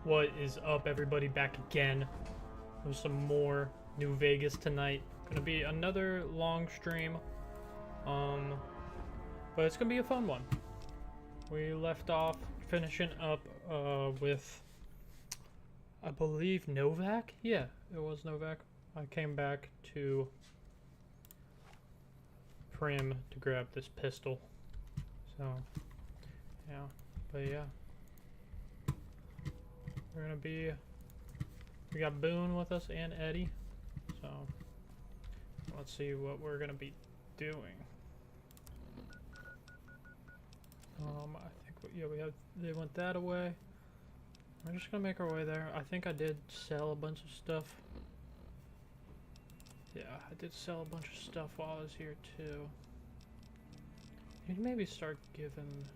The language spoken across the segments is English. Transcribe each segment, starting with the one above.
What is up, everybody? Back again with some more New Vegas tonight. Gonna be another long stream, but it's gonna be a fun one. We left off finishing up with, I believe, Novak. Yeah, it was Novak. I came back to Prim to grab this pistol. So, yeah, but yeah. We're gonna be, we got Boone with us and Eddie, so let's see what we're gonna be doing. I think, yeah, they went that away. We're just gonna make our way there. I think I did sell a bunch of stuff. Yeah, I did sell a bunch of stuff while I was here too. You'd maybe start giving,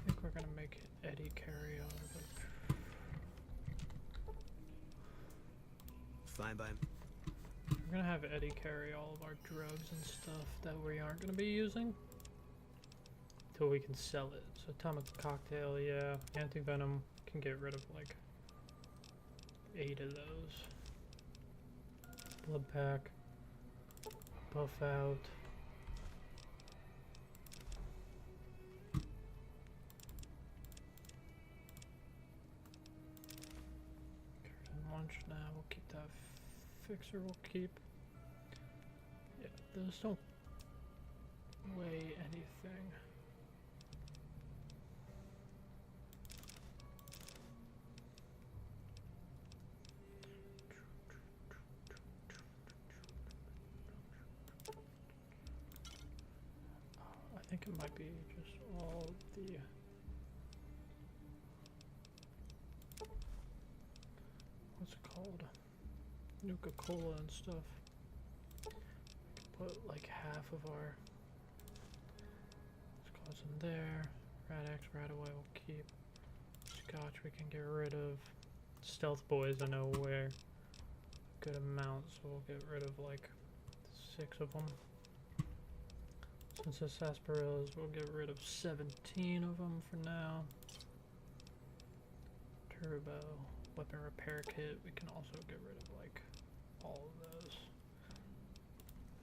I think we're gonna make Eddie carry all of it. Fine by. We're gonna have Eddie carry all of our drugs and stuff that we aren't gonna be using till we can sell it. So atomic cocktail, yeah. Anti-venom can get rid of like 8 of those. Blood pack. Buff out. Lunch now. We'll keep that fixer. We'll keep. Yeah, those don't weigh anything. I think it might be just all the. What's it called? Nuka-Cola and stuff. Put like half of our scotch in there. Rad-X, Radaway we'll keep. Scotch we can get rid of. Stealth Boys I know where a good amount, so we'll get rid of like 6 of them. Since it's sarsaparillas, we'll get rid of 17 of them for now. Turbo. Weapon repair kit, we can also get rid of like all of those.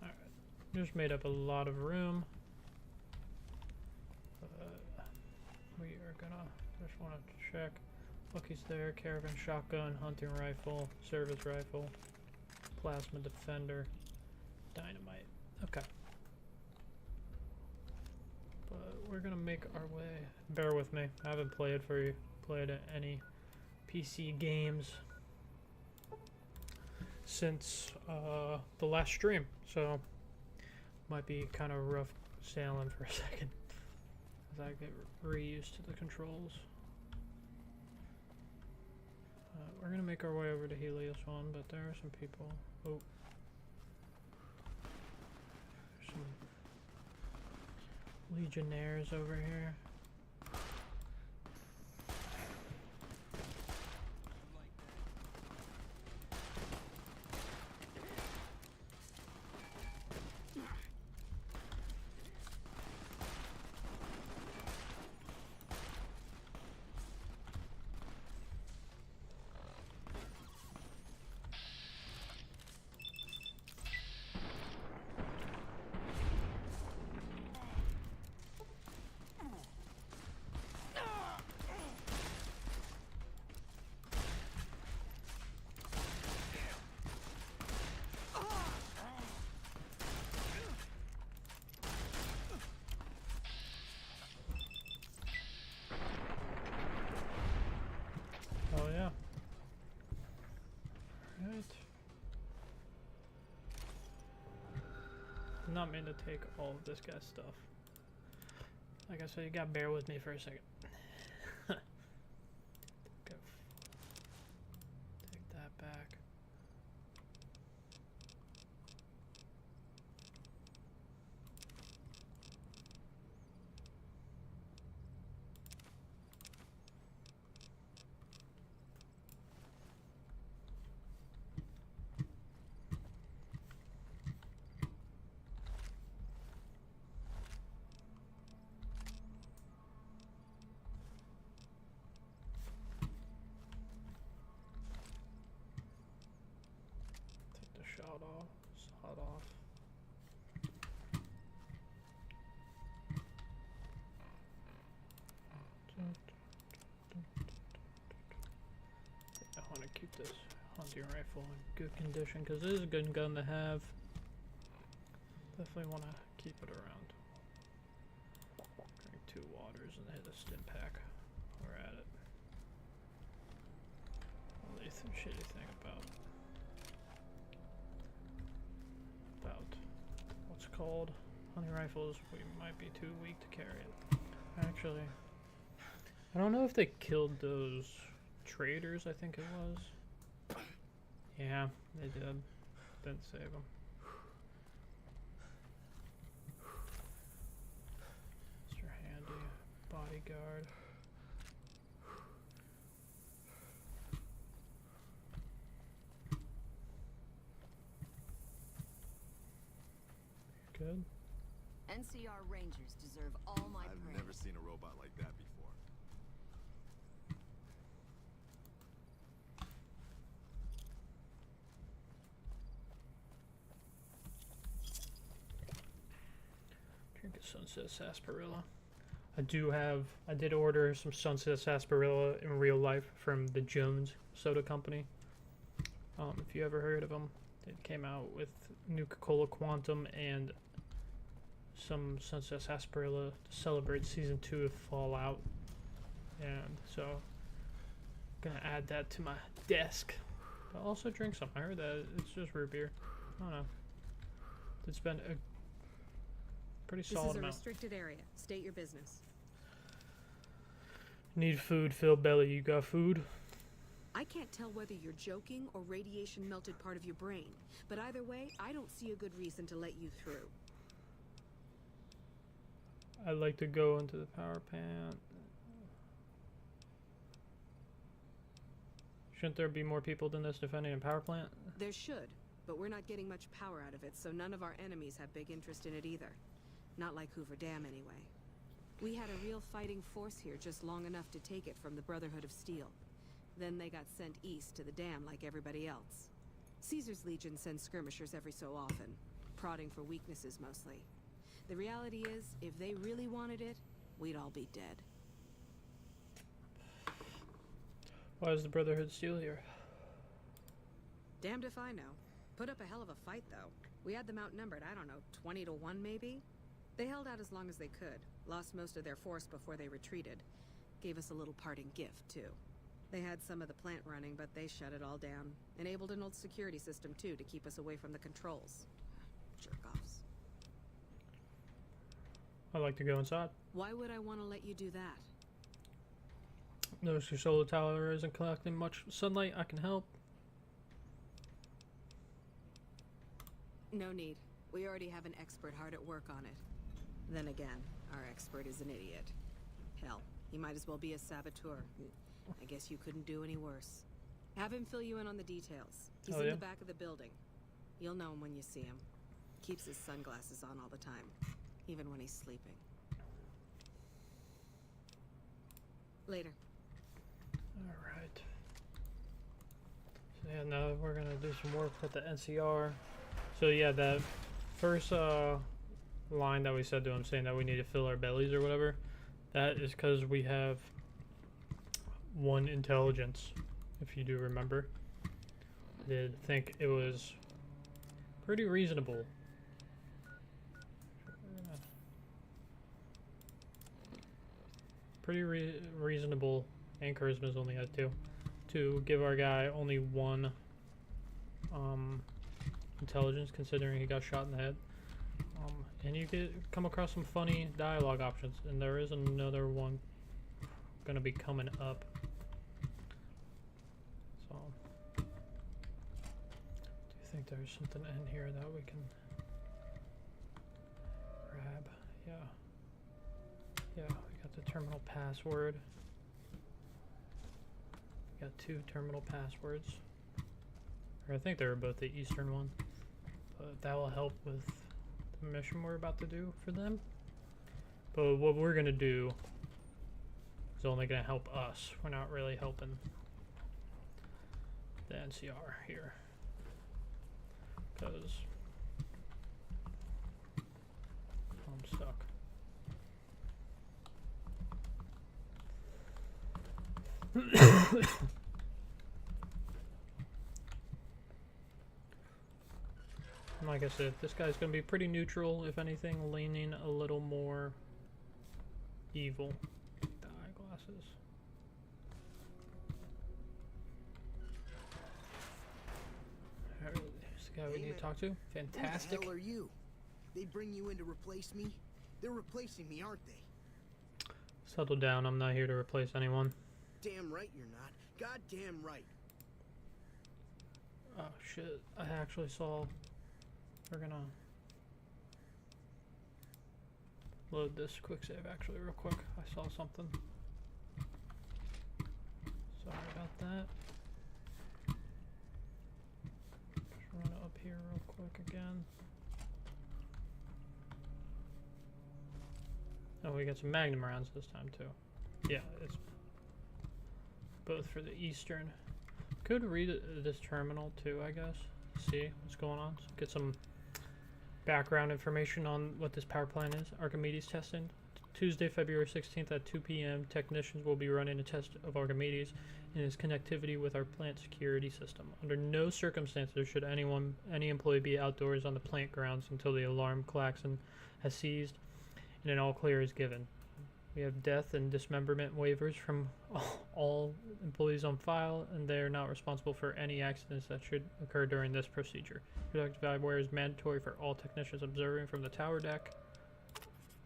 Alright, just made up a lot of room. We are gonna, just want to check. Lucky's there, caravan shotgun, hunting rifle, service rifle, plasma defender, dynamite. Okay. But we're gonna make our way. Bear with me, I haven't played any PC games since the last stream, so might be kind of rough sailing for a second as I get reused to the controls. We're gonna make our way over to Helios 1, but there are some people. Oh, there's some legionnaires over here. Oh yeah. Right. I'm not meant to take all of this guy's stuff. Like I said, you gotta bear with me for a second. Take that back. sod off. I want to keep this hunting rifle in good condition because it is a good gun to have. Definitely want to keep it around. Drink 2 waters and hit a stim pack. We're at it. Only shitty thing about what's called hunting rifles, we might be too weak to carry it. Actually, I don't know if they killed those traders, I think it was. Yeah, they did. Didn't save them. Mr. Handy, bodyguard. Good. NCR Rangers deserve all my praise. I've never seen a robot like that before. Drink a Sunset Sarsaparilla. I did order some Sunset Sarsaparilla in real life from the Jones Soda Company. If you ever heard of them, they came out with Nuka-Cola Quantum and some Sunset Sarsaparilla to celebrate season 2 of Fallout. And so, I'm gonna add that to my desk. But also drink some. I heard that it's just root beer. I don't know. It's been a pretty solid amount. This is a restricted area. State your business. Need food, fill belly. You got food? I can't tell whether you're joking or radiation melted part of your brain, but either way, I don't see a good reason to let you through. I'd like to go into the power plant. Shouldn't there be more people than this defending a power plant? There should, but we're not getting much power out of it, so none of our enemies have big interest in it either. Not like Hoover Dam, anyway. We had a real fighting force here just long enough to take it from the Brotherhood of Steel. Then they got sent east to the dam like everybody else. Caesar's Legion sends skirmishers every so often, prodding for weaknesses mostly. The reality is, if they really wanted it, we'd all be dead. Why is the Brotherhood still here? Damned if I know. Put up a hell of a fight, though. We had them outnumbered, I don't know, 20 to 1 maybe? They held out as long as they could, lost most of their force before they retreated. Gave us a little parting gift, too. They had some of the plant running, but they shut it all down. Enabled an old security system, too, to keep us away from the controls. Jerk-offs. I'd like to go inside. Why would I want to let you do that? Notice your solar tower isn't collecting much sunlight. I can help. No need. We already have an expert hard at work on it. Then again, our expert is an idiot. Hell, he might as well be a saboteur. I guess you couldn't do any worse. Have him fill you in on the details. He's in the back of the building. You'll know him when you see him. Keeps his sunglasses on all the time, even when he's sleeping. Later. Alright. So yeah, now we're gonna do some work with the NCR. So yeah, that first line that we said to him saying that we need to fill our bellies or whatever, that is because we have 1 intelligence, if you do remember. I did think it was pretty reasonable. Pretty reasonable, and charisma's only at 2. To give our guy only 1 intelligence, considering he got shot in the head. And you come across some funny dialogue options, and there is another one gonna be coming up. So, do you think there's something in here that we can grab? Yeah. Yeah, we got the terminal password. We got 2 terminal passwords. Or I think they were both the Eastern one. But that will help with the mission we're about to do for them. But what we're gonna do is only gonna help us. We're not really helping the NCR here. Because stuck. Like I said, this guy's gonna be pretty neutral, if anything, leaning a little more evil. The eyeglasses. Alright, this the guy we need to talk to. Fantastic. Who the hell are you? They bring you in to replace me? They're replacing me, aren't they? Settle down, I'm not here to replace anyone. Damn right you're not. Goddamn right. Oh shit, I actually saw... We're gonna load this quick save actually real quick. I saw something. Sorry about that. Just run up here real quick again. Oh, we got some Magnum rounds this time too. Yeah, it's both for the Eastern. Could read this terminal too, I guess. See what's going on. So get some background information on what this power plant is. Archimedes testing. Tuesday, February 16th at 2 p.m. Technicians will be running a test of Archimedes and its connectivity with our plant security system. Under no circumstances should any employee be outdoors on the plant grounds until the alarm klaxon has ceased and an all clear is given. We have death and dismemberment waivers from all employees on file, and they are not responsible for any accidents that should occur during this procedure. Protective eyewear is mandatory for all technicians observing from the tower deck.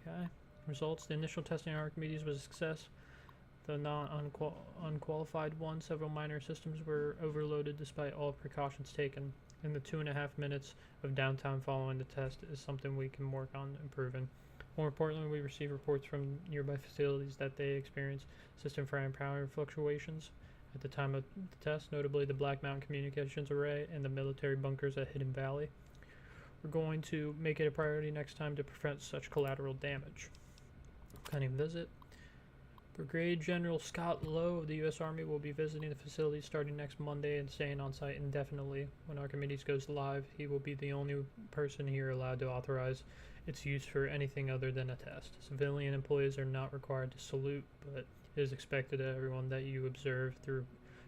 Okay. Results. The initial testing on Archimedes was a success. The non-unqualified one, several minor systems were overloaded despite all precautions taken. In the 2.5 minutes of downtime following the test is something we can work on improving. More importantly, we receive reports from nearby facilities that they experience system power fluctuations at the time of the test, notably the Black Mountain Communications Array and the military bunkers at Hidden Valley. We're going to make it a priority next time to prevent such collateral damage. Planning visit. Brigadier General Scott Lowe of the U.S. Army will be visiting the facility starting next Monday and staying on site indefinitely. When Archimedes goes live, he will be the only person here allowed to authorize its use for anything other than a test. Civilian employees are not required to salute, but it is expected of everyone that you observe through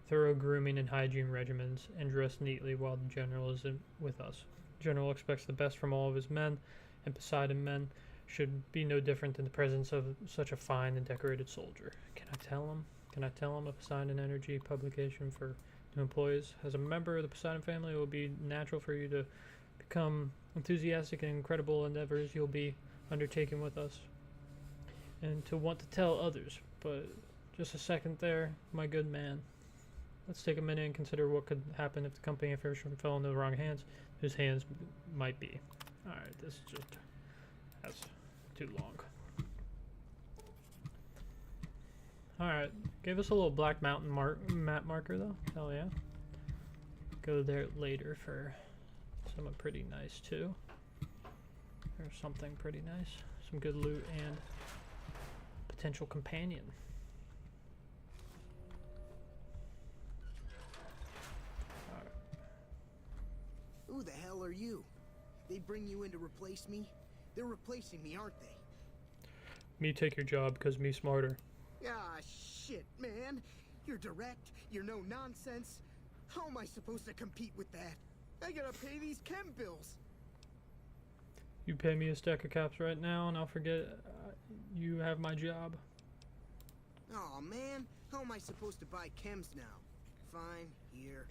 thorough grooming and hygiene regimens and dress neatly while the General is with us. The General expects the best from all of his men, and Poseidon men should be no different in the presence of such a fine and decorated soldier. Can I tell him? Can I tell him a Poseidon Energy publication for new employees? As a member of the Poseidon family, it will be natural for you to become enthusiastic and incredible endeavors you'll be undertaking with us, and to want to tell others. But just a second there, my good man. Let's take a minute and consider what could happen if the company information fell into the wrong hands, whose hands might be. Alright, this is just... that's too long. Alright, gave us a little Black Mountain map marker though. Hell yeah. Go there later for something pretty nice too. Or something pretty nice. Some good loot and potential companion. Alright. Who the hell are you? They bring you in to replace me? They're replacing me, aren't they? Me take your job because me smarter. Ah, shit, man. You're direct, you're no nonsense. How am I supposed to compete with that? I gotta pay these chem bills. You pay me a stack of caps right now and I'll forget you have my job. Aw, man. How am I supposed to buy chems now? Fine, here.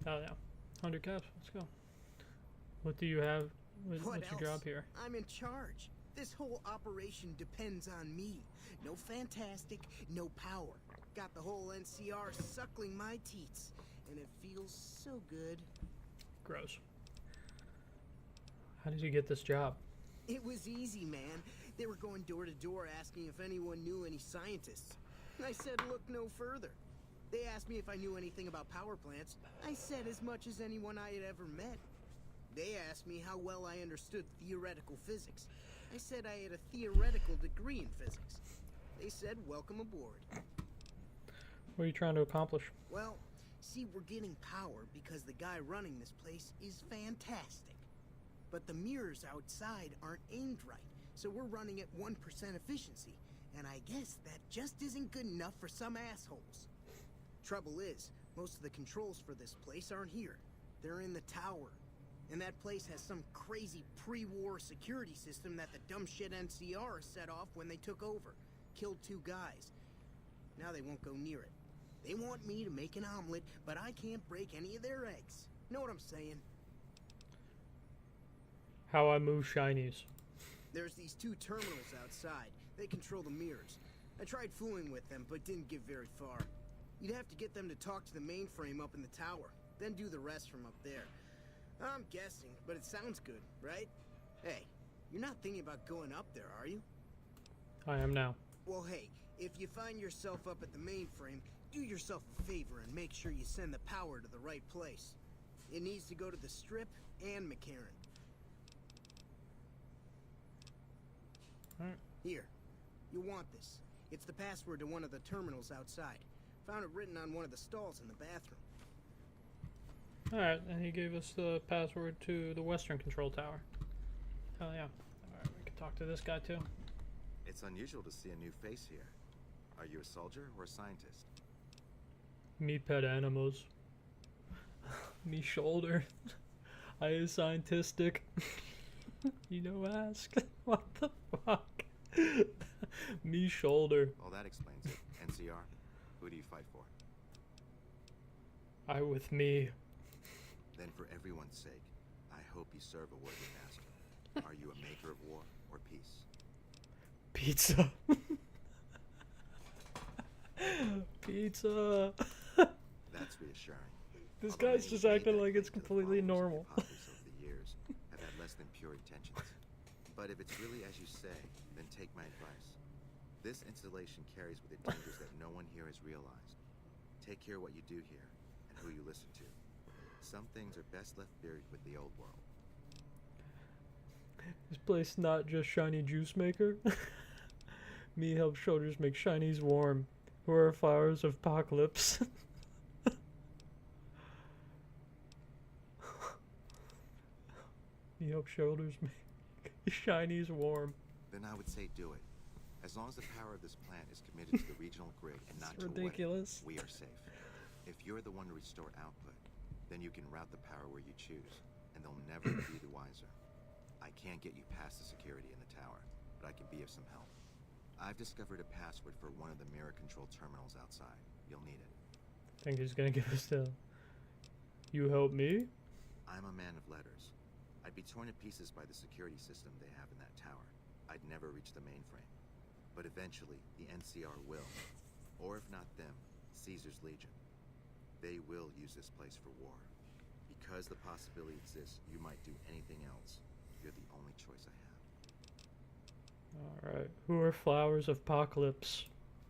Oh yeah. 100 caps, let's go. What do you have? What's your job here? I'm in charge. This whole operation depends on me. No fantastic, no power. Got the whole NCR suckling my teats, and it feels so good. Gross. How did you get this job? It was easy, man. They were going door to door asking if anyone knew any scientists. I said look no further. They asked me if I knew anything about power plants. I said as much as anyone I had ever met. They asked me how well I understood theoretical physics. I said I had a theoretical degree in physics. They said welcome aboard. What are you trying to accomplish? but the mirrors outside aren't aimed right, so we're running at 1% efficiency, and I guess that just isn't good enough for some assholes. Trouble is, most of the controls for this place aren't here. They're in the tower. And that place has some crazy pre-war security system that the dumb shit NCR set off when they took over. Killed 2 guys. Now they won't go near it. They want me to make an omelet, but I can't break any of their eggs. Know what I'm saying? How I move shinies. There's these 2 terminals outside. They control the mirrors. I tried fooling with them, but didn't get very far. You'd have to get them to talk to the mainframe up in the tower, then do the rest from up there. I'm guessing, but it sounds good, right? Hey, you're not thinking about going up there, are you? I am now. Well, hey, if you find yourself up at the mainframe, do yourself a favor and make sure you send the power to the right place. It needs to go to the Strip and McCarran. Alright. Here, you'll want this. It's the password to one of the terminals outside. Found it written on one of the stalls in the bathroom. Alright, and he gave us the password to the Western Control Tower. Hell yeah. Alright, we can talk to this guy too. It's unusual to see a new face here. Are you a soldier or a scientist? Me pet animals. Me shoulder. I is scientistic. You know, ask. What the fuck? Me shoulder. Well, that explains it. NCR, who do you fight for? I with me. Then for everyone's sake, I hope you serve a worthy master. Are you a maker of war or peace? Pizza. Pizza. That's reassuring. This Although guy's many just who made acting that like it's claim to the completely followers of normal. the apocalypse over the years have had less than pure intentions. But if it's really as you say, then take my advice. This installation carries with it dangers that no one here has realized. Take care what you do here and who you listen to. Some things are best left buried with the old world. This place not just shiny juice maker. Me help shoulders make shinies warm. Who are flowers of apocalypse. Me help shoulders make shinies warm. Then I would say do it. As long as the power of this plant is committed to the regional grid and not It's to ridiculous. a wedding, we are safe. If you're the one to restore output, then you can route the power where you choose, and they'll never be the wiser. I can't get you past the security in the tower, but I can be of some help. I've discovered a password for one of the mirror control terminals outside. You'll need it. Think he's gonna give us the. You help me? I'm a man of letters. I'd be torn to pieces by the security system they have in that tower. I'd never reach the mainframe. But eventually, the NCR will. Or if not them, Caesar's Legion. They will use this place for war. Because the possibility exists you might do anything else, you're the only choice I have. Alright. Who are flowers of apocalypse?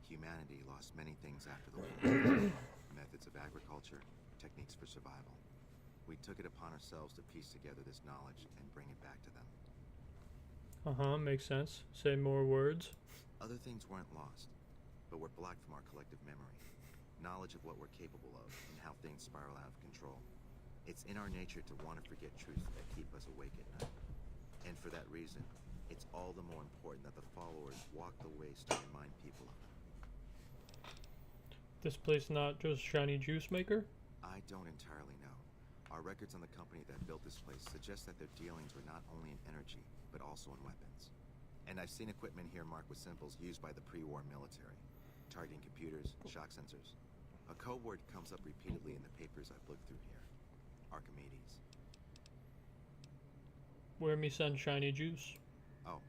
Humanity lost many things after the war. Methods of agriculture, techniques for survival. We took it upon ourselves to piece together this knowledge and bring it back to them. Uh-huh, makes sense. Say more words. Other things weren't lost, but were blocked from our collective memory. Knowledge of what we're capable of and how things spiral out of control. It's in our nature to want to forget truths that keep us awake at night. And for that reason, it's all the more important that the followers walk the ways to remind people of it. This place not just shiny juice maker? I don't entirely know. Our records on the company that built this place suggest that their dealings were not only in energy, but also in weapons. And I've seen equipment here marked with symbols used by the pre-war military, targeting computers, shock sensors. A code word comes up repeatedly in the papers I've looked through here. Archimedes. Where me send shiny juice? Oh,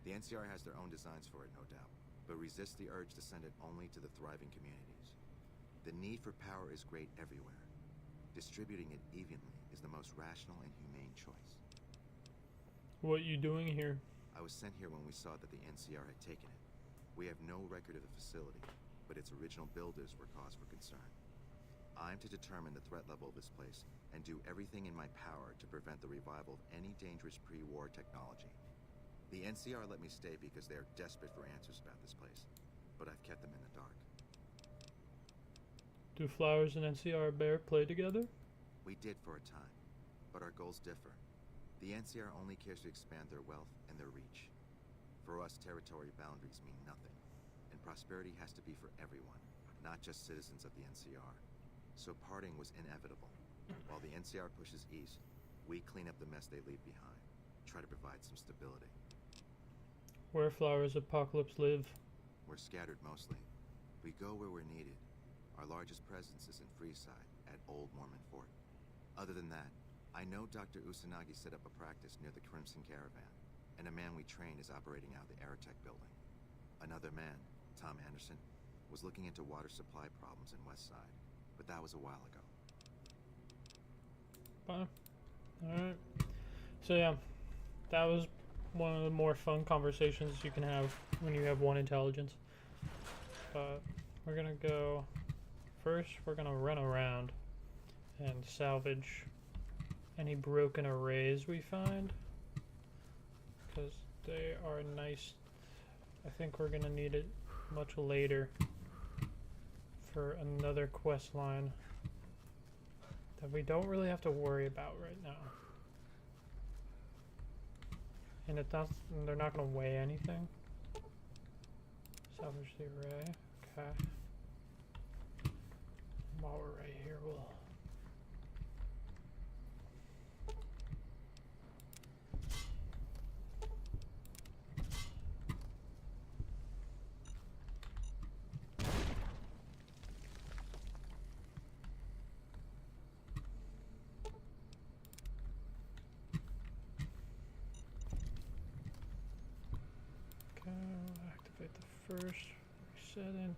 the NCR has their own designs for it, no doubt, but resist the urge to send it only to the thriving communities. The need for power is great everywhere. Distributing it evenly is the most rational and humane choice. What you doing here? I was sent here when we saw that the NCR had taken it. We have no record of the facility, but its original builders were cause for concern. I'm to determine the threat level of this place and do everything in my power to prevent the revival of any dangerous pre-war technology. The NCR let me stay because they are desperate for answers about this place, but I've kept them in the dark. Do flowers and NCR Bear play together? We did for a time, but our goals differ. The NCR only cares to expand their wealth and their reach. For us, territory boundaries mean nothing, and prosperity has to be for everyone, not just citizens of the NCR. So parting was inevitable. While the NCR pushes east, we clean up the mess they leave behind, try to provide some stability. Where Flowers Apocalypse live? We're scattered mostly. We go where we're needed. Our largest presence is in Freeside, at Old Mormon Fort. Other than that, I know Dr. Usanagi set up a practice near the Crimson Caravan, and a man we train is operating out of the Aerotech building. Another man, Tom Anderson, was looking into water supply problems in Westside, but that was a while ago. Fine. Alright. So yeah, that was one of the more fun conversations you can have when you have one intelligence. But we're gonna go... First, we're gonna run around and salvage any broken arrays we find, because they are nice. I think we're gonna need it much later for another quest line that we don't really have to worry about right now. And they're not gonna weigh anything. Salvage the array. Okay. While we're right here, we'll... Okay, activate the first resetting.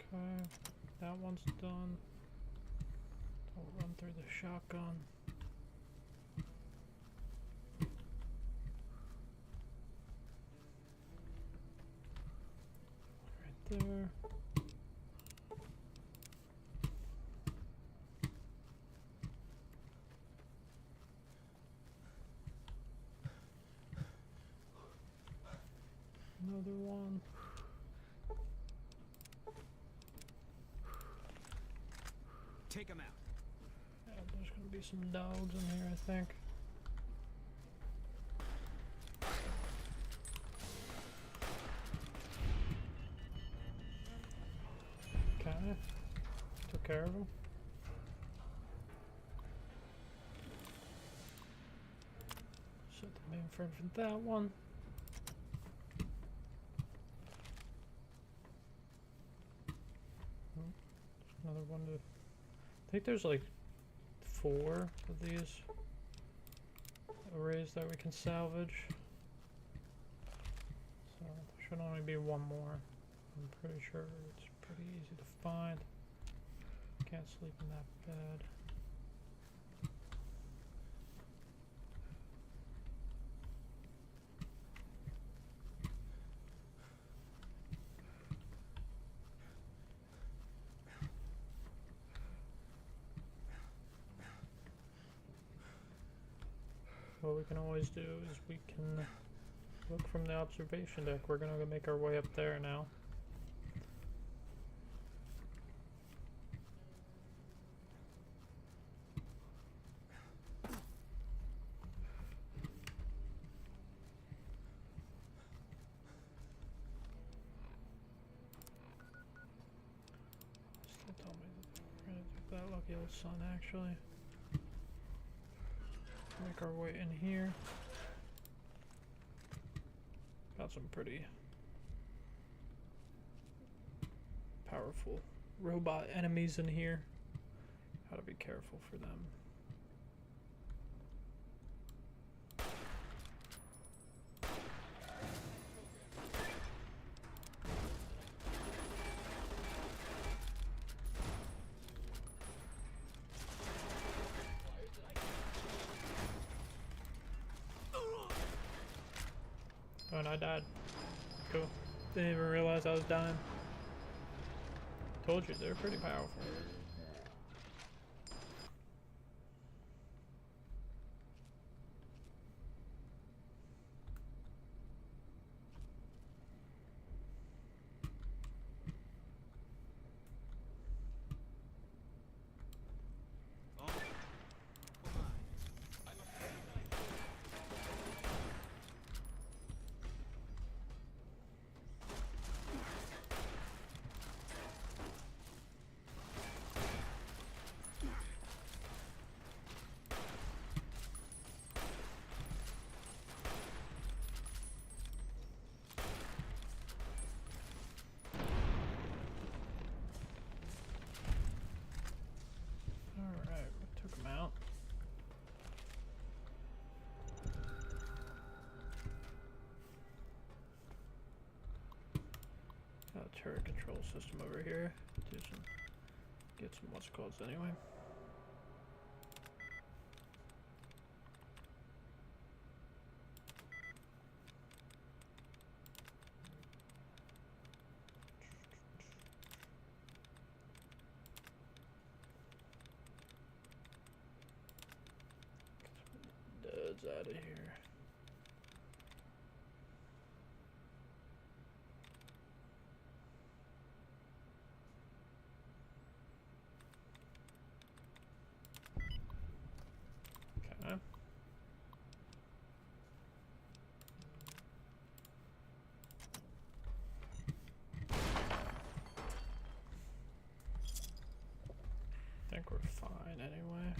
Okay, that one's done. I'll run through the shotgun. Right there. Another one. Take him out. Yeah, there's gonna be some dogs in here, I think. Okay. Took care of him. Set the mainframe for that one. Another one to... I think there's like 4 of these arrays that we can salvage. So there should only be one more. I'm pretty sure it's pretty easy to find. Can't sleep in that bed. What we can always do is we can look from the observation deck. We're gonna go make our way up there now. Still tell me we're gonna do that lucky old sun actually. Make our way in here. Got some pretty powerful robot enemies in here. Gotta be careful for them. Oh, and I died. Cool. Didn't even realize I was dying. Told you, they're pretty powerful. turret control system over here. Get some what's called anyway. Duds out of here. Okay. I think we're fine anyway.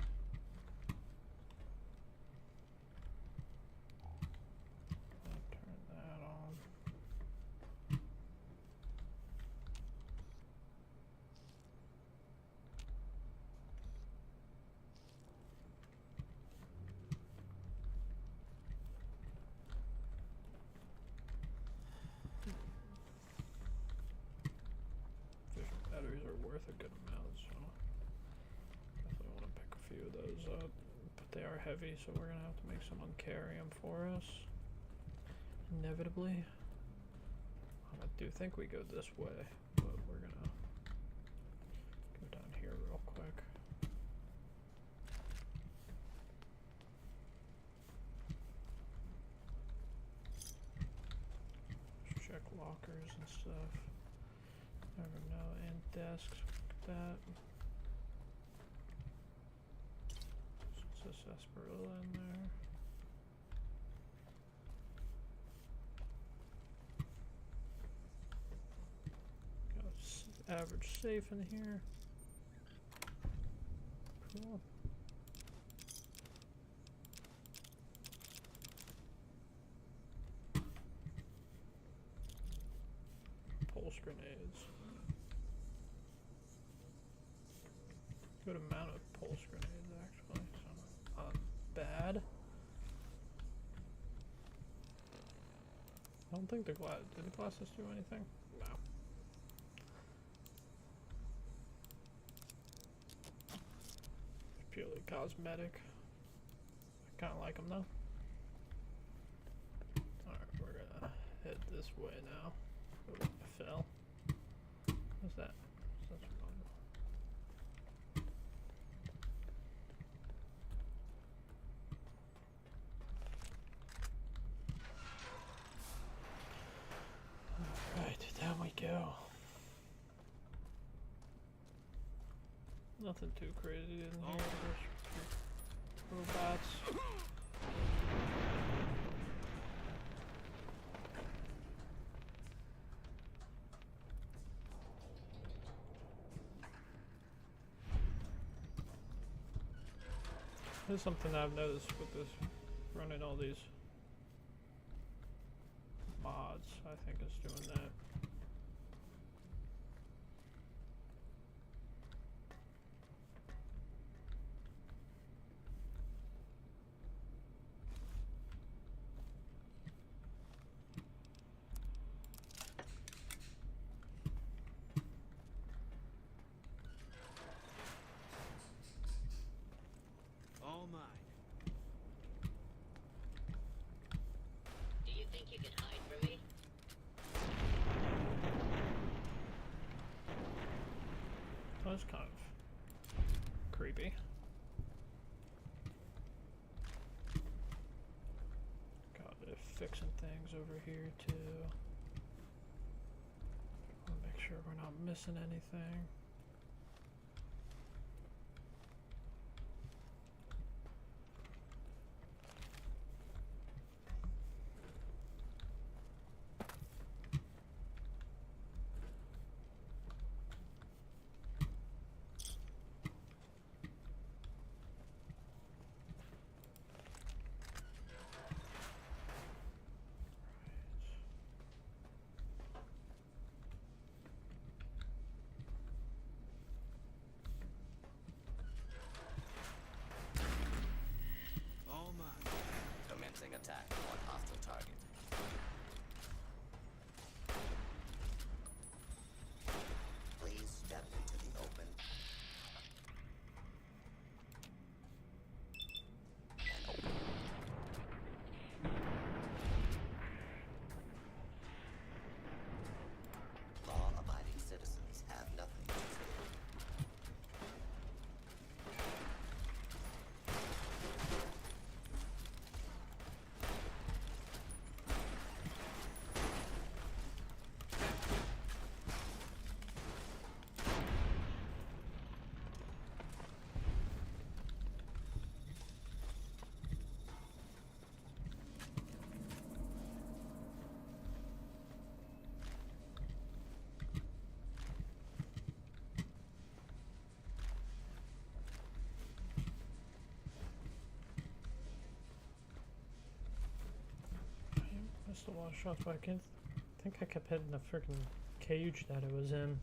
Turn that on. Vision batteries are worth a good amount, so definitely want to pick a few of those up. But they are heavy, so we're gonna have to make someone carry them for us. Inevitably. I do think we go this way, but we're gonna go down here real quick. Check lockers and stuff. Never know. And desks. Look at that. Is this sarsaparilla in there? Got average safe in here. Cool. Pulse grenades. Good amount of pulse grenades actually, so not bad. I don't think the glass. Did the glasses do anything? No. It's purely cosmetic. I kind of like them though. Alright, we're gonna head this way now. Oh, I fell. What's that? What's that from? Alright, down we go. Nothing too crazy in here. There's robots. There's something I've noticed with this, running all these mods, I think it's doing that. All mine. Do you think you can hide from me? That was kind of creepy. Got it fixing things over here too. Wanna make sure we're not missing anything. still want shots, but I think I kept hitting the freaking cage that it was in.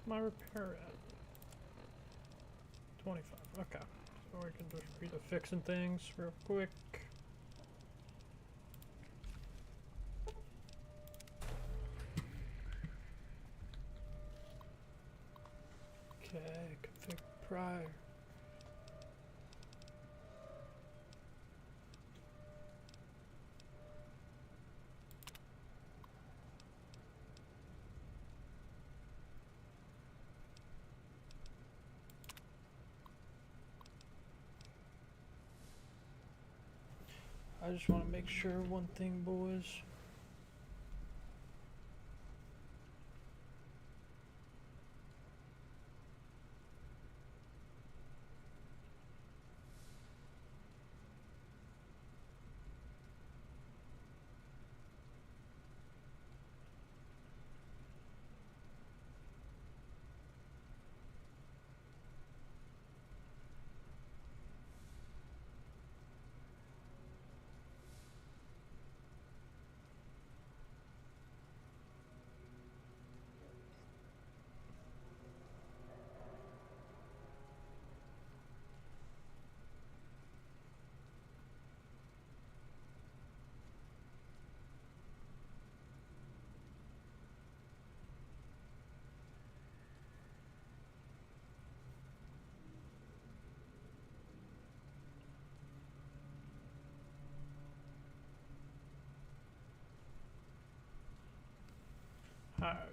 My repair at 25. Okay, so we can just read the fixing things real quick. Okay, config prior. I just want to make sure one thing, boys.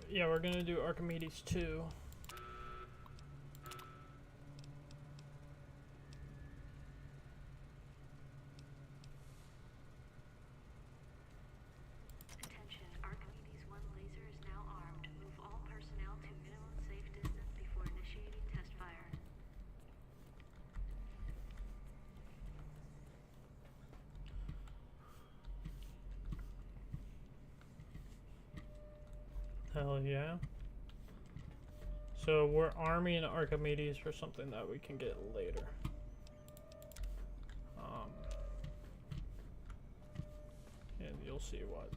Yeah, we're gonna do Archimedes 2. Attention, Archimedes 1 laser is now armed. Move all personnel to minimum safe distance before initiating test fire. Hell yeah. So we're arming Archimedes for something that we can get later. And you'll see what.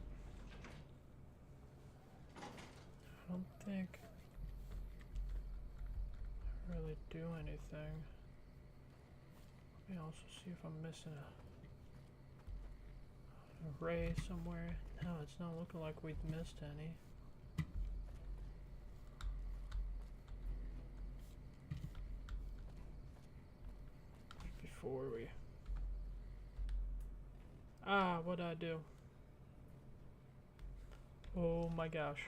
I don't think I really do anything. Let me also see if I'm missing an array somewhere. No, it's not looking like we've missed any. Before we... what'd I do? Oh my gosh.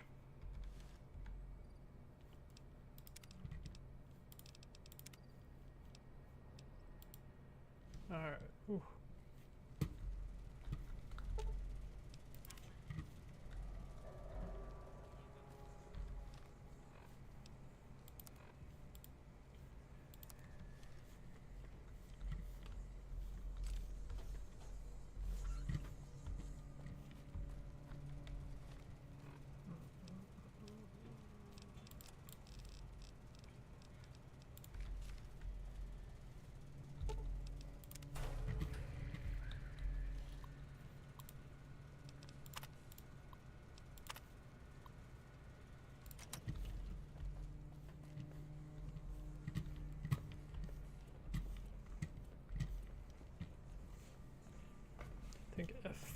Alright. Ooh.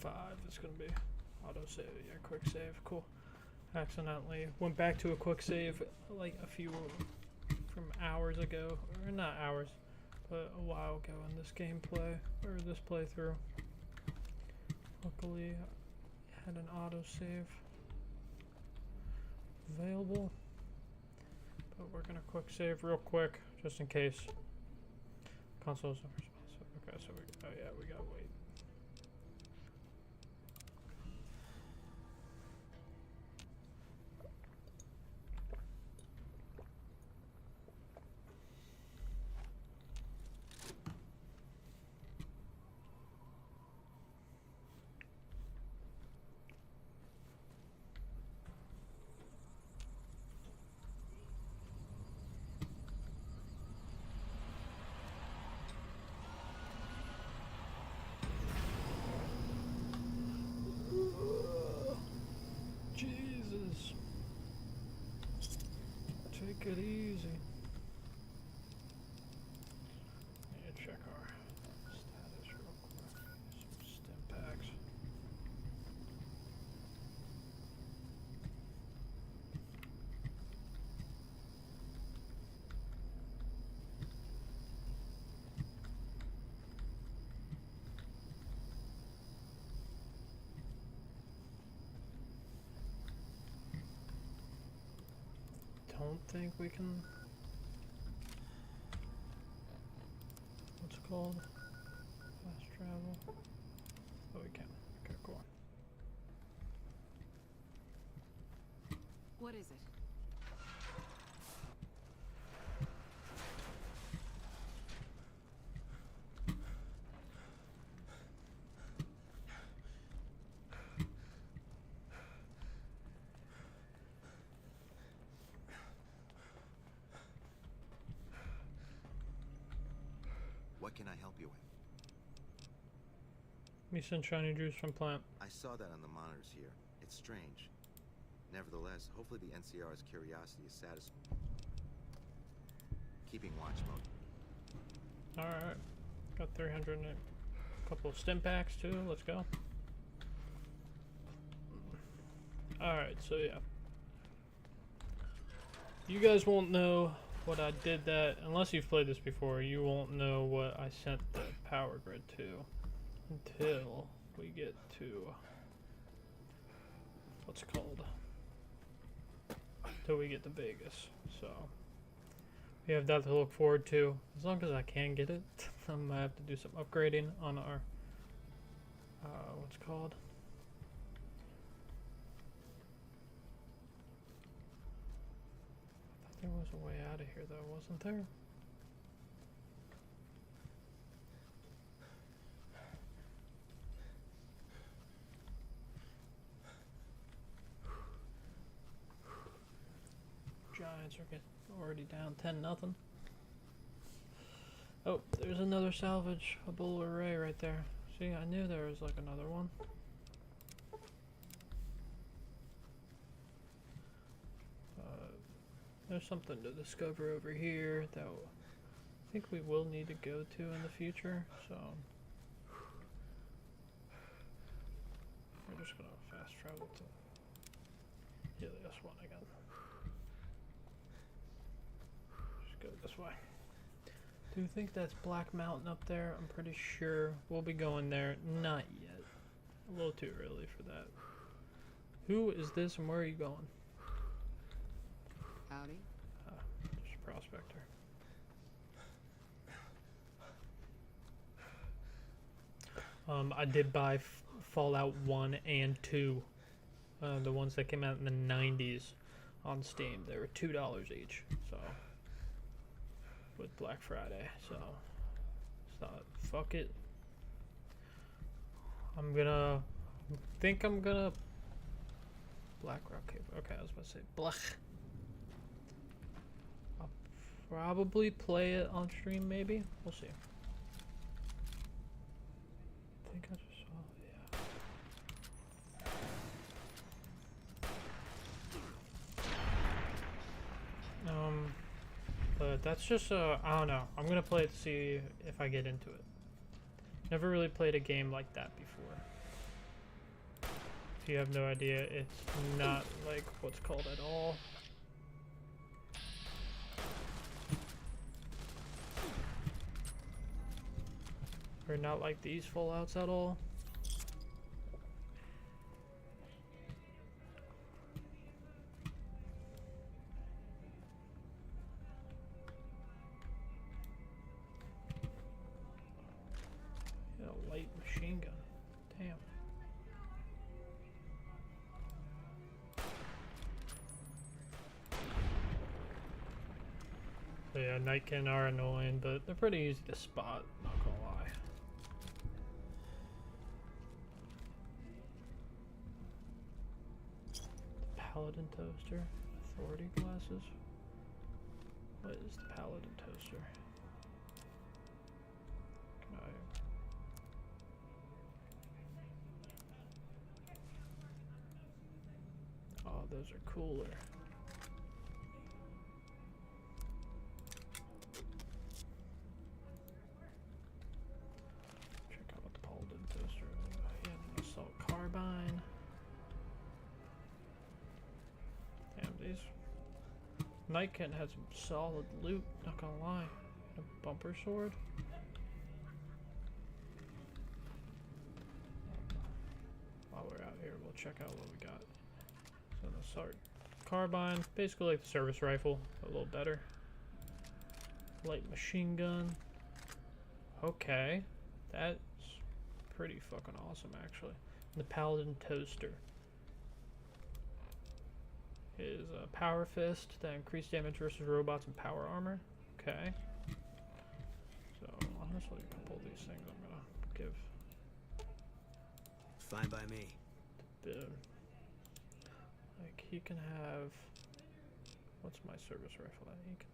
5 is gonna be auto save. Yeah, quick save. Cool. Accidentally went back to a quick save like a few from hours ago, or not hours, but a while ago in this gameplay or this playthrough. Luckily, I had an auto save available, but we're gonna quick save real quick just in case. Console's unresponsive. Okay, so oh yeah, we gotta wait. Jesus. Take it easy. Need to check our status real quick. Some stim packs. Don't think we can. What's it called? Fast travel. Oh, we can. Okay, cool. What is it? What can I help you with? Me some shiny juice from plant. I saw that on the monitors here. It's strange. Nevertheless, hopefully the NCR's curiosity is satisfied. Keeping watch mode. Alright. Got 300 and a couple of stim packs too. Let's go. Alright, so yeah. You guys won't know what I did that, unless you've played this before, you won't know what I sent the power grid to until we get to what's it called? Until we get to Vegas. So we have that to look forward to. As long as I can get it, I might have to do some upgrading on our what's it called? There was a way out of here though, wasn't there? Giants are already down 10-0. Oh, there's another salvage, a bull array right there. See, I knew there was like another one. There's something to discover over here that I think we will need to go to in the future, so we're just gonna fast travel to this one again. Just go this way. Do you think that's Black Mountain up there? I'm pretty sure we'll be going there. Not yet. A little too early for that. Who is this and where are you going? Howdy. Just a prospector. I did buy Fallout 1 and 2. The ones that came out in the 90s on Steam. They were $2 each. So with Black Friday. So fuck it. I'm gonna Black Rock Cave. Okay, I was about to say Blech. I'll probably play it on stream, maybe. We'll see. I think I just saw, yeah. But that's just I don't know. I'm gonna play it to see if I get into it. Never really played a game like that before. If you have no idea, it's not like what's called at all. Or not like these Fallouts at all. Yeah, a light machine gun. Damn. So yeah, Nightkin are annoying, but they're pretty easy to spot, not gonna lie. Paladin toaster, authority glasses. What is the paladin toaster? Can I? Oh, those are cooler. Check out what the paladin toaster is. Yeah, an assault carbine. Damn, these Nightkin has some solid loot, not gonna lie. A bumper sword. While we're out here, we'll check out what we got. So the assault carbine, basically like the service rifle, a little better. Light machine gun. Okay, that's pretty fucking awesome actually. And the paladin toaster is a power fist that increased damage versus robots and power armor. Okay. So honestly, a couple of these things I'm gonna give. Fine by me. The, like he can have. What's my service rifle at? He can.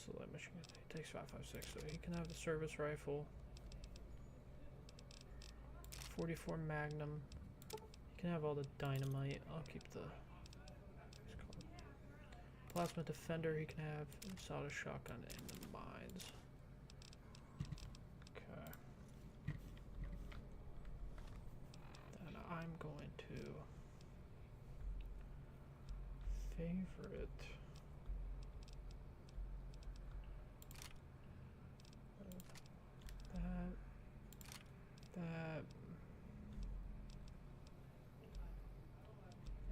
Select machine gun. He takes 5.56, so he can have the service rifle. 44 Magnum. He can have all the dynamite. I'll keep the. Plasma defender, he can have solid shotgun and the mines. Okay. Then I'm going to favorite that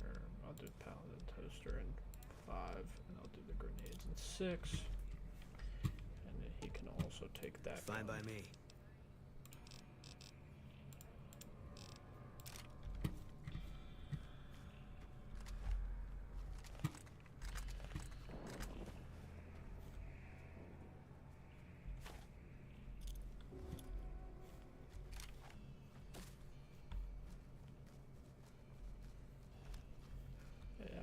or I'll do paladin toaster and 5, and I'll do the grenades in 6, and then he can also take that. Fine by me.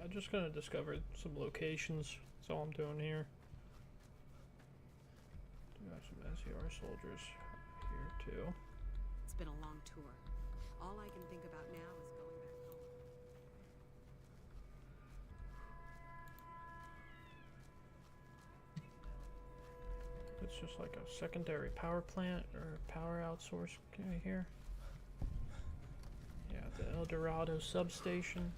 I'm just gonna discover some locations. That's all I'm doing here. Do have some NCR soldiers here too. It's been a long tour. All I can think about now is going back home. It's just like a secondary power plant or power outsource here. Yeah, the El Dorado substation.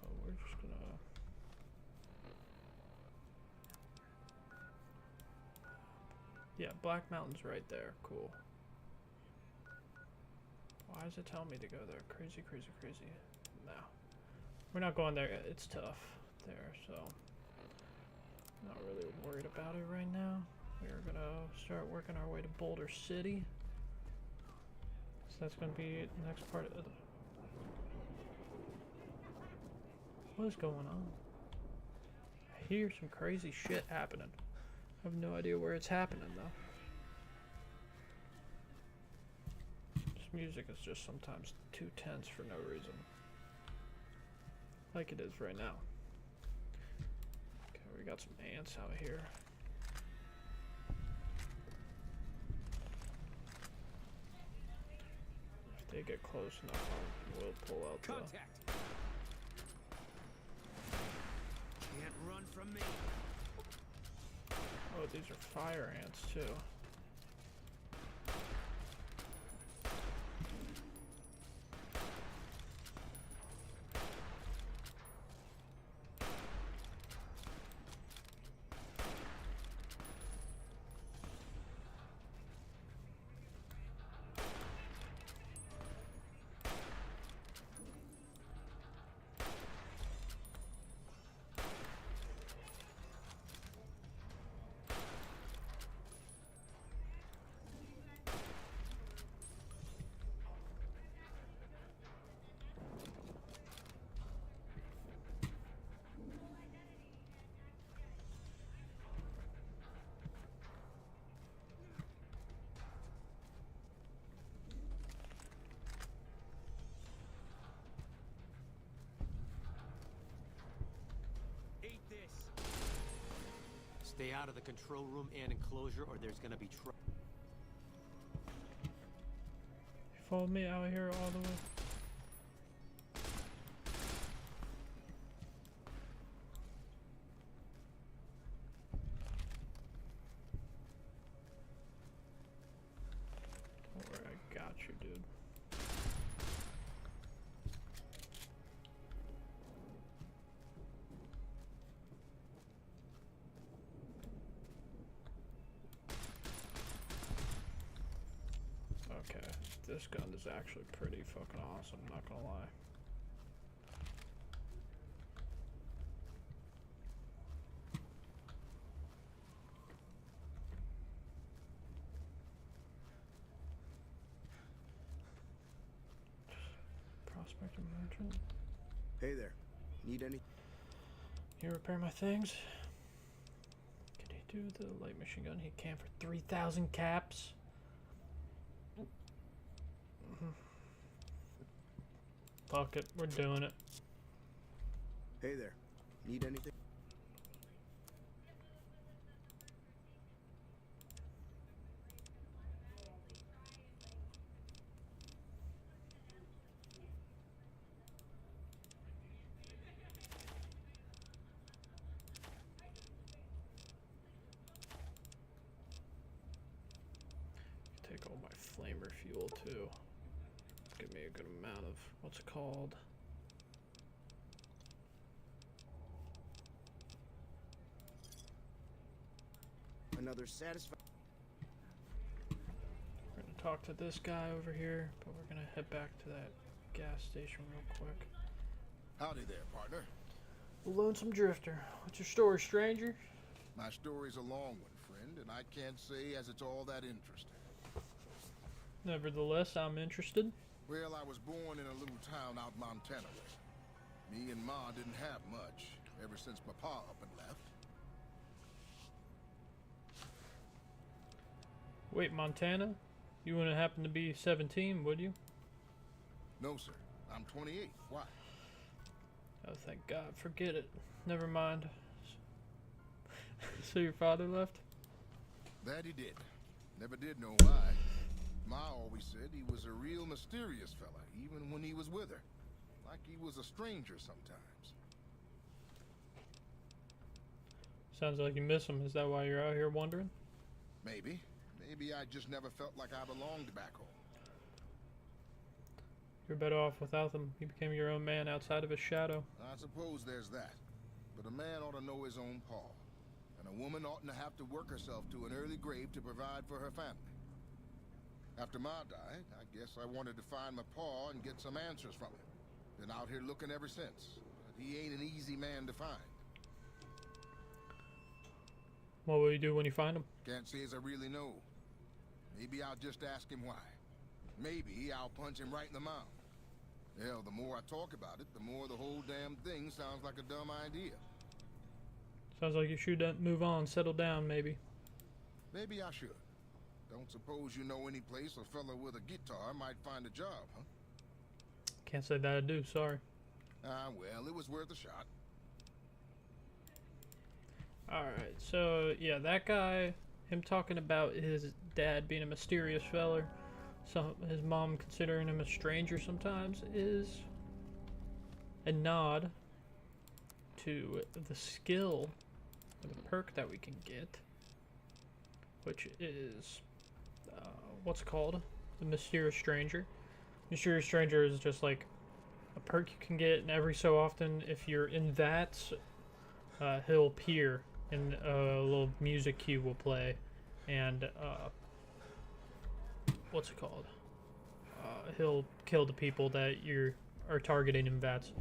But we're just gonna. Yeah, Black Mountain's right there. Cool. Why does it tell me to go there? Crazy, crazy, crazy. No. We're not going there. It's tough there, so not really worried about it right now. We're gonna start working our way to Boulder City. So that's gonna be the next part of the. What is going on? I hear some crazy shit happening. I have no idea where it's happening though. This music is just sometimes too tense for no reason. Like it is right now. Okay, we got some ants out here. If they get close enough, we'll pull out Contact. Can't run from me. Oh, these are fire ants too. Stay out of the control room and enclosure, or there's gonna be trouble. You followed me out here all the way. Don't worry, I got you, dude. Okay, this gun is actually pretty fucking awesome, not gonna lie. Prospector merchant. Hey there. Need any? Can you repair my things? Can he do the light machine gun? He can for 3,000 caps. Fuck it, we're doing it. Hey there. Need anything? Take all my flamer fuel too. Give me a good amount of what's it called? Another satisfying. We're gonna talk to this guy over here, but we're gonna head back to that gas station real quick. Howdy there, partner. Lonesome Drifter. What's your story, stranger? My story's a long one, friend, and I can't say as it's all that interesting. Nevertheless, I'm interested. Well, I was born in a little town out Montana way. Me and Ma didn't have much, ever since my pa up and left. Wait, Montana? You wouldn't happen to be 17, would you? No, sir. I'm 28. Why? Oh, thank God. Forget it. Never mind. So your father left? That he did. Never did know why. Ma always said he was a real mysterious fella, even when he was with her. Like he was a stranger sometimes. Sounds like you miss him. Is that why you're out here wandering? Maybe. Maybe I just never felt like I belonged back home. You're better off without him. He became your own man outside of his shadow. I suppose there's that. But a man ought to know his own pa. And a woman oughtn't to have to work herself to an early grave to provide for her family. After Ma died, I guess I wanted to find my pa and get some answers from him. Been out here looking ever since. But he ain't an easy man to find. What will you do when you find him? Can't say as I really know. Maybe I'll just ask him why. Maybe I'll punch him right in the mouth. Hell, the more I talk about it, the more the whole damn thing sounds like a dumb idea. Sounds like you should move on, settle down, maybe. Maybe I should. Don't suppose you know any place a fella with a guitar might find a job, huh? Can't say that I do, sorry. Ah, well, it was worth a shot. Alright, so yeah, that guy, him talking about his dad being a mysterious feller, his mom considering him a stranger sometimes, is a nod to the skill, or the perk that we can get, which is, what's it called? The Mysterious Stranger. Mysterious Stranger is just like a perk you can get, and every so often, if you're in that, he'll appear, and a little music cue will play, and what's it called? He'll kill the people that you are targeting in VATS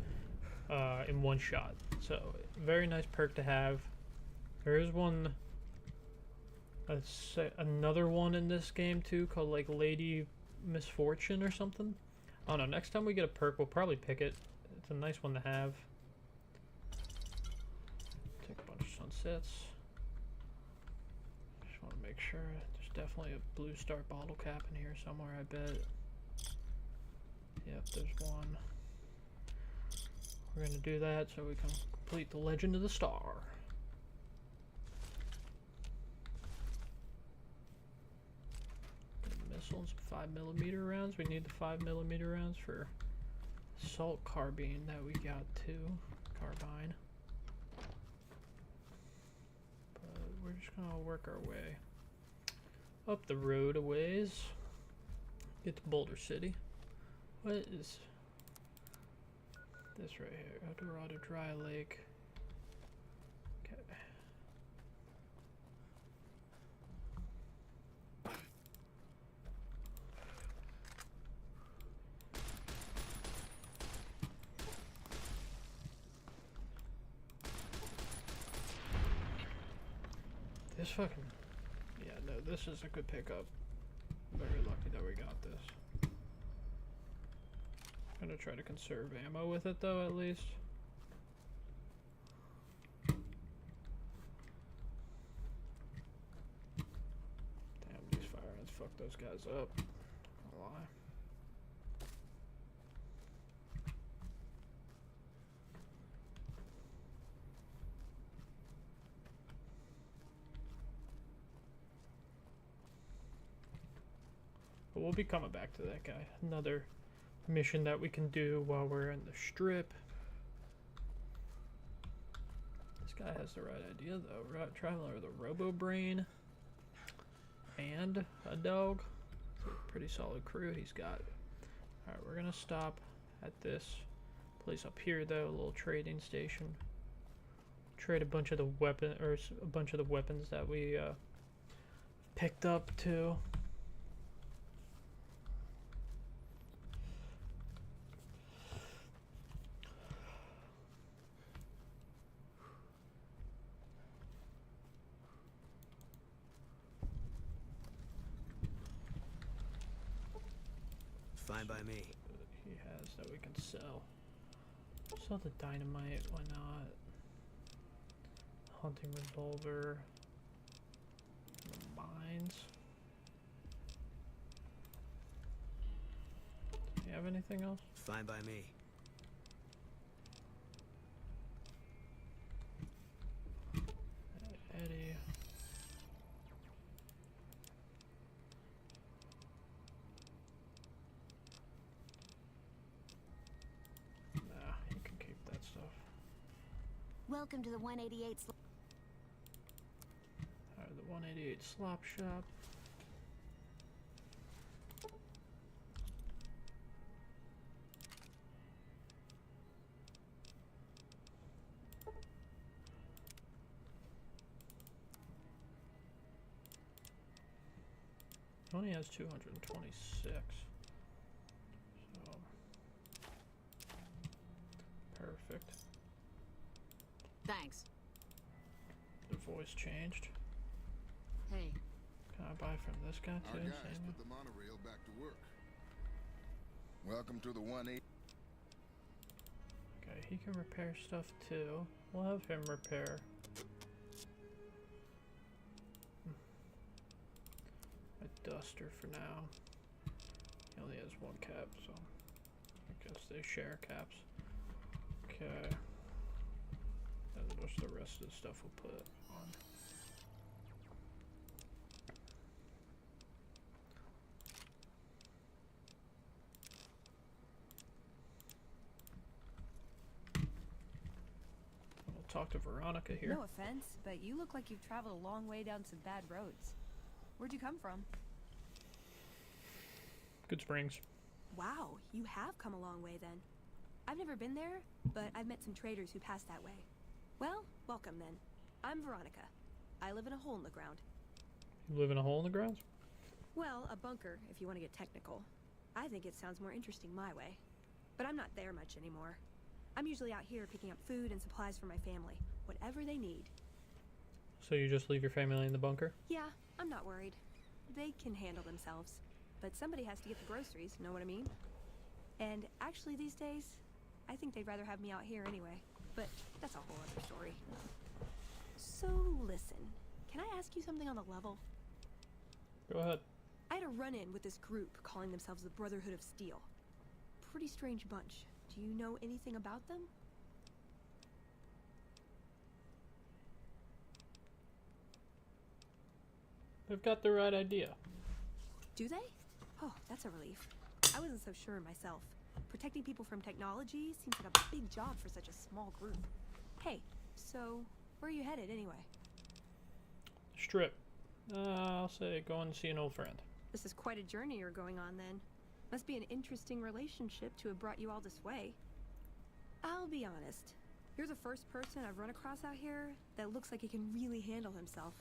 in one shot. So, very nice perk to have. There is one, another one in this game too, called like Lady Misfortune or something. I don't know. Next time we get a perk, we'll probably pick it. It's a nice one to have. Take a bunch of sunsets. Just want to make sure. There's definitely a blue star bottle cap in here somewhere, I bet. Yep, there's one. We're gonna do that so we can complete the Legend of the Star. want some 5mm rounds. We need the 5mm rounds for assault carbine that we got too. Carbine. But we're just gonna work our way up the road a ways. Get to Boulder City. What is this right here? El Dorado Dry Lake. Okay. This fucking... Yeah, no, this is a good pickup. Very lucky that we got this. I'm gonna try to conserve ammo with it though, at least. Damn, these fire ants fuck those guys up. Not gonna lie. But we'll be coming back to that guy. Another mission that we can do while we're in the strip. This guy has the right idea though. Traveler with a robo brain and a dog. It's a pretty solid crew he's got. Alright, we're gonna stop at this place up here though, a little trading station. Trade a bunch of the weapons that we picked up too. Fine by me. He has that we can sell. Sell the dynamite, why not? Hunting revolver. The mines. Do you have anything else? Fine by me. Eddie. Nah, you can keep that stuff. Welcome to the 188 Alright, the 188 slop shop. It only has 226. So perfect. Thanks. The voice changed. Hey. Can I buy from this guy Our too? guys Same. put the monorail back to work. Welcome to the 180. Okay, he can repair stuff too. We'll have him repair. A duster for now. He only has one cap, so I guess they share caps. Okay. And just the rest of the stuff we'll put on. We'll talk to Veronica here. No offense, but you look like you've traveled a long way down some bad roads. Where'd you come from? Good Springs. Wow, you have come a long way then. I've never been there, but I've met some traders who pass that way. Well, welcome then. I'm Veronica. I live in a hole in the ground. You live in a hole in the ground? Well, a bunker, if you want to get technical. I think it sounds more interesting my way. But I'm not there much anymore. I'm usually out here picking up food and supplies for my family, whatever they need. So you just leave your family in the bunker? Yeah, I'm not worried. They can handle themselves. But somebody has to get the groceries, know what I mean? And actually these days, I think they'd rather have me out here anyway. But that's a whole other story. So listen, can I ask you something on the level? Go ahead. I had a run-in with this group calling themselves the Brotherhood of Steel. Pretty strange bunch. Do you know anything about them? They've got the right idea. Do they? Oh, that's a relief. I wasn't so sure myself. Protecting people from technology seems like a big job for such a small group. Hey, so where are you headed anyway? Strip. I'll say go and see an old friend. This is quite a journey you're going on then. Must be an interesting relationship to have brought you all this way. I'll be honest. You're the first person I've run across out here that looks like he can really handle himself.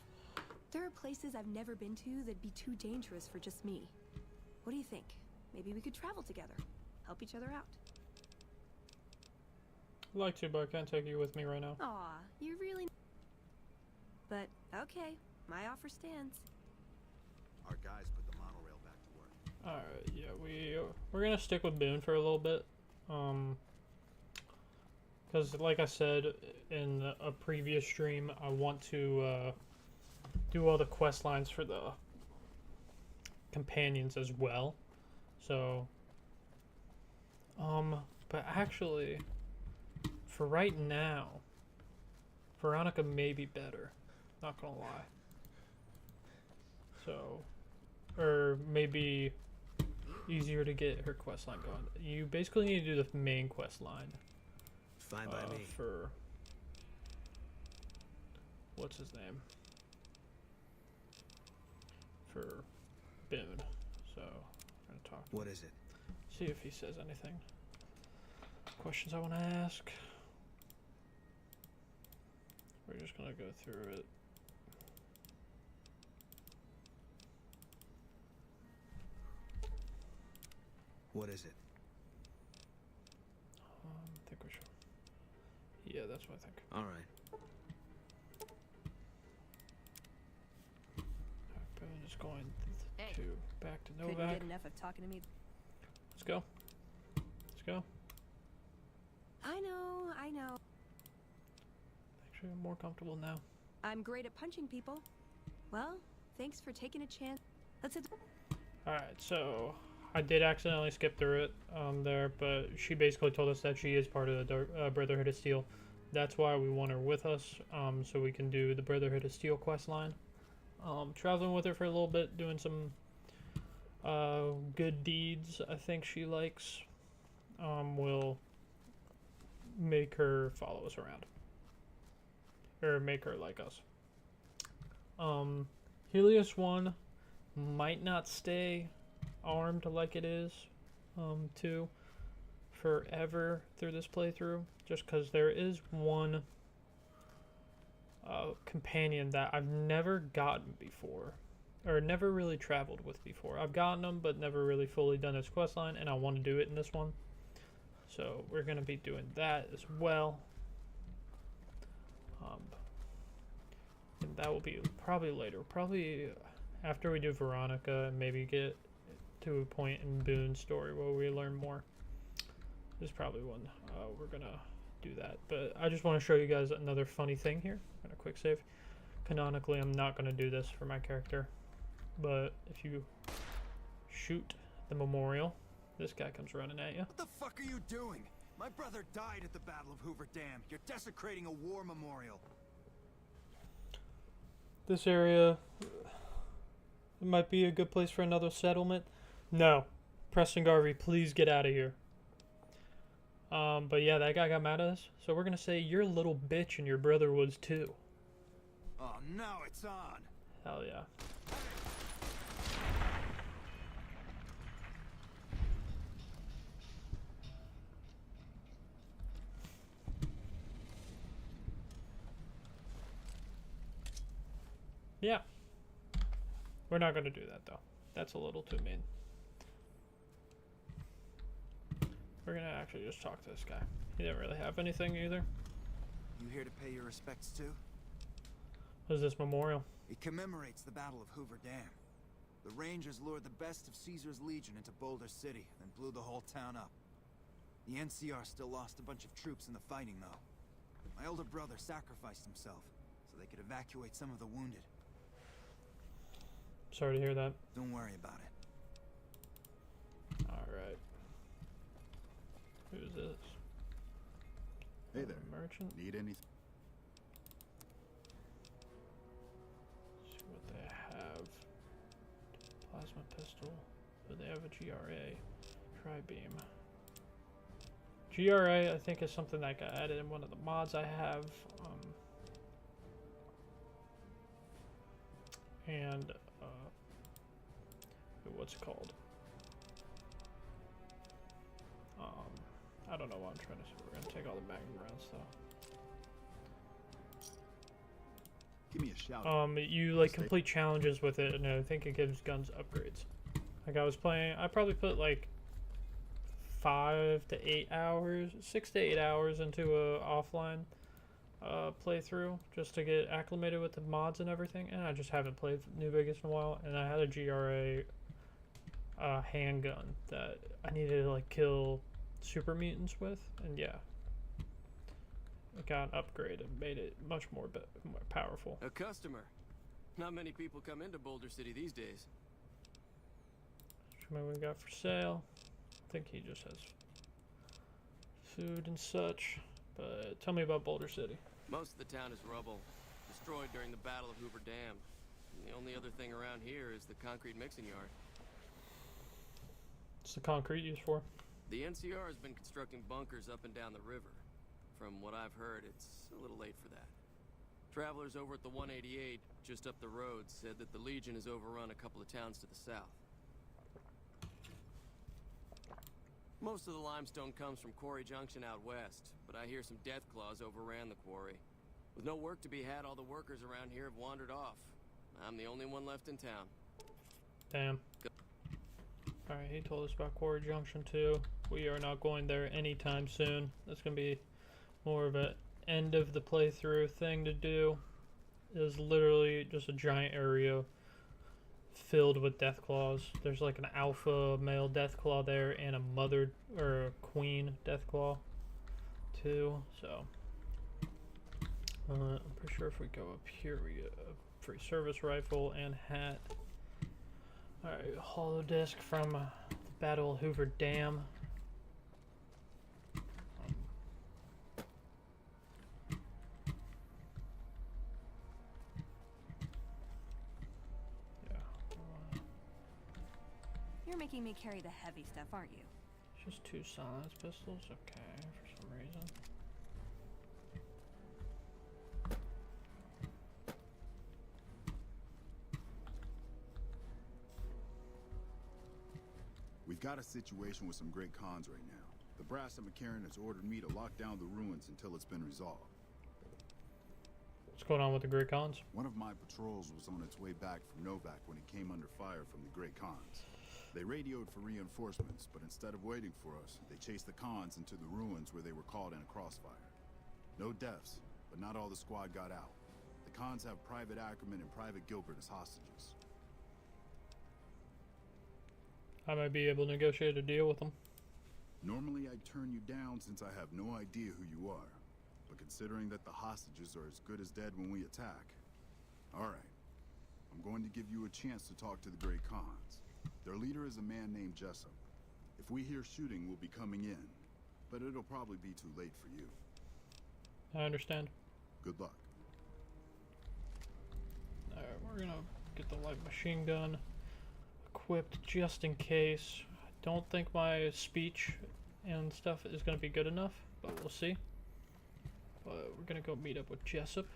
There are places I've never been to that'd be too dangerous for just me. What do you think? Maybe we could travel together. Help each other out. I'd like to, but I can't take you with me right now. Aw, you really... But, okay. My offer stands. Our guys put the monorail back to work. Alright, yeah, we're gonna stick with Boone for a little bit. Because like I said in a previous stream, I want to do all the quest lines for the companions as well. So, but actually, for right now, Veronica may be better. Not gonna lie. So, or maybe easier to get her quest line going. You basically need to do the main quest line. Fine by me. For what's his name? For Boone. So I'm gonna talk. What is it? See if he says anything. Questions I want to ask. We're just gonna go through it. What is it? I think we should. Yeah, that's what I think. All right. Boone is going Hey. to back to Couldn't Novak. get enough of talking to me. Let's go. Let's go. I know. Actually, I'm more comfortable now. I'm great at punching people. Well, thanks for taking a chance. Let's hit. Alright, so I did accidentally skip through it there, but she basically told us that she is part of the Brotherhood of Steel. That's why we want her with us, so we can do the Brotherhood of Steel quest line. Traveling with her for a little bit, doing some good deeds I think she likes, will make her follow us around. Or make her like us. Helios 1 might not stay armed like it is 2 forever through this playthrough, just because there is one companion that I've never gotten before, or never really traveled with before. I've gotten them, but never really fully done this quest line, and I want to do it in this one. So we're going to be doing that as well. And that will be probably later. Probably after we do Veronica, and maybe get to a point in Boone's story where we learn more. This is probably when we're going to do that. But I just want to show you guys another funny thing here. I'm going to quick save. Canonically, I'm not going to do this for my character. But if you shoot the memorial, this guy comes running at you. What the fuck are you doing? My brother died at the Battle of Hoover Dam. You're desecrating a war memorial. This area might be a good place for another settlement. No. Preston Garvey, please get out of here. But yeah, that guy got mad at us. So we're going to say you're a little bitch and your brother was too. Oh, now it's on. Hell yeah. Yeah. We're not going to do that, though. That's a little too mean. We're going to actually just talk to this guy. He didn't really have anything either. You here to pay your respects too? What is this memorial? It commemorates the Battle of Hoover Dam. The Rangers lured the best of Caesar's Legion into Boulder City, then blew the whole town up. The NCR still lost a bunch of troops in the fighting, though. My older brother sacrificed himself so they could evacuate some of the wounded. Sorry to hear that. Don't worry about it. Alright. Who's this? Hey there. Merchant? Need anything? See what they have. Plasma pistol. but they have a GRA. Tri-beam. GRA, I think, is something that got added in one of the mods I have. And what's it called? I don't know what I'm trying to say. We're gonna take all the magnum rounds though. Give me a shout. You like complete challenges with it, and I think it gives guns upgrades. Like I was playing, I probably put like 5 to 8 hours, 6 to 8 hours into a offline playthrough just to get acclimated with the mods and everything, and I just haven't played New Vegas in a while. And I had a GRA handgun that I needed to like kill super mutants with, and yeah, it got an upgrade and made it much more powerful. A customer. Not many people come into Boulder City these days. What we got for sale? I think he just has food and such. But tell me about Boulder City. Most of the town is rubble, destroyed during the Battle of Hoover Dam. And the only other thing around here is the concrete mixing yard. What's the concrete used for? The NCR has been constructing bunkers up and down the river. From what I've heard, it's a little late for that. Travelers over at the 188, just up the road, said that the Legion has overrun a couple of towns to the south. Most of the limestone comes from Quarry Junction out west, but I hear some Deathclaws overran the quarry. With no work to be had, all the workers around here have wandered off. I'm the only one left in town. Damn. Alright, he told us about Quarry Junction too. We are not going there anytime soon. That's going to be more of a end of the playthrough thing to do. It is literally just a giant area filled with Deathclaws. There's like an alpha male Deathclaw there and a mother or a queen Deathclaw too. So I'm pretty sure if we go up here we get a free service rifle and hat. Alright, hollow disc from the Battle of Hoover Dam. You're making me carry the heavy stuff, aren't you? Just 2 silence pistols? Okay, for some reason. We've got a situation with some great cons right now. The brass at McCarran has ordered me to lock down the ruins until it's been resolved. What's going on with the Great Khans? One of my patrols was on its way back from Novak when it came under fire from the Great Khans. They radioed for reinforcements, but instead of waiting for us, they chased the Khans into the ruins where they were caught in a crossfire. No deaths, but not all the squad got out. The Khans have Private Ackerman and Private Gilbert as hostages. I might be able to negotiate a deal with them. Normally I'd turn you down since I have no idea who you are. But considering that the hostages are as good as dead when we attack... Alright. I'm going to give you a chance to talk to the Great Khans. Their leader is a man named Jessup. If we hear shooting, we'll be coming in. But it'll probably be too late for you. I understand. Good luck. Alright, we're gonna get the light machine gun equipped just in case. I don't think my speech and stuff is gonna be good enough, but we'll see. But we're gonna go meet up with Jessup.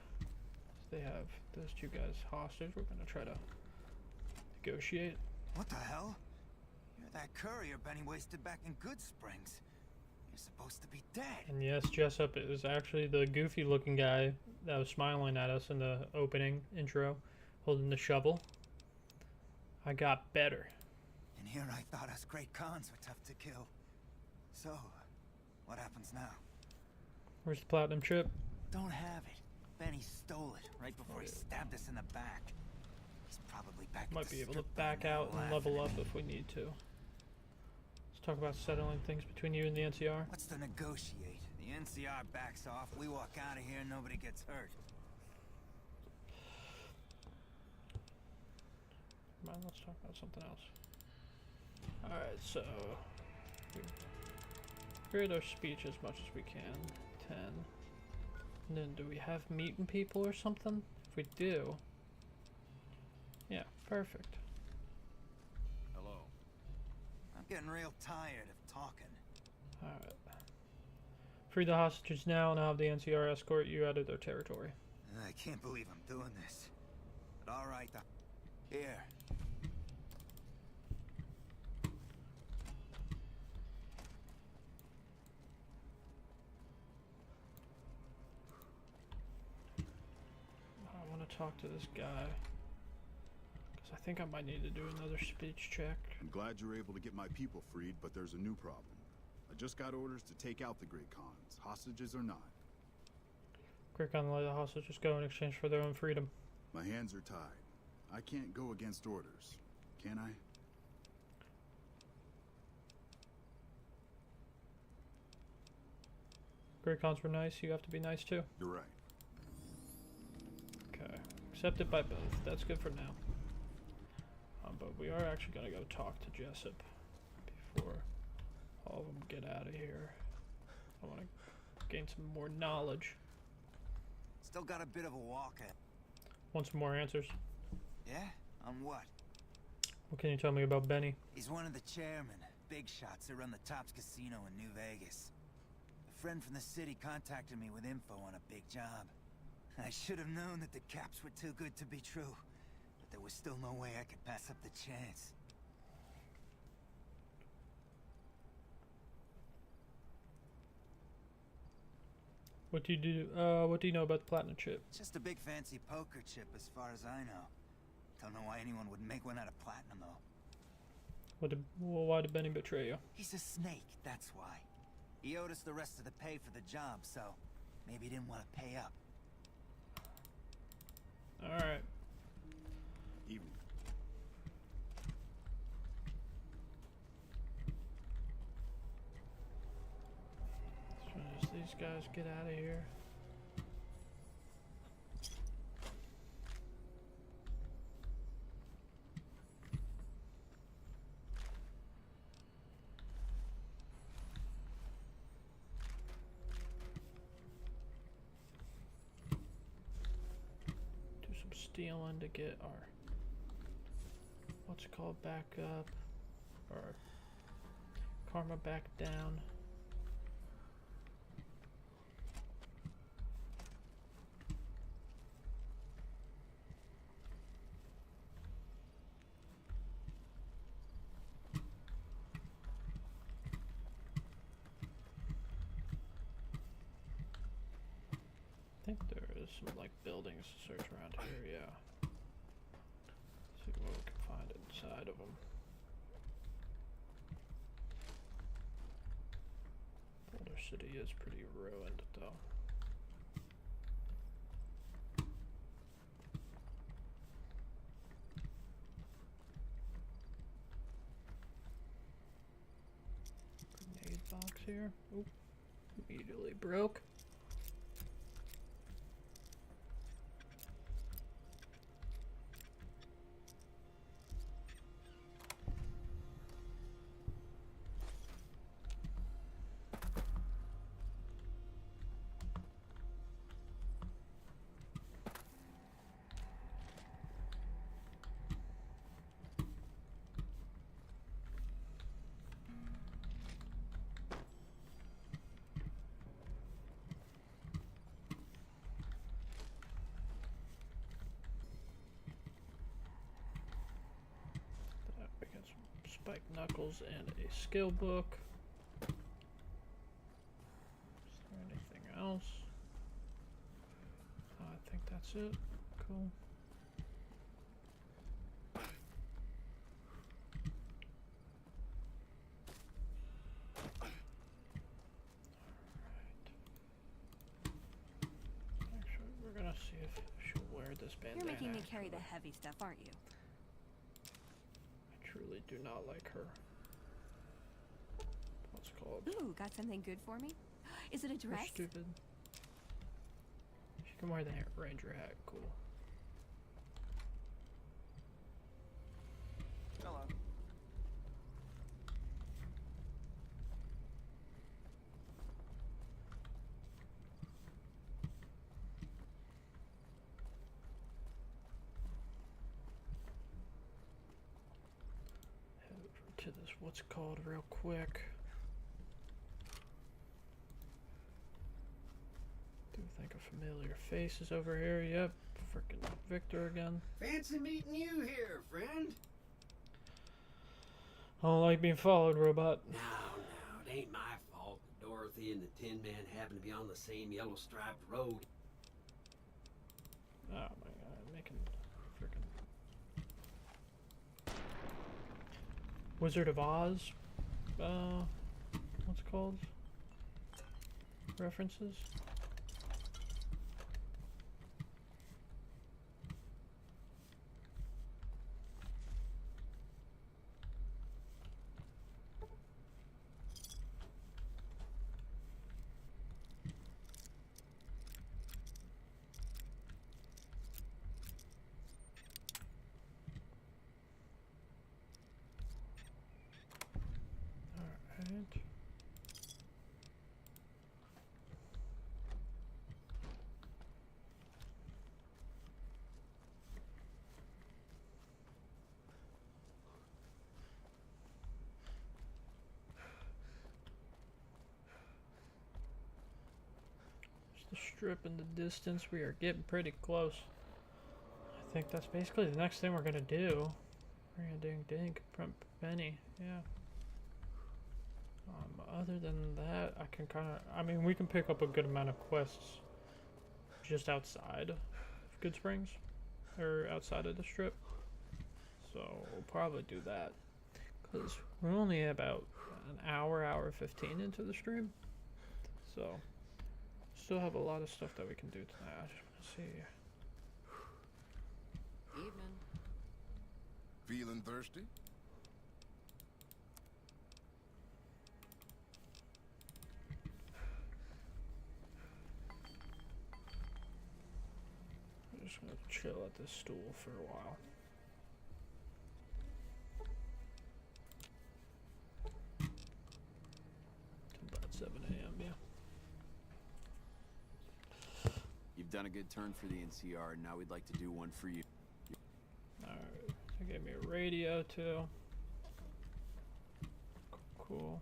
They have those 2 guys hostage. We're gonna try to negotiate. What the hell? You're that courier Benny wasted back in Good Springs. You're supposed to be dead. And yes, Jessup is actually the goofy looking guy that was smiling at us in the opening intro, holding the shovel. I got better. And here I thought us Great Khans were tough to kill. So, what happens now? Where's the platinum chip? Don't have it. Benny stole it right before he stabbed us in the back. He's probably back. Might be able to back out and level up if we need to. Let's talk about settling things between you and the NCR. What's to negotiate? The NCR backs off, we walk out of here, and nobody gets hurt. Come on, let's talk about something else. Alright, so we create our speech as much as we can. 10. And then do we have meeting people or something? If we do, yeah, perfect. Hello. I'm getting real tired of talking. Alright. Free the hostages now and I'll have the NCR escort you out of their territory. I can't believe I'm doing this. But alright, here. I want to talk to this guy. Because I think I might need to do another speech check. I'm glad you're able to get my people freed, but there's a new problem. I just got orders to take out the Great Khans, hostages or not. Great Khan let the hostages go in exchange for their own freedom. My hands are tied. I can't go against orders, can I? Great Khans were nice, you have to be nice too. You're right. Okay, accepted by both. That's good for now. But we are actually gonna go talk to Jessup before all of them get out of here. I want to gain some more knowledge. Still got a bit of a walk at. Want some more answers? Yeah? On what? What can you tell me about Benny? He's one of the chairmen, big shots that run the Tops Casino in New Vegas. A friend from the city contacted me with info on a big job. I should have known that the caps were too good to be true. But there was still no way I could pass up the chance. What do you do? What do you know about the platinum chip? Just a big fancy poker chip as far as I know. Don't know why anyone would make one out of platinum though. Why did Benny betray you? He's a snake, that's why. He owed us the rest of the pay for the job, so maybe he didn't want to pay up. Alright. Evening. As soon as these guys get out of here. Do some stealing to get our what's it called back up, or karma back down. I think there is some like buildings to search around here, yeah. See what we can find inside of them. Boulder City is pretty ruined though. Grenade box here. Oop. Immediately broke. Spike Knuckles and a skill book. Is there anything else? I think that's it. Cool. Actually, we're gonna see if she'll wear this bandana. You're making me carry the heavy stuff, aren't you? Truly do not like her. What's it called? Ooh, got something good for me? Is it a You're dress? stupid. She can wear the ranger hat. Cool. Hello. to this what's called real quick. Do think a familiar face is over here. Yep, freaking Victor again. Fancy meeting you here, friend. I don't like being followed, robot. No, it ain't my fault. Dorothy and the Tin Man happen to be on the same yellow striped road. Oh my god, making freaking Wizard of Oz, what's it called? References? Alright. Just the strip in the distance. We are getting pretty close. I think that's basically the next thing we're gonna do. We're gonna do Dink from Benny, yeah. Other than that, I can kind of, I mean, we can pick up a good amount of quests just outside of Good Springs, or outside of the strip. So we'll probably do that, because we're only about an hour 15 into the stream. So still have a lot of stuff that we can do tonight. I just want to see. Evening. Feeling thirsty? I'm just gonna chill at this stool for a while. Till about 7 a.m. Yeah. You've done a good turn for the NCR, and now we'd like to do one for you. Alright, they gave me a radio too. Cool.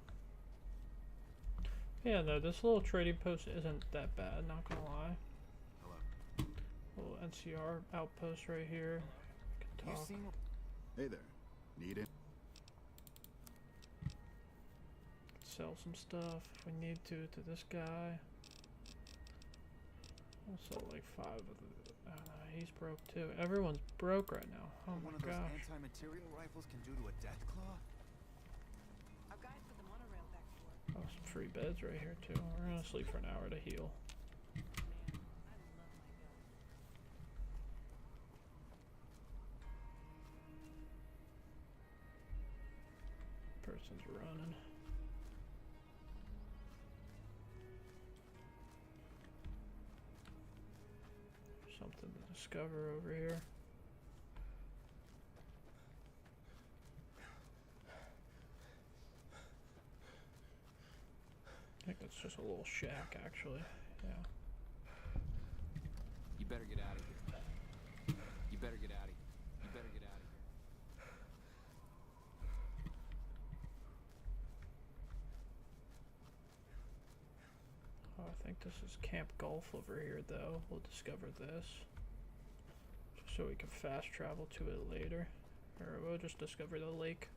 Yeah, no, this little trading post isn't that bad, not gonna lie. Hello. Little NCR outpost right here. Can talk. Hey there. Need it? Sell some stuff if we need to this guy. We'll sell like 5 of the. He's broke too. Everyone's broke right now. Oh my One of those gosh. anti-material rifles can do to a death claw? Our guys put the monorail back to work. Oh, some free beds right here too. We're gonna sleep for an hour to heal. Person's running. Something to discover over here. I think it's just a little shack, actually. Yeah. You better get out of here. You better get out of here. You better get out of here. Oh, I think this is Camp Golf over here, though. We'll discover this. Just so we can fast travel to it later. Or we'll just discover the lake.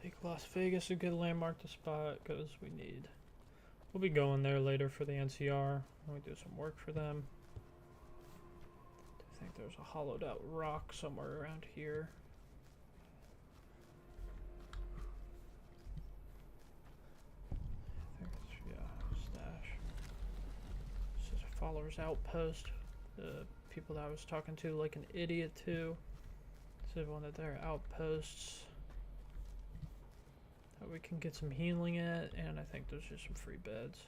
Lake Las Vegas is a good landmark to spot because we need. We'll be going there later for the NCR when we do some work for them. I think there's a hollowed out rock somewhere around here. I think it's, yeah, stash. This is a follower's outpost. The people that I was talking to like an idiot to. This is one of their outposts that we can get some healing at, and I think there's just some free beds.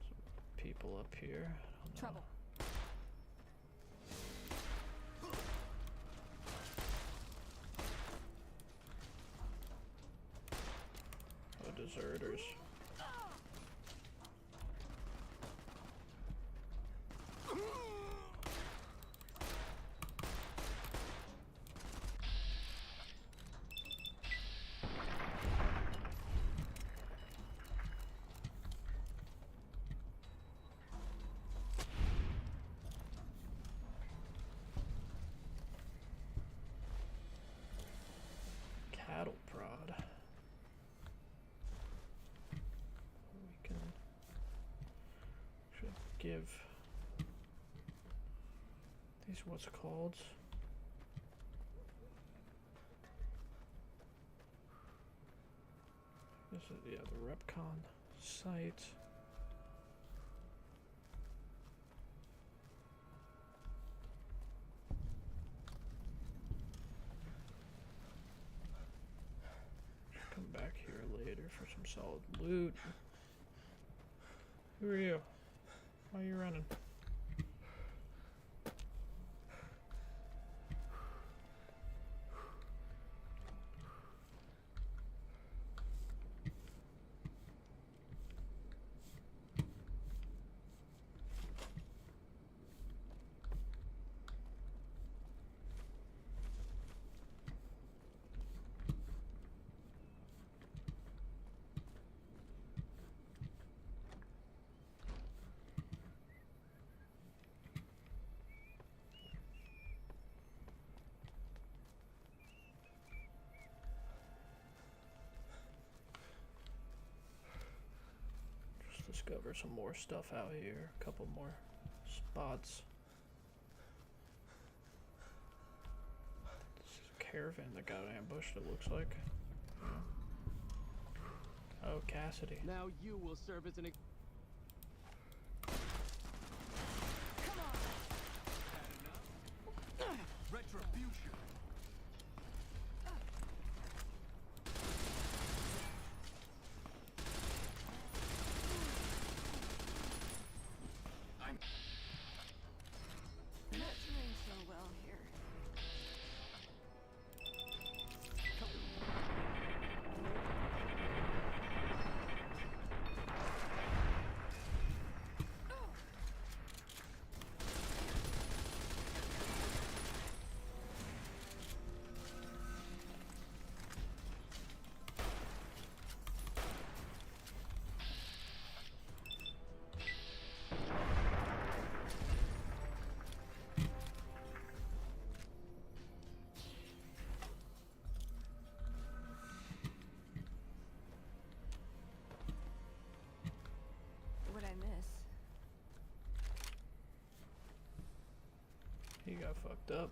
Some people up here. I don't know. Trouble. deserters. Cattle prod. We can should give these what's called. This is the Repcon site. Come back here later for some solid loot. Who are you? Why are you running? Discover some more stuff out here. A couple more spots. This is a caravan that got ambushed, it looks like. Oh, Cassidy. Now you will serve as an... Come on! Had enough? Retribution! What'd I miss? He got fucked up.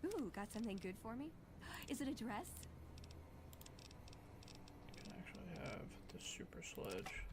Ooh, got something good for me? Is it a dress? You can actually have the super sledge.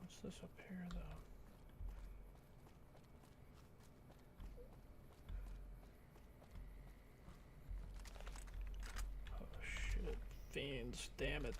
What's this up here, though? Oh shit, fiends, damn it.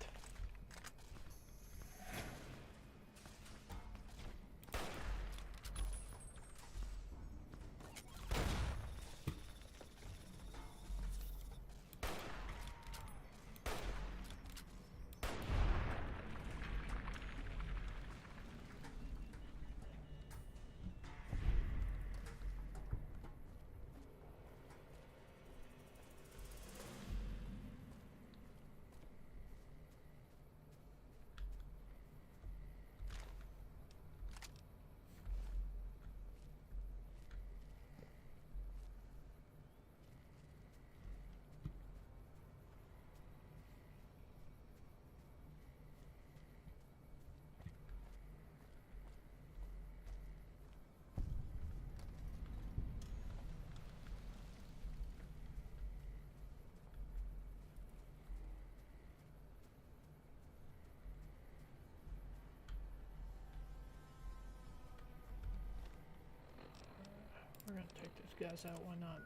guys out, why not?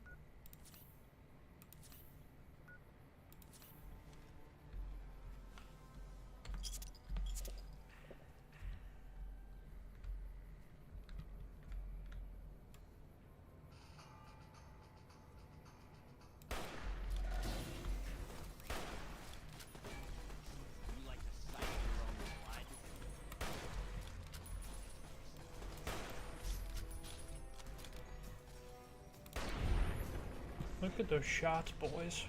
Look at those shots, boys.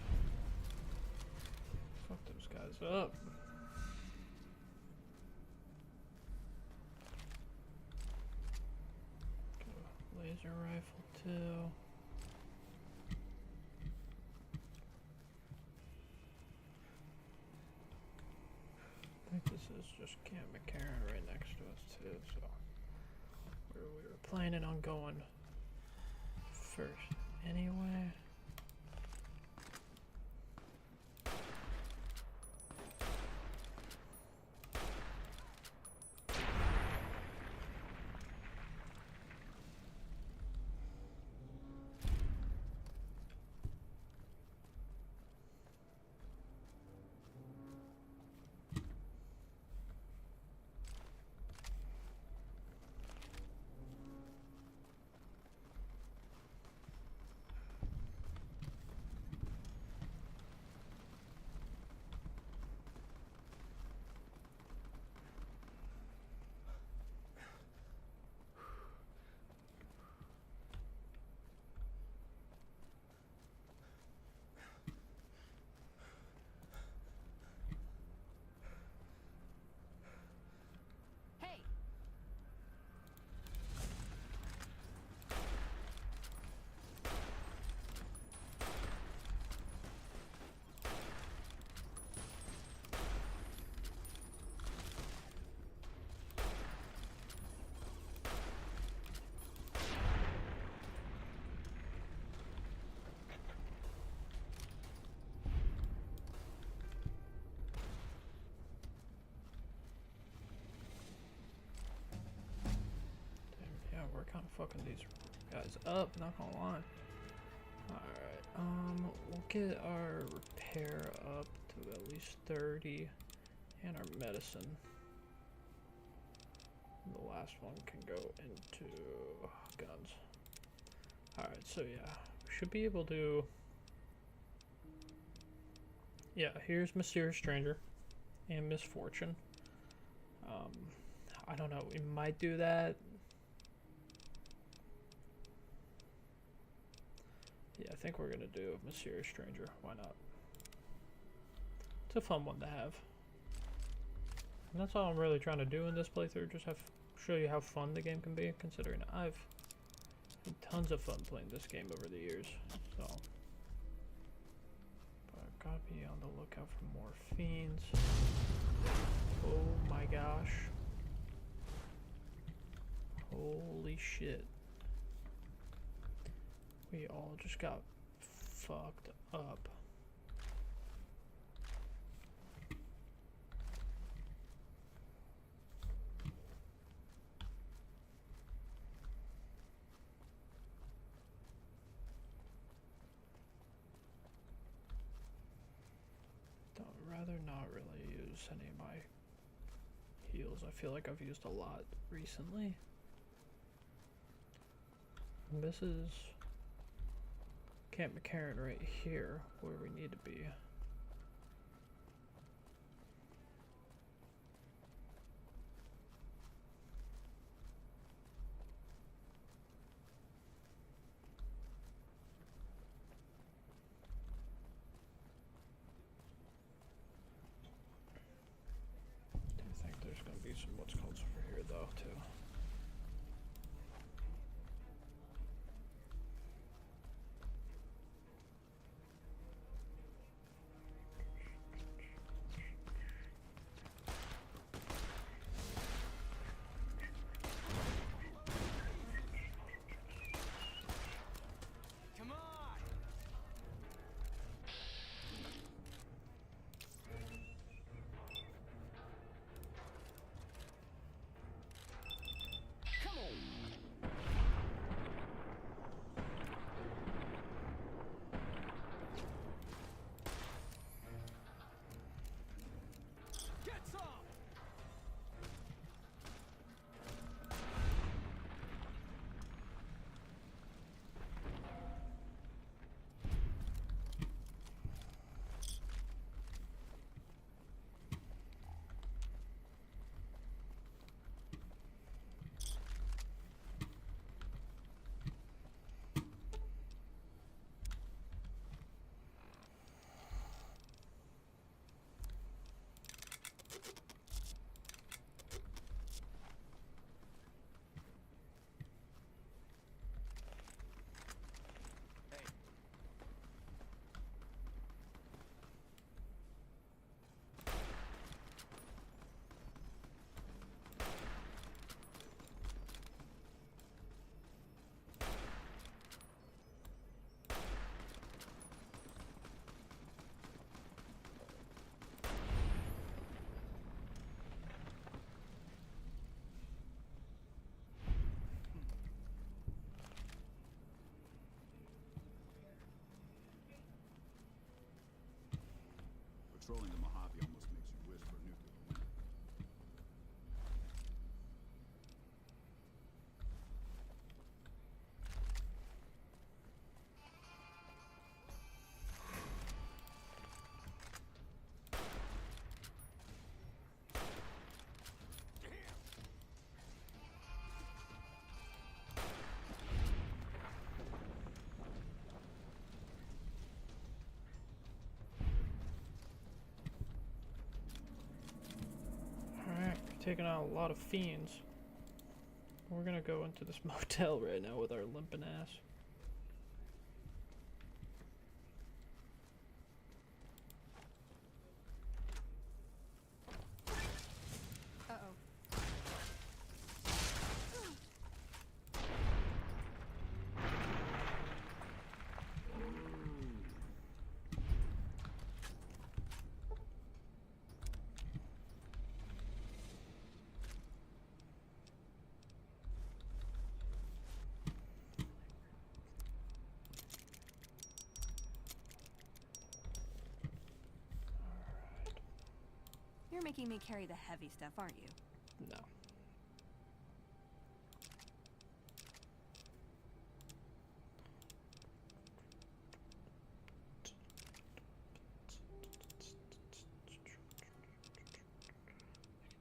Fuck those guys up. Laser rifle too. I think this is just Camp McCarran right next to us too, so where we were planning on going first anyway. We're kind of fucking these guys up, not gonna lie. Alright, we'll get our repair up to at least 30 and our medicine. The last one can go into guns. Alright, so yeah, we should be able to... Yeah, here's Mysterious Stranger and Misfortune. I don't know, we might do that. Yeah, I think we're gonna do Mysterious Stranger. Why not? It's a fun one to have. And that's all I'm really trying to do in this playthrough. Just show you how fun the game can be, considering I've had tons of fun playing this game over the years. So, but gotta be on the lookout for more fiends. Oh my gosh. Holy shit. We all just got fucked up. I'd rather not really use any of my heals. I feel like I've used a lot recently. And this is Camp McCarran right here, where we need to be. I think there's going to be some what's called over here though too. Patrolling the Mojave almost makes you wish for nuclear winter. Alright, we're taking out a lot of fiends. We're gonna go into this motel right now with our limping ass. Uh-oh. You're making me carry the heavy stuff, aren't you? No.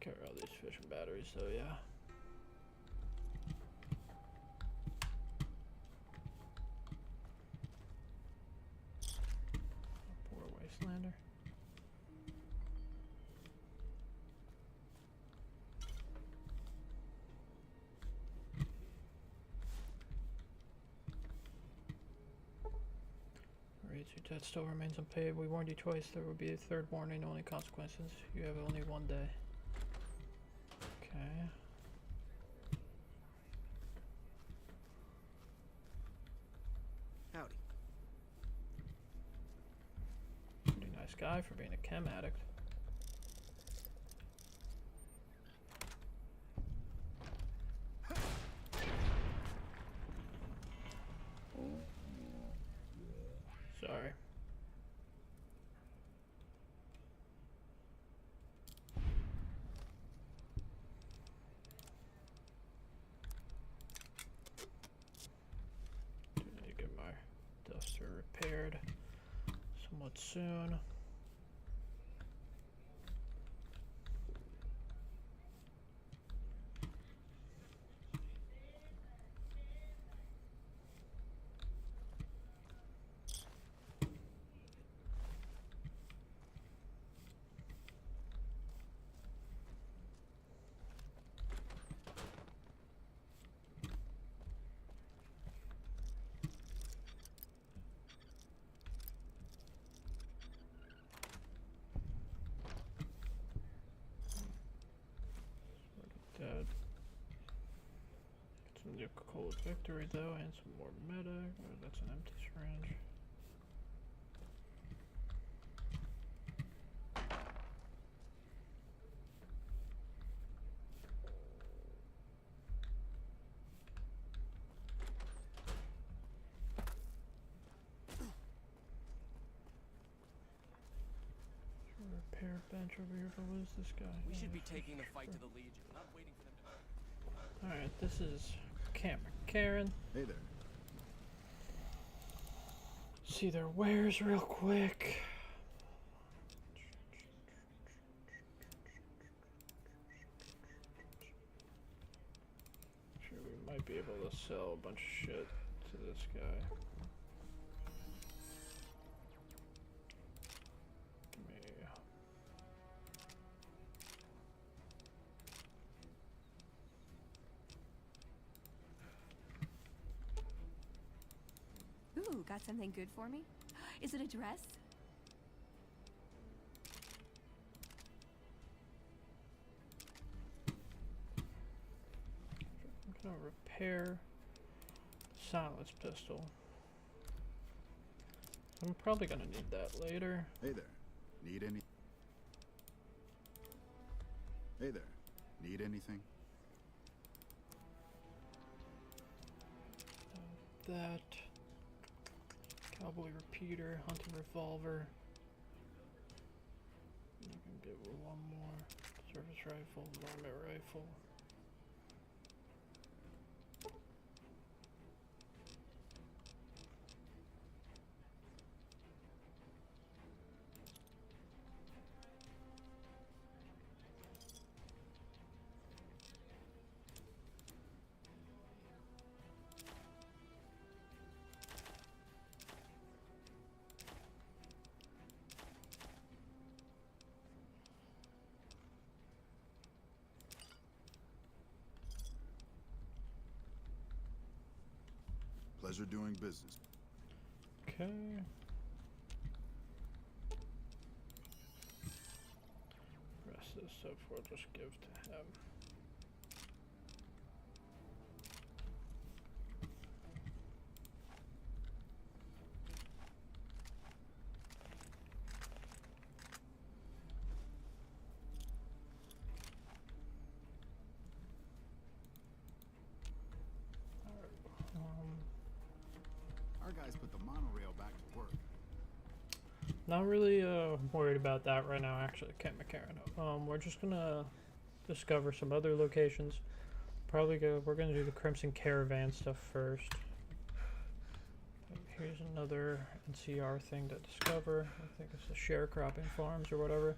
Carry all these fishing batteries, so yeah. Poor Wastelander. Your debt still remains unpaid. We warned you twice. There will be a third warning. Only consequences. You have only one day. Okay. Howdy. Pretty nice guy for being a chem addict. Sorry. Do need to get my duster repaired somewhat soon. Dead. Get some Nuka-Cola Victory though, and some more medic. Oh, that's an empty syringe. Repair bench over here, but what is this guy? We should be taking the fight to the Legion, not waiting for them to... Alright, this is Cameron. Karen. Hey there. See their wares real quick. Sure, we might be able to sell a bunch of shit to this guy. Ooh, got something good for me? Is it a dress? I'm gonna repair the silence pistol. I'm probably gonna need that later. Hey there. Need any? Hey there. Need anything? That cowboy repeater, hunting revolver. get one more. Service rifle, varmint rifle. Pleasure doing business. Okay. Rest of this stuff we'll just give to him. Our guys put the monorail back to work. Not really worried about that right now, actually, Kent McCarran. We're just gonna discover some other locations. We're gonna do the Crimson Caravan stuff first. Here's another NCR thing to discover. I think it's the sharecropping farms or whatever.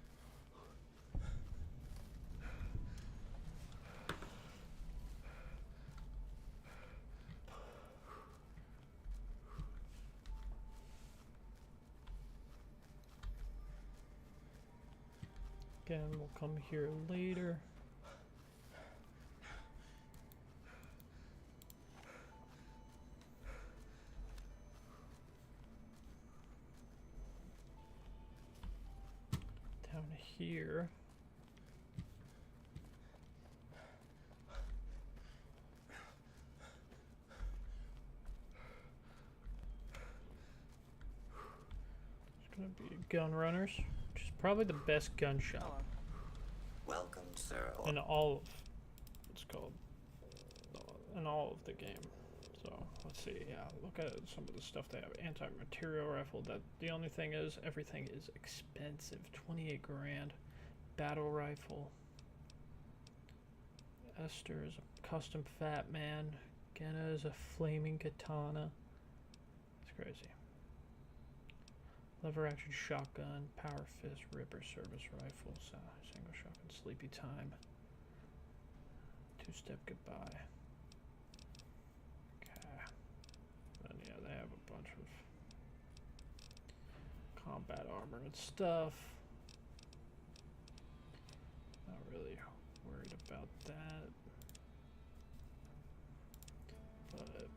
Again, we'll come here later. Down here. It's gonna be gun runners, which is probably the best gun shop. Welcome, sir. In all of what's called in all of the game. So let's see. Yeah, look at some of the stuff they have. Anti-material rifle. That the only thing is everything is expensive. 28 grand. Battle rifle. Esther is a custom Fat Man. Genna is a flaming katana. It's crazy. Lever action shotgun, power fist, ripper, service rifle, single shotgun, sleepy time, two-step goodbye. Okay. And yeah, they have a bunch of combat armor and stuff. Not really worried about that. But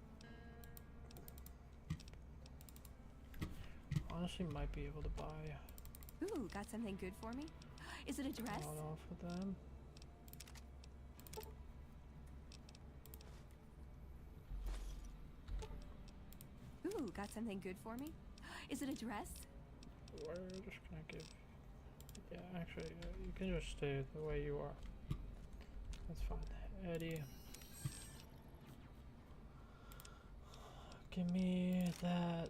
honestly might be able to buy Ooh, got something good for me? Is it a dress? Not off of them. Ooh, got something good for me? Is it a dress? We're just gonna give. Yeah, actually, you can just stay the way you are. That's fine. Eddie. Give me that.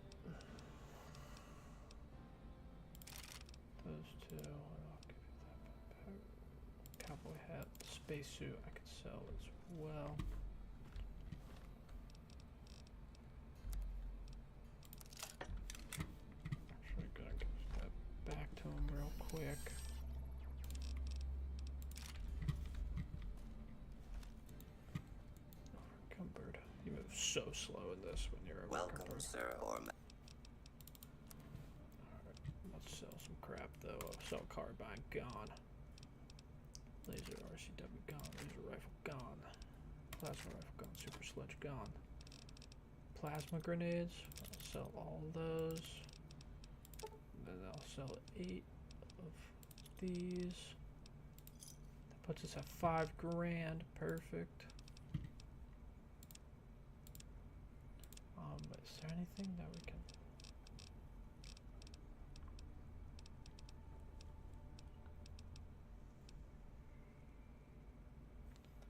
Those two. I'll give you that cowboy hat. Spacesuit I could sell as well. Actually, gonna give that back to him real quick. Cumbered. You move so slow in this when you're Welcome, encumbered. sir. Alright, let's sell some crap though. Sell carbine, gone. Laser RCW, gone. Laser rifle, gone. Plasma rifle, gone. Super sledge, gone. Plasma grenades, I'll sell all those. Then I'll sell 8 of these. That puts us at 5 grand. Perfect. Is there anything that we can?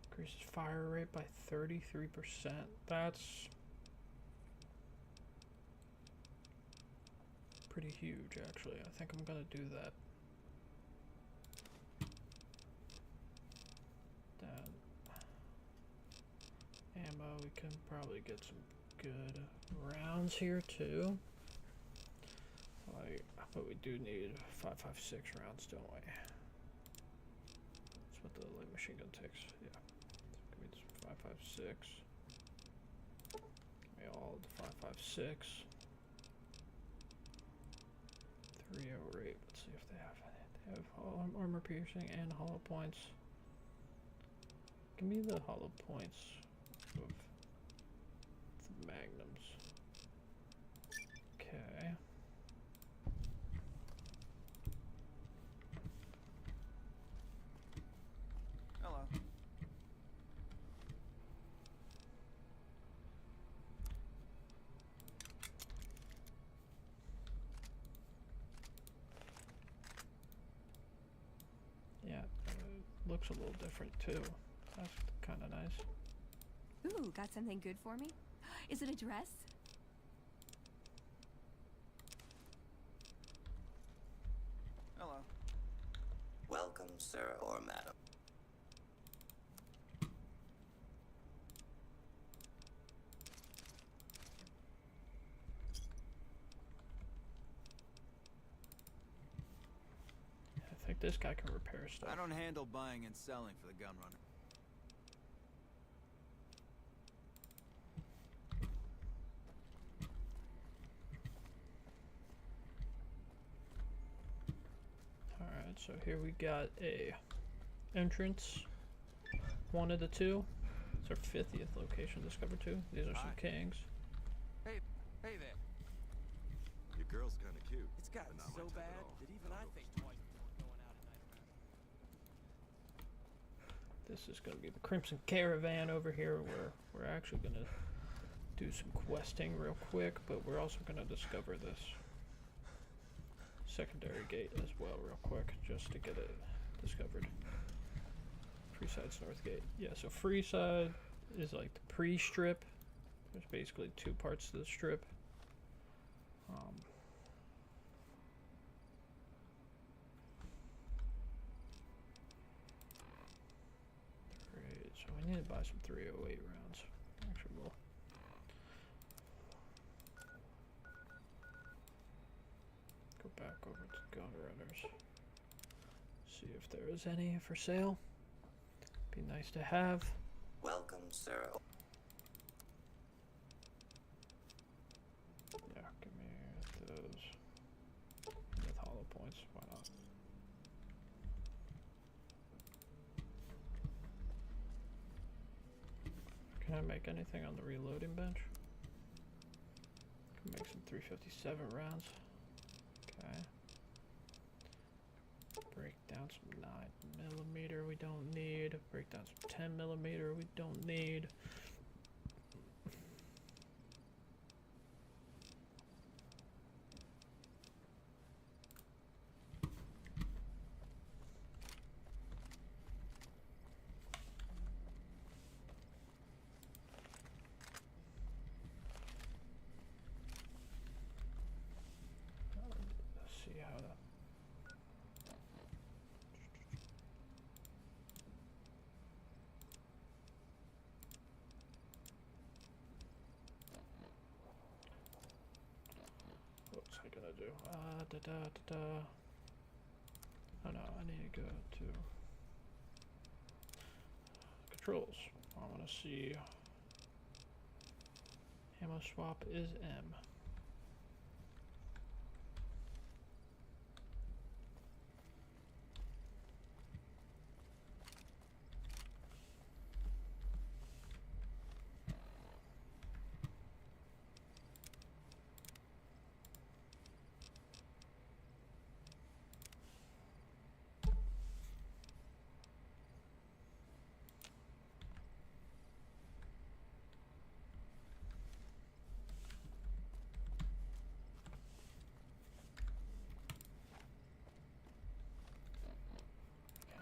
Increases fire rate by 33%. That's pretty huge, actually. I think I'm gonna do that. We can probably get some good rounds here too. Like, but we do need 5.56 rounds, don't we? That's what the light machine gun takes. Yeah. Give me some 5.56. Give me all of the 5.56. 308. Let's see if they have any. They have armor piercing and hollow points. Give me the hollow points of the magnums. Okay. Hello. Yeah, looks a little different too. That's kind of nice. Ooh, got something good for me? Is it a dress? Hello. Welcome, sir or madam. I think this guy can repair stuff. I don't handle buying and selling for the gun runner. Alright, so here we got a entrance. One of the two. It's our 50th location discovered too. These are some kings. Hey there. Your girl's kind of cute. It's gotten but not so my type bad at all. that even I think twice before going out at night. This is going to be the Crimson Caravan over here, where we're actually going to do some questing real quick, but we're also going to discover this secondary gate as well real quick, just to get it discovered. Freeside's North Gate. Yeah, so Freeside is like the pre-strip. There's basically two parts to the strip. Great, so we need to buy some 308 rounds. Actually, we'll go back over to Gun Runners. See if there is any for sale. Be nice to have. Welcome, sir. Yeah, give me those with hollow points. Why not? Can I make anything on the reloading bench? Can make some 357 rounds. Okay. Break down some 9mm we don't need. Break down some 10mm we don't need. Let's see how that. What's I gonna do? Oh no, I need to go to controls. I want to see ammo swap is M.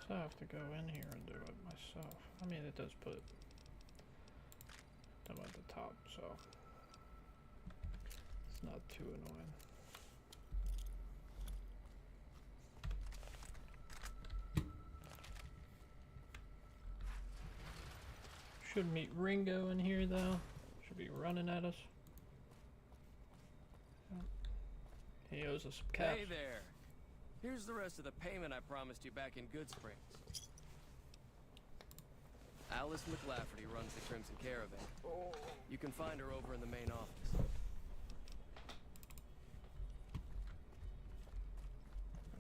I have to go in here and do it myself. I mean, it does put them at the top, so it's not too annoying. Should meet Ringo in here though. Should be running at us. He owes us some cash. Hey there. Here's the rest of the payment I promised you back in Good Springs. Alice McLafferty runs the Crimson Caravan. You can find her over in the main office.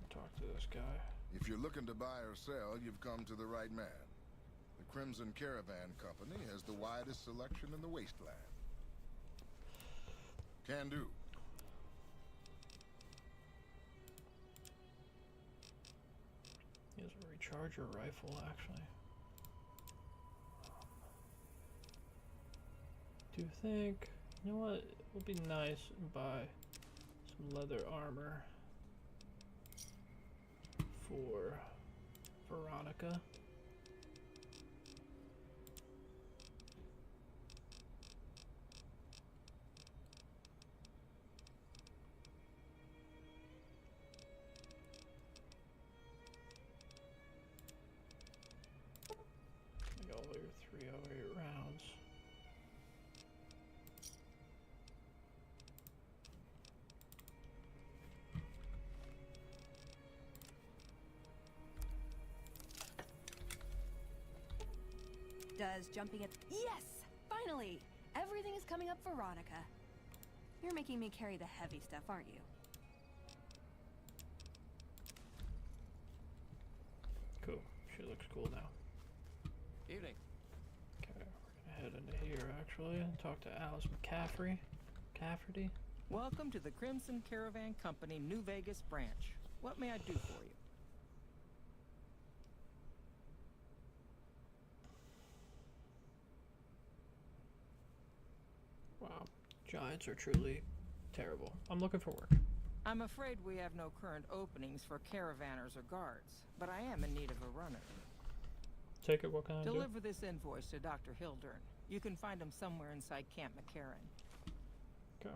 Talk to this guy. If you're looking to buy or sell, you've come to the right man. The Crimson Caravan Company has the widest selection in the wasteland. Can do. He has a recharger rifle, actually. Do you think, you know what, it would be nice and buy some leather armor for Veronica. All your 308 rounds. Does jumping at... Yes! Finally! Everything is coming up, Veronica. You're making me carry the heavy stuff, aren't you? Cool. She looks cool now. Evening. Okay, we're gonna head into here actually and talk to Alice McCaffrey. Cafferty. Welcome to the Crimson Caravan Company New Vegas branch. What may I do for you? Wow, Giants are truly terrible. I'm looking for work. I'm afraid we have no current openings for caravanners or guards, but I am in need of a runner. Take it, what can I do? Deliver this invoice to Dr. Hildern. You can find him somewhere inside Camp McCarran. Okay.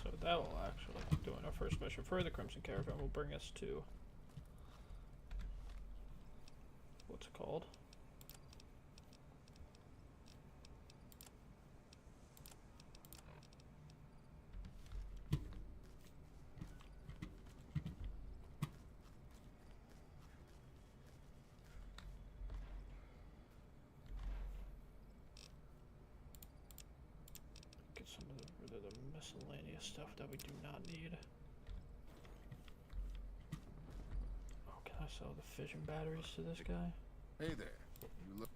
So that will actually, doing our first mission for the Crimson Caravan will bring us to, what's it called? Get some of the miscellaneous stuff that we do not need. Oh, can I sell the fission batteries to this guy? Hey there. You look...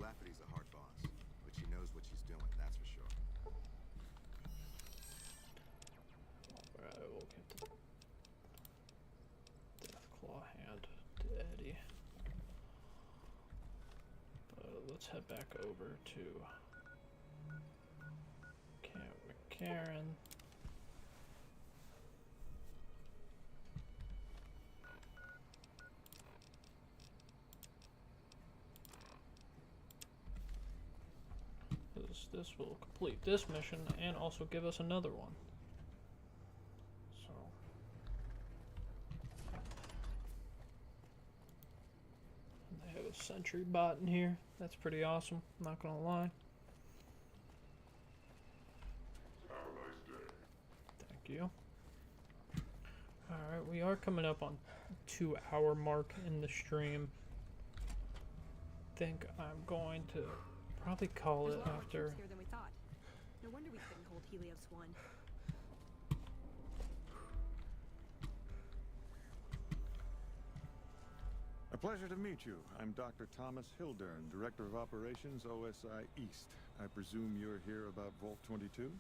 Lafferty's a hard boss, but she knows what she's doing, that's for sure. Alright, we'll get the Deathclaw hand to Eddie. But let's head back over to Camp McCarran. This will complete this mission and also give us another one. So and they have a sentry bot in here. That's pretty awesome, I'm not gonna lie. Have a nice day. Thank you. Alright, we are coming up on 2-hour mark in the stream. Think I'm going to probably call There's it a lot more after. troops here than we thought. No wonder we couldn't hold Helios 1. A pleasure to meet you. I'm Dr. Thomas Hildern, Director of Operations, OSI East. I presume you're here about Vault 22?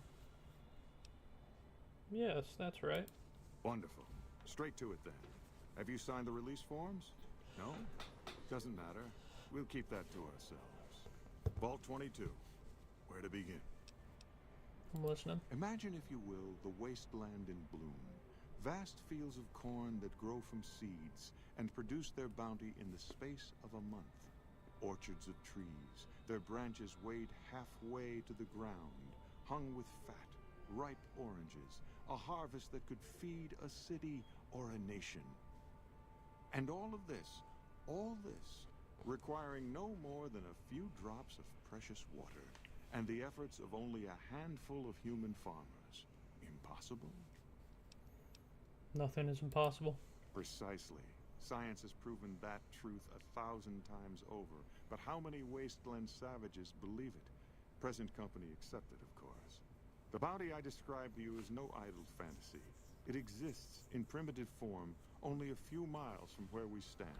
Yes, that's right. Wonderful. Straight to it then. Have you signed the release forms? No? Doesn't matter. We'll keep that to ourselves. Vault 22. Where to begin? I'm listening. Imagine, if you will, the wasteland in bloom. Vast fields of corn that grow from seeds and produce their bounty in the space of a month. Orchards of trees, their branches weighed halfway to the ground, hung with fat, ripe oranges, a harvest that could feed a city or a nation. And all this, requiring no more than a few drops of precious water, and the efforts of only a handful of human farmers. Impossible? Nothing is impossible. Precisely. Science has proven that truth 1,000 times over. But how many wasteland savages believe it? Present company accepted, of course. The bounty I described to you is no idle fantasy. It exists in primitive form only a few miles from where we stand.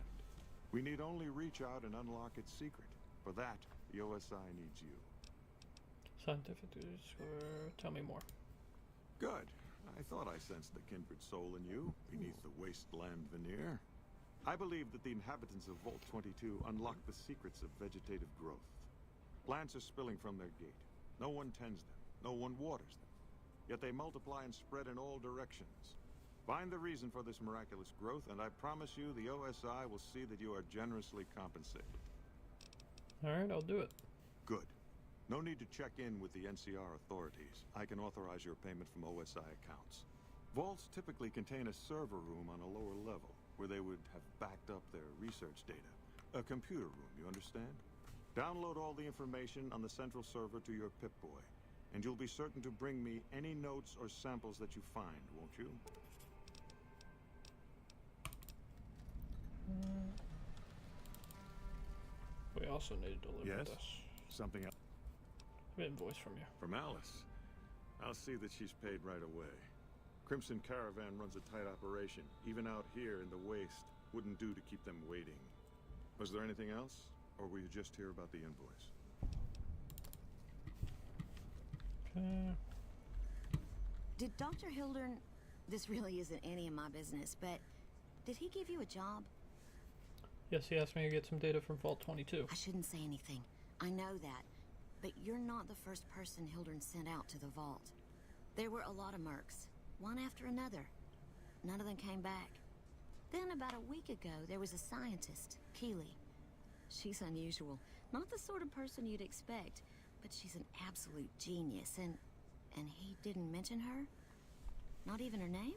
We need only reach out and unlock its secret. For that, the OSI needs you. Scientific discover. Tell me more. Good. I thought I sensed the kindred soul in you, beneath the wasteland veneer. I believe that the inhabitants of Vault 22 unlock the secrets of vegetative growth. Plants are spilling from their gate. No one tends them. No one waters them. Yet they multiply and spread in all directions. Find the reason for this miraculous growth, and I promise you the OSI will see that you are generously compensated. Alright, I'll do it. Good. No need to check in with the NCR authorities. I can authorize your payment from OSI accounts. Vaults typically contain a server room on a lower level, where they would have backed up their research data. A computer room, you understand? Download all the information on the central server to your Pip-Boy, and you'll be certain to bring me any notes or samples that you find, won't you? We also need to deliver Yes? this. Something else? Invoice from you. From Alice. I'll see that she's paid right away. Crimson Caravan runs a tight operation. Even out here in the waste, wouldn't do to keep them waiting. Was there anything else? Or were you just here about the invoice? Did Dr. Hildern... This really isn't any of my business, but... Did he give you a job? Yes, he asked me to get some data from Vault 22. I shouldn't say anything. I know that. But you're not the first person Hildern sent out to the vault. There were a lot of mercs, one after another. None of them came back. Then about a week ago, there was a scientist, Keeley. She's unusual. Not the sort of person you'd expect, but she's an absolute genius, and he didn't mention her? Not even her name?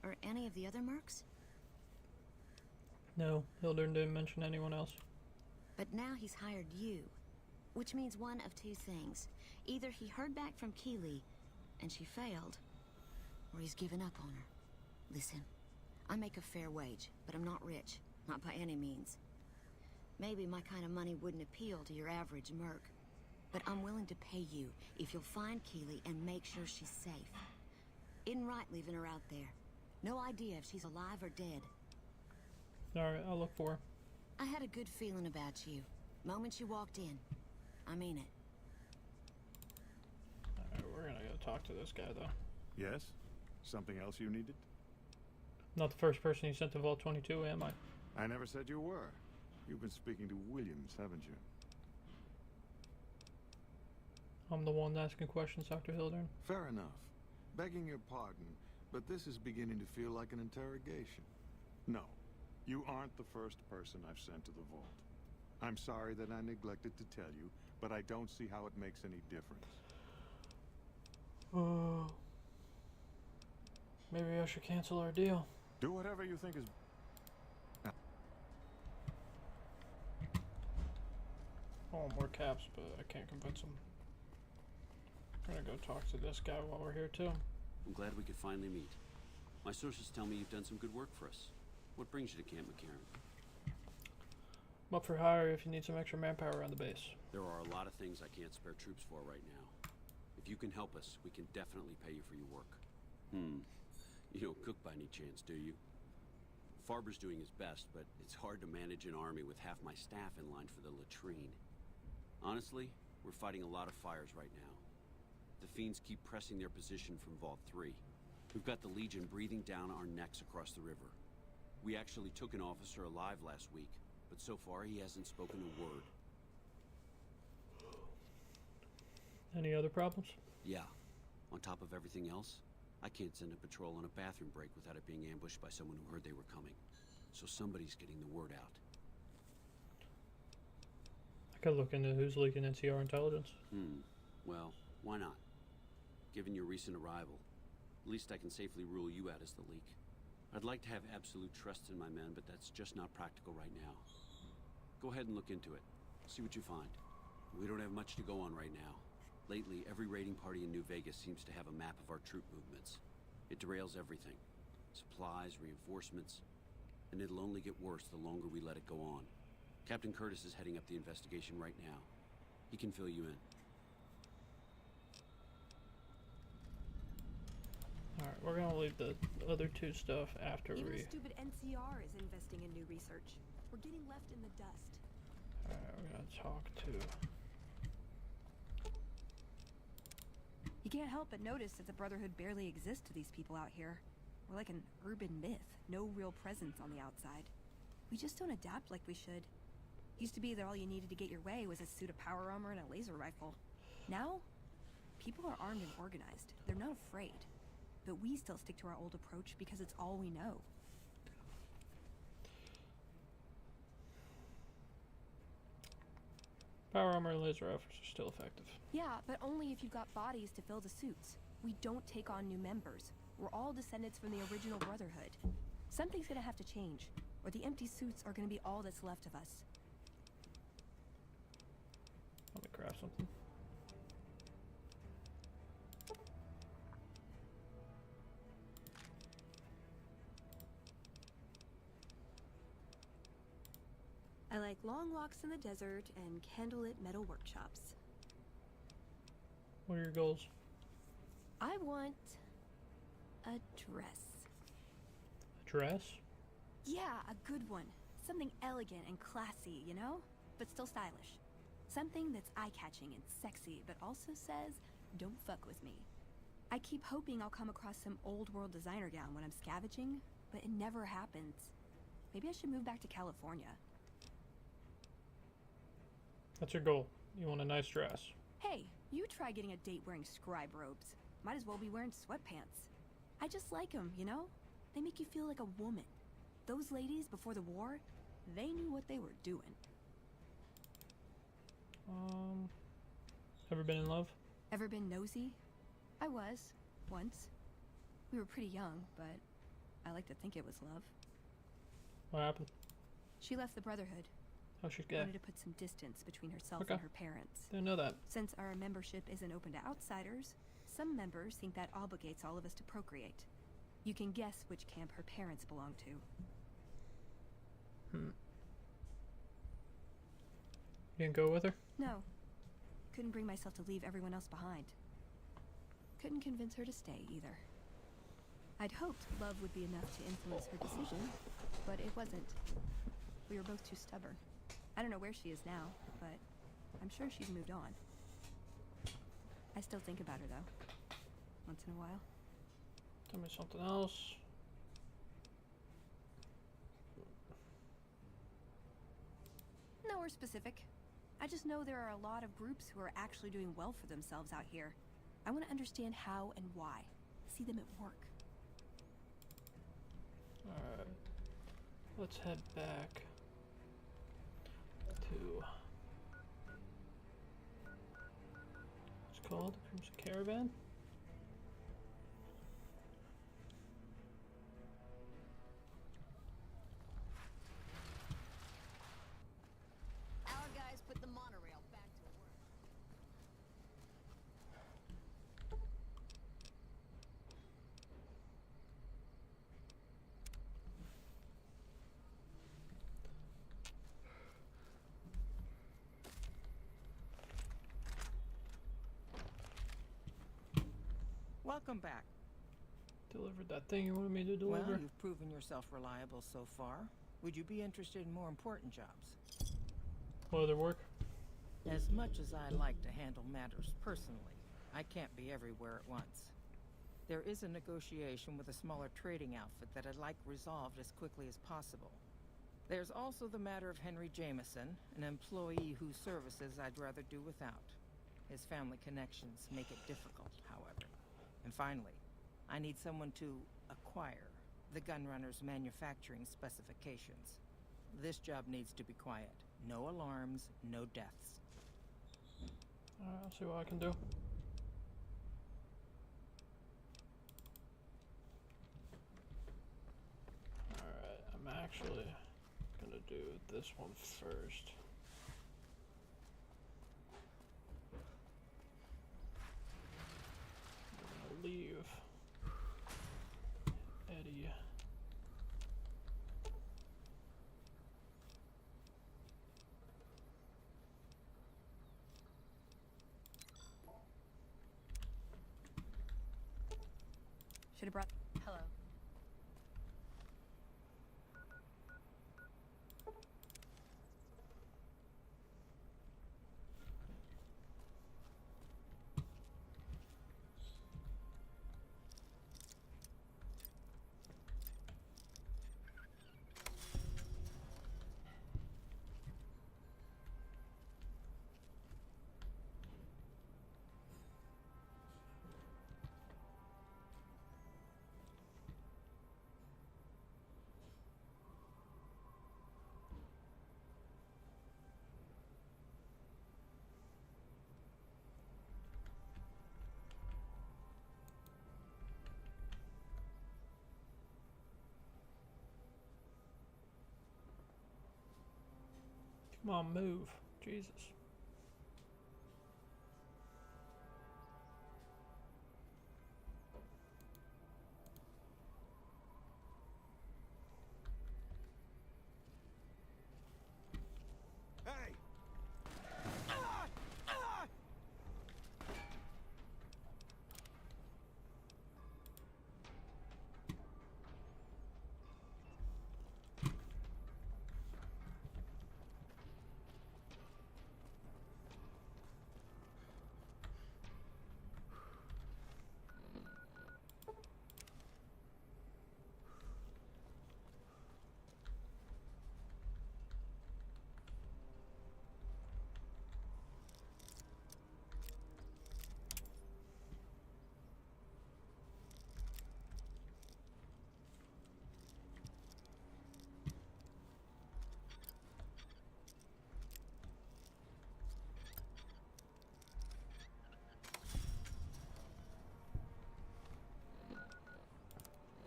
Or any of the other mercs? No, Hildern didn't mention anyone else. But now he's hired you. Which means one of two things. Either he heard back from Keeley, and she failed, or he's given up on her. Listen, I make a fair wage, but I'm not rich. Not by any means. Maybe my kind of money wouldn't appeal to your average merc. But I'm willing to pay you if you'll find Keeley and make sure she's safe. Isn't right leaving her out there. No idea if she's alive or dead. Alright, I'll look for her. I had a good feeling about you. Moment you walked in. I mean it. Alright, we're gonna go talk to this guy, though. Yes? Something else you needed? Not the first person you sent to Vault 22, am I? I never said you were. You've been speaking to Williams, haven't you? I'm the one asking questions, Dr. Hildern. Fair enough. Begging your pardon, but this is beginning to feel like an interrogation. No, you aren't the first person I've sent to the vault. I'm sorry that I neglected to tell you, but I don't see how it makes any difference. Maybe I should cancel our deal. Do whatever you think is... I want more caps, but I can't convince him. I'm gonna go talk to this guy while we're here, too. I'm glad we could finally meet. My sources tell me you've done some good work for us. What brings you to Camp McCarran? I'm up for hire if you need some extra manpower on the base. There are a lot of things I can't spare troops for right now. If you can help us, we can definitely pay you for your work. You don't cook by any chance, do you? Farber's doing his best, but it's hard to manage an army with half my staff in line for the latrine. Honestly, we're fighting a lot of fires right now. The fiends keep pressing their position from Vault 3. We've got the Legion breathing down our necks across the river. We actually took an officer alive last week, but so far he hasn't spoken a word. Any other problems? Yeah. On top of everything else, I can't send a patrol on a bathroom break without it being ambushed by someone who heard they were coming. So somebody's getting the word out. I I could look into who's leaking NCR intelligence. Well, why not? Given your recent arrival, at least I can safely rule you out as the leak. I'd like to have absolute trust in my men, but that's just not practical right now. Go ahead and look into it. See what you find. We don't have much to go on right now. Lately, every raiding party in New Vegas seems to have a map of our troop movements. It derails everything. Supplies, reinforcements, and it'll only get worse the longer we let it go on. Captain Curtis is heading up the investigation right now. He can fill you in. Alright, we're gonna leave the other two stuff after Even we... the stupid NCR is investing in new research. We're getting left in the dust. Alright, we're gonna talk to... You can't help but notice that the Brotherhood barely exists to these people out here. We're like an urban myth, no real presence on the outside. We just don't adapt like we should. Used to be that all you needed to get your way was a suit of power armor and a laser rifle. Now, people are armed and organized. They're not afraid. But we still stick to our old approach because it's all we know. Power armor and laser rifles are still effective. Yeah, but only if you've got bodies to fill the suits. We don't take on new members. We're all descendants from the original Brotherhood. Something's gonna have to change, or the empty suits are gonna be all that's left of us. Let me craft something. I like long walks in the desert and candlelit metal workshops. What are your goals? I want a dress. A dress? Yeah, a good one. Something elegant and classy, you know? But still stylish. Something that's eye-catching and sexy, but also says, don't fuck with me. I keep hoping I'll come across some old-world designer gown when I'm scavenging, but it never happens. Maybe I should move back to California. That's your goal. You want a nice dress. Hey, you try getting a date wearing scribe robes. Might as well be wearing sweatpants. I just like them, you know? They make you feel like a woman. Those ladies before the war, they knew what they were doing. Ever been in love? Ever been nosy? I was, once. We were pretty young, but I like to think it was love. What happened? She left the Brotherhood. Oh, she's gay. Wanted to put some distance between herself Okay. and her parents. Didn't know that. Since our membership isn't open to outsiders, some members think that obligates all of us to procreate. You can guess which camp her parents belong to. You didn't go with her? No. Couldn't bring myself to leave everyone else behind. Couldn't convince her to stay, either. I'd hoped love would be enough to influence her decision, but it wasn't. We were both too stubborn. I don't know where she is now, but I'm sure she's moved on. I still think about her, though. Once in a while. Tell me something else. Nowhere specific. I just know there are a lot of groups who are actually doing well for themselves out here. I want to understand how and why. See them at work. Alright. Let's head back to... What's it called? The Crimson Caravan? Our guys put the monorail back to work. Welcome back. Delivered that thing you wanted me to deliver? Well, you've proven yourself reliable so far. Would you be interested in more important jobs? What other work? As much as I like to handle matters personally, I can't be everywhere at once. There is a negotiation with a smaller trading outfit that I'd like resolved as quickly as possible. There's also the matter of Henry Jameson, an employee whose services I'd rather do without. His family connections make it difficult, however. And finally, I need someone to acquire the Gunrunner's manufacturing specifications. This job needs to be quiet. No alarms, no deaths. Alright, I'll see what I can do. Alright, I'm actually gonna do this one first. I'm gonna leave Eddie. Should have brought. Hello. Come on, move. Jesus. Hey!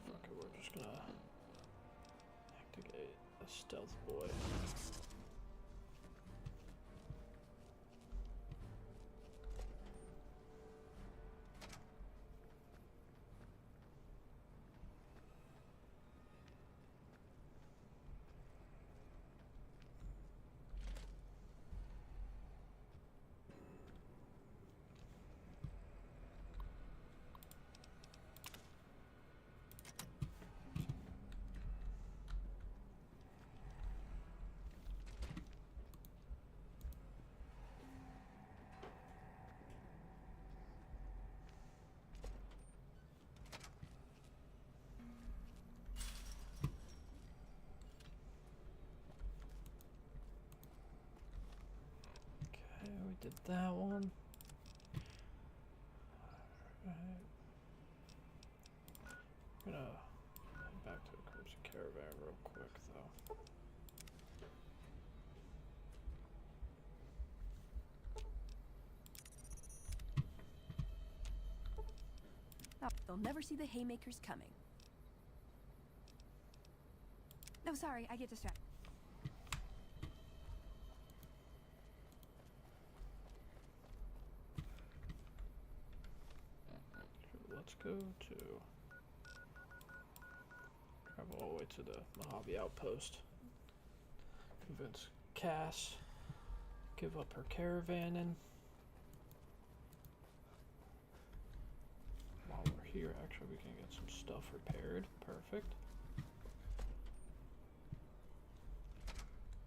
Fuck it, we're just gonna activate a stealth boy. Okay, we did that one. Alright. I'm gonna head back to the Crimson Caravan real quick though. Oh, they'll never see the haymakers coming. No, sorry, I get distracted. Let's go to travel all the way to the Mojave Outpost. Convince Cass, give up her caravanning. While we're here, actually, we can get some stuff repaired. Perfect.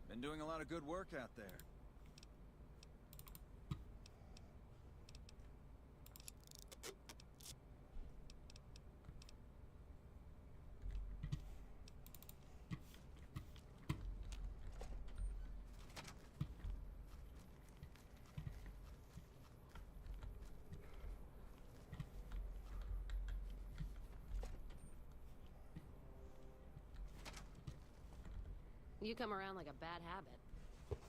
Been doing a lot of good work out there. You come around like a bad habit.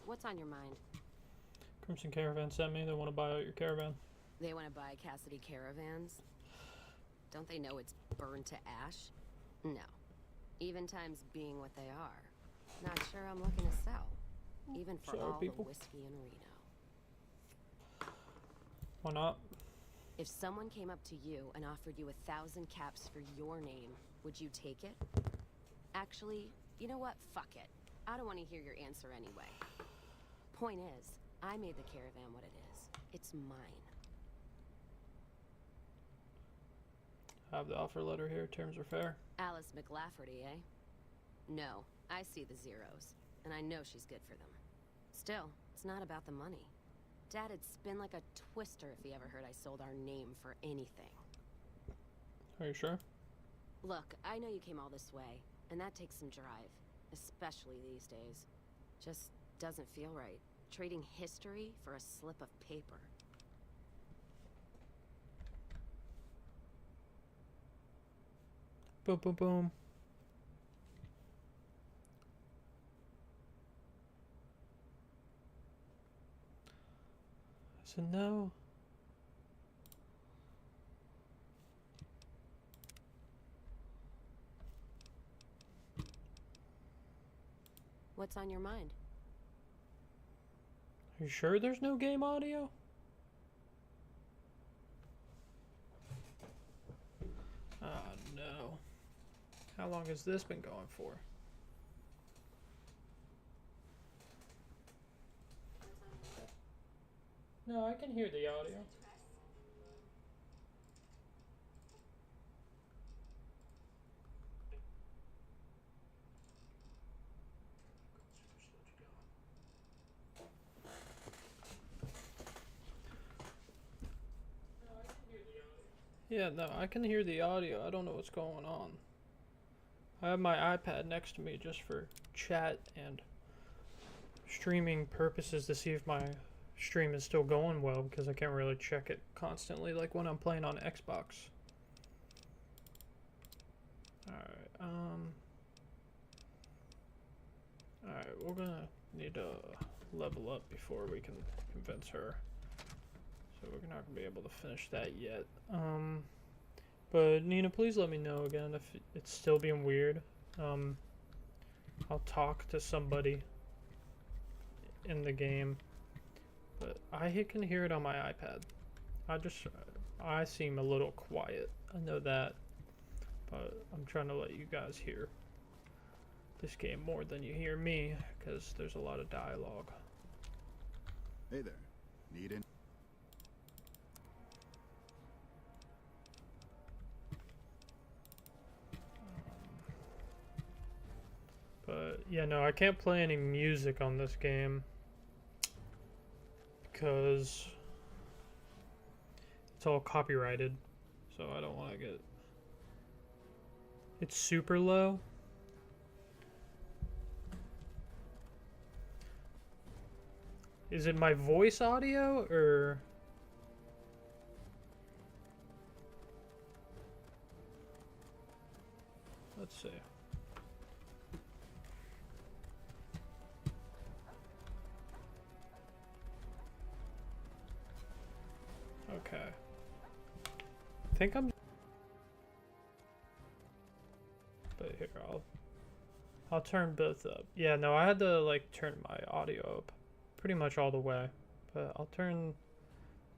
What's on your mind? Crimson Caravan sent me. They want to buy out your caravan. They want to buy Cassidy caravans? Don't they know it's burned to ash? No. Even times being what they are. Not sure I'm looking to sell. Even for Sorry, all people. the whiskey in Reno. Why not? If someone came up to you and offered you 1,000 caps for your name, would you take it? Actually, you know what? Fuck it. I don't want to hear your answer anyway. Point is, I made the caravan what it is. It's mine. I have the offer letter here. Terms are fair. Alice McLafferty, eh? No, I see the zeros, and I know she's good for them. Still, it's not about the money. Dad'd spin like a twister if he ever heard I sold our name for anything. Are you sure? Look, I know you came all this way, and that takes some drive, especially these days. Just doesn't feel right. Trading history for a slip of paper. Boom, boom, boom. I said no. What's on your mind? Are you sure there's no game audio? Oh no. How long has this been going for? No, I can hear the audio. Yeah, no, I can hear the audio. I don't know what's going on. I have my iPad next to me just for chat and streaming purposes to see if my stream is still going well, because I can't really check it constantly like when I'm playing on Xbox. Alright, we're gonna need to level up before we can convince her. So we're not gonna be able to finish that yet. But Nina, please let me know again if it's still being weird. I'll talk to somebody in the game, but I can hear it on my iPad. I seem a little quiet. I know that, but I'm trying to let you guys hear this game more than you hear me, because there's a lot of dialogue. Hey there. Need in? But yeah, no, I can't play any music on this game because it's all copyrighted, so I don't want to get... It's super low. Is it my voice audio or... Let's see. Okay. I think I'm... But here, I'll turn both up. Yeah, no, I had to like turn my audio up pretty much all the way. But I'll turn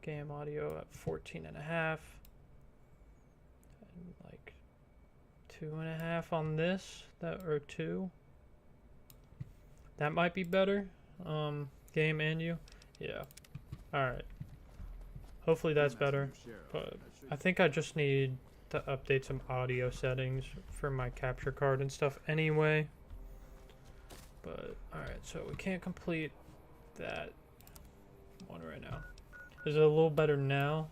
game audio at 14.5 and like 2.5 on this, or 2. That might be better. Game and you. Yeah. Alright. Hopefully that's better. But I think I just need to update some audio settings for my capture card and stuff anyway. But alright, so we can't complete that one right now. Is it a little better now?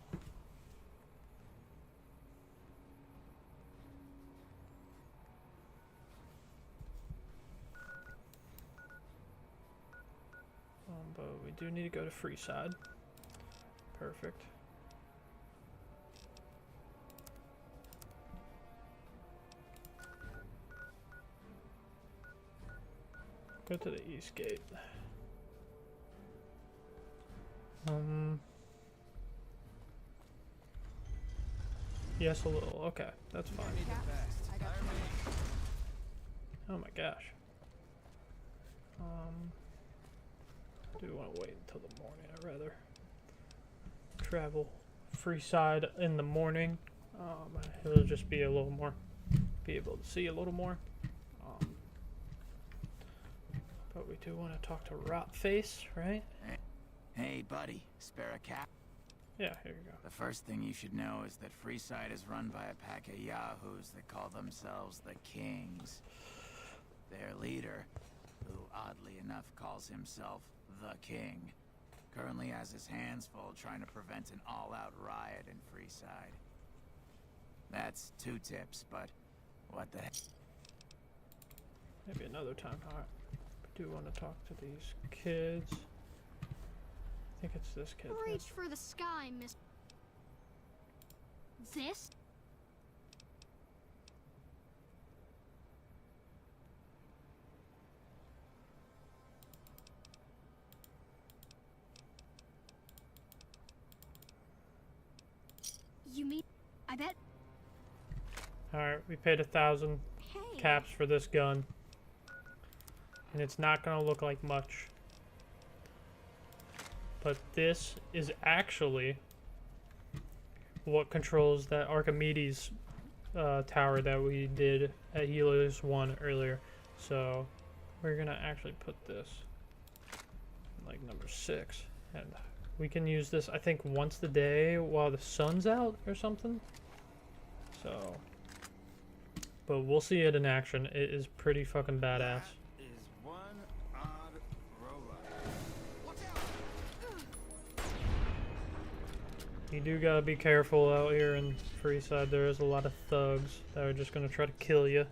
But we do need to go to Freeside. Perfect. Go to the east gate. Yes, a little. Okay, that's fine. Oh my gosh. Do want to wait until the morning? I'd rather travel free side in the morning. It'll just be a little more, be able to see a little more. But we do want to talk to Rotface, right? Hey, buddy, spare a cap? Yeah, here you go. The first thing you should know is that Freeside is run by a pack of yahoos that call themselves the Kings. Their leader, who oddly enough calls himself the King, currently has his hands full trying to prevent an all-out riot in Freeside. That's 2 tips, but what the heck? Maybe another time. Alright. We do want to talk to these kids. I think it's this kid. Reach for the sky, miss. This? You mean, I bet. Alright, we paid 1,000 caps for this gun. And it's not gonna look like much. But this is actually what controls that Archimedes tower that we did at Helios 1 earlier. So we're gonna actually put this like number 6, and we can use this I think once a day while the sun's out or something. So, but we'll see it in action. It is pretty fucking badass. You do gotta be careful out here in Freeside. There is a lot of thugs that are just gonna try to kill you.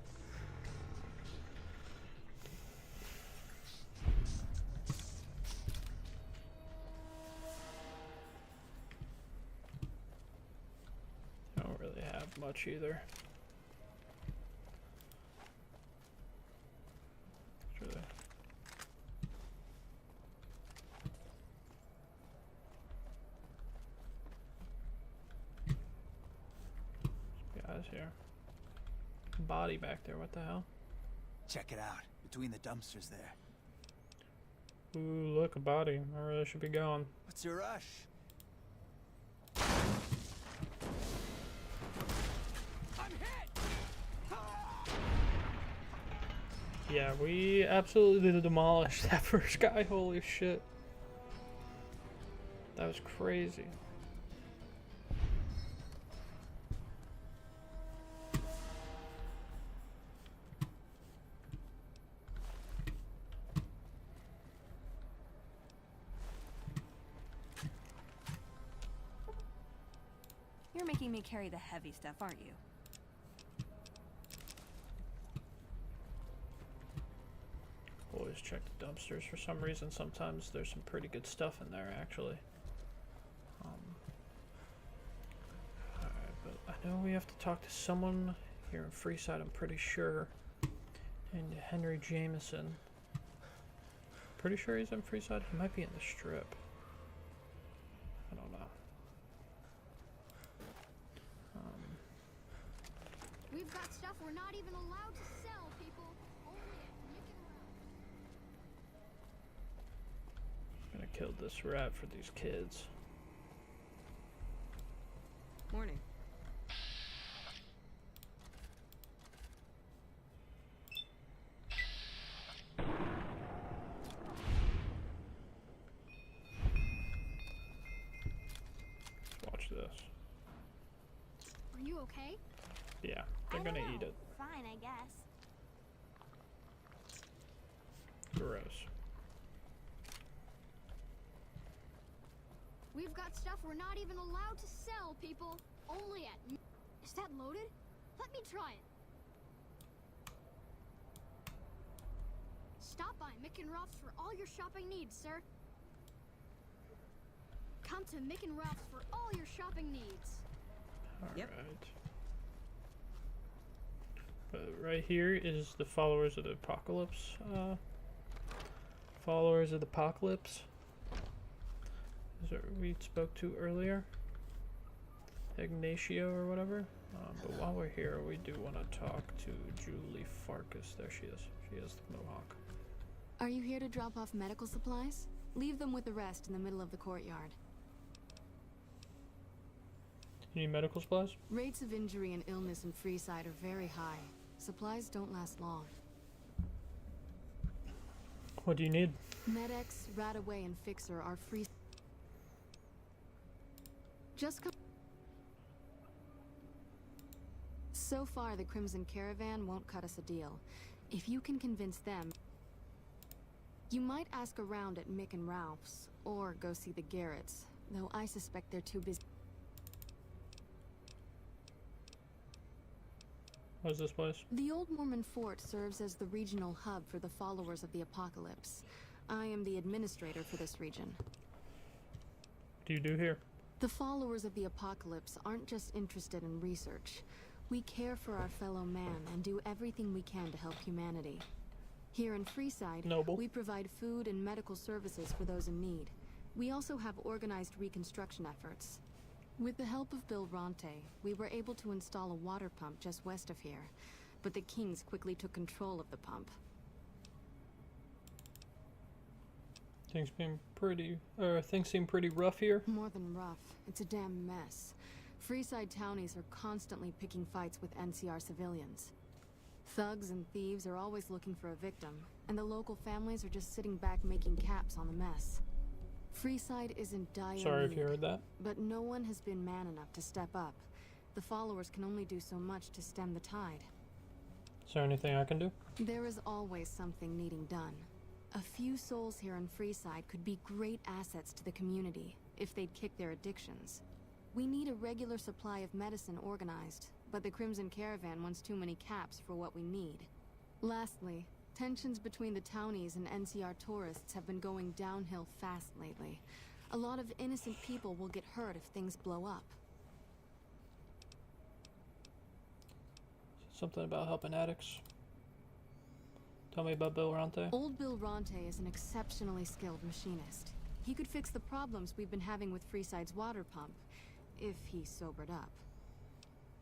Don't really have much either. Here. Body back there, what the hell? Check it out, between the dumpsters there. Ooh, look, a body. I really should be going. What's your rush? I'm hit! Yeah, we absolutely demolished that first guy. Holy shit. That was crazy. You're making me carry the heavy stuff, aren't you? Always check the dumpsters. For some reason, sometimes there's some pretty good stuff in there, actually. Alright, but I know we have to talk to someone here in Freeside, I'm pretty sure. And Henry Jameson. Pretty sure he's in Freeside. He might be in the Strip. I don't know. We've got stuff we're not even allowed to sell, people. Only I'm gonna kill this rat for these kids. Morning. Watch this. Are you okay? Yeah, they're gonna eat it. Fine, I guess. Gross. We've got stuff we're not even allowed to sell, people. Only at... Is that loaded? Let me try it. Stop by Mick and Ralph's for all your shopping needs, sir. Come to Mick and Ralph's for all your shopping needs. Alright. But right here is the Followers of the Apocalypse. Followers of the Apocalypse. we spoke to earlier. Ignatio or whatever. But while we're here, we do want to talk to Julie Farkas. There she is. She is the Mohawk. Are you here to drop off medical supplies? Leave them with the rest in the middle of the courtyard. You need medical supplies? Rates of injury and illness in Freeside are very high. Supplies don't last long. What do you need? Med-X, Radaway, and Fixer are free. Just come. So far, the Crimson Caravan won't cut us a deal. If you can convince them, you might ask around at Mick and Ralph's, or go see the Garretts, though I suspect they're too busy. What is this place? The Old Mormon Fort serves as the regional hub for the followers of the Apocalypse. I am the administrator for this region. What do you do here? The followers of the Apocalypse aren't just interested in research. We care for our fellow man and do everything we can to help humanity. Here in Freeside, we provide food and medical services for those in need. We also have organized reconstruction efforts. With the help of Bill Ronte, we were able to install a water pump just west of here, but the Kings quickly took control of the pump. Things seem pretty rough here. More than rough, it's a damn mess. Freeside townies are constantly picking fights with NCR civilians. Thugs and thieves are always looking for a victim, and the local families are just sitting back making caps on the mess. Freeside is in dire Sorry need, if you heard that. but no one has been man enough to step up. The followers can only do so much to stem the tide. Is there anything I can do? There is always something needing done. A few souls here in Freeside could be great assets to the community if they'd kick their addictions. We need a regular supply of medicine organized, but the Crimson Caravan wants too many caps for what we need. Lastly, tensions between the townies and NCR tourists have been going downhill fast lately. A lot of innocent people will get hurt if things blow up. Something about helping addicts. Tell me about Bill Ronte. Old Bill Ronte is an exceptionally skilled machinist. He could fix the problems we've been having with Freeside's water pump, if he sobered up.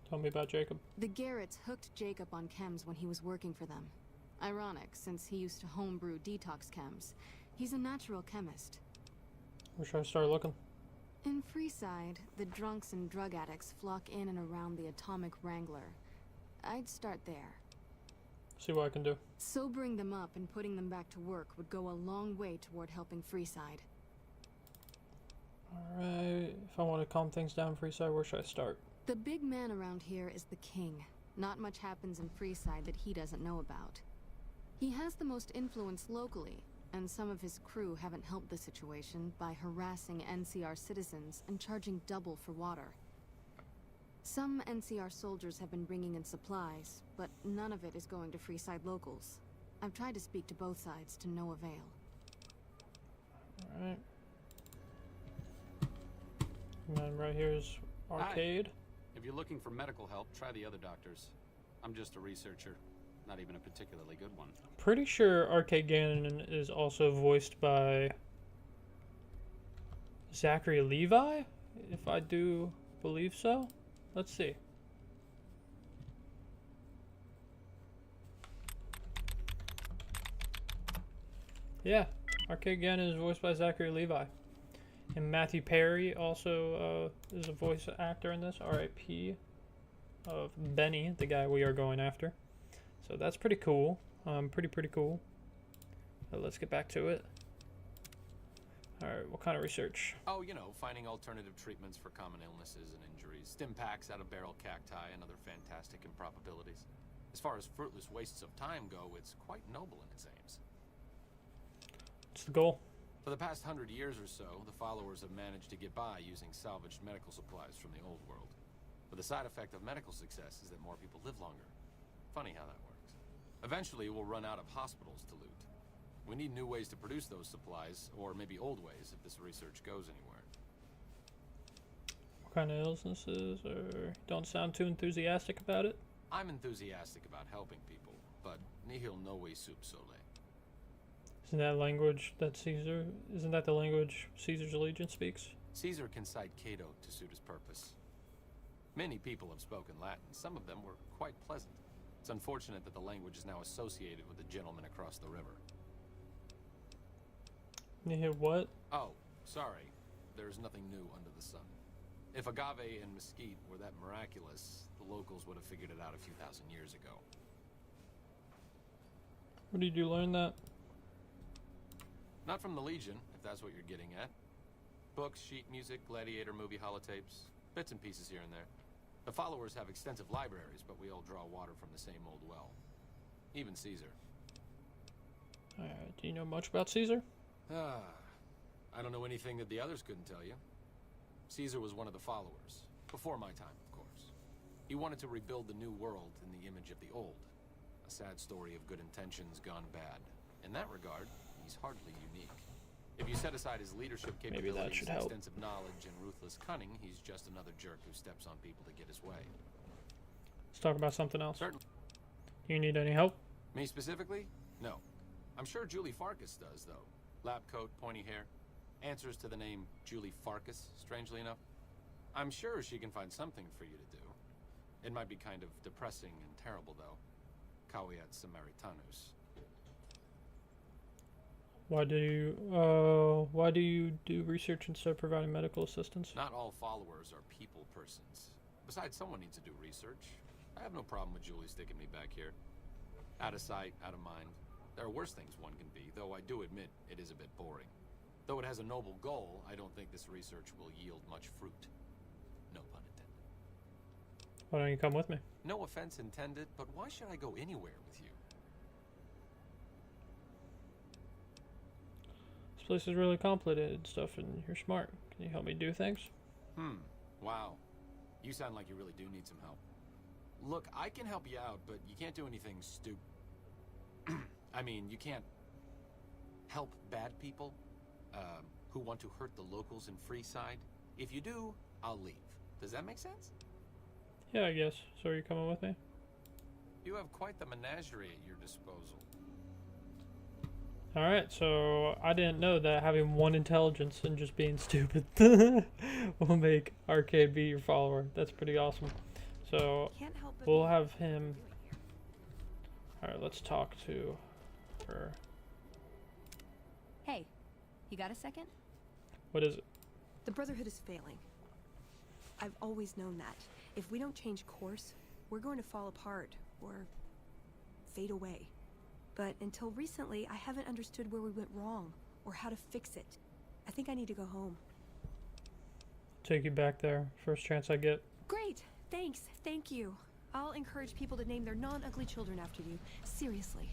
Tell me about Jacob. The Garretts hooked Jacob on chems when he was working for them. Ironic, since he used to homebrew detox chems. He's a natural chemist. Where should I start looking? In Freeside, the drunks and drug addicts flock in and around the Atomic Wrangler. I'd start there. See what I can do. Sobering them up and putting them back to work would go a long way toward helping Freeside. Alright, if I want to calm things down Freeside, where should I start? The big man around here is the king. Not much happens in Freeside that he doesn't know about. He has the most influence locally, and some of his crew haven't helped the situation by harassing NCR citizens and charging double for water. Some NCR soldiers have been bringing in supplies, but none of it is going to Freeside locals. I've tried to speak to both sides to no avail. Alright. And then right here is Arcade. Hi. If you're looking for medical help, try the other doctors. I'm just a researcher, not even a particularly good one. Pretty sure Arcade Gannon is also voiced by Zachary Levi, if I do believe so. Let's see. Yeah, Arcade Gannon is voiced by Zachary Levi. And Matthew Perry also is a voice actor in this, R.I.P. of Benny, the guy we are going after. So that's pretty cool. Pretty cool. But let's get back to it. Alright, what kind of research? Oh, you know, finding alternative treatments for common illnesses and injuries, stim packs out of barrel cacti, and other fantastic improbabilities. As far as fruitless wastes of time go, it's quite noble in its aims. What's the goal? For the past 100 years or so, the followers have managed to get by using salvaged medical supplies from the old world. But the side effect of medical success is that more people live longer. Funny how that works. Eventually, we'll run out of hospitals to loot. We need new ways to produce those supplies, or maybe old ways if this research goes anywhere. What kind of illnesses? Or don't sound too enthusiastic about it? I'm enthusiastic about helping people, but nihil novi sub sole. Isn't that language that Caesar? Isn't that the language Caesar's Legion speaks? Caesar can cite Cato to suit his purpose. Many people have spoken Latin. Some of them were quite pleasant. It's unfortunate that the language is now associated with the gentleman across the river. You hit what? Oh, sorry. There's nothing new under the sun. If agave and mesquite were that miraculous, the locals would have figured it out a few thousand years ago. Where did you learn that? Not from the Legion, if that's what you're getting at. Books, sheet music, gladiator movie holotapes, bits and pieces here and there. The followers have extensive libraries, but we all draw water from the same old well. Even Caesar. Do you know much about Caesar? I don't know anything that the others couldn't tell you. Caesar was one of the followers. Before my time, of course. He wanted to rebuild the new world in the image of the old. A sad story of good intentions gone bad. In that regard, he's hardly unique. If you set aside his leadership capabilities, extensive knowledge, and ruthless cunning, he's just another jerk who steps on people to get his way. Let's talk about something else. Certainly. Do you need any help? Me specifically? No. I'm sure Julie Farkas does, though. Lab coat, pointy hair. Answers to the name Julie Farkas, strangely enough. I'm sure she can find something for you to do. It might be kind of depressing and terrible, though. Caveat Samaritanus. Why do you do research instead of providing medical assistance? Not all followers are people persons. Besides, someone needs to do research. I have no problem with Julie sticking me back here. Out of sight, out of mind. There are worse things one can be, though I do admit it is a bit boring. Though it has a noble goal, I don't think this research will yield much fruit. No pun intended. Why don't you come with me? No offense intended, but why should I go anywhere with you? This place is really complicated and stuff, and you're smart. Can you help me do things? Wow. You sound like you really do need some help. Look, I can help you out, but you can't do anything stupid. I mean, you can't help bad people who want to hurt the locals in Freeside. If you do, I'll leave. Does that make sense? Yeah, I guess. So are you coming with me? You have quite the menagerie at your disposal. Alright, so I didn't know that having one intelligence and just being stupid will make Arcade be your follower. That's pretty awesome. So we'll have him... Alright, let's talk to her. Hey, you got a second? What is it? The Brotherhood is failing. I've always known that. If we don't change course, we're going to fall apart, or fade away. But until recently, I haven't understood where we went wrong, or how to fix it. I think I need to go home. Take you back there, first chance I get. Great! Thanks, thank you. I'll encourage people to name their non-ugly children after you. Seriously.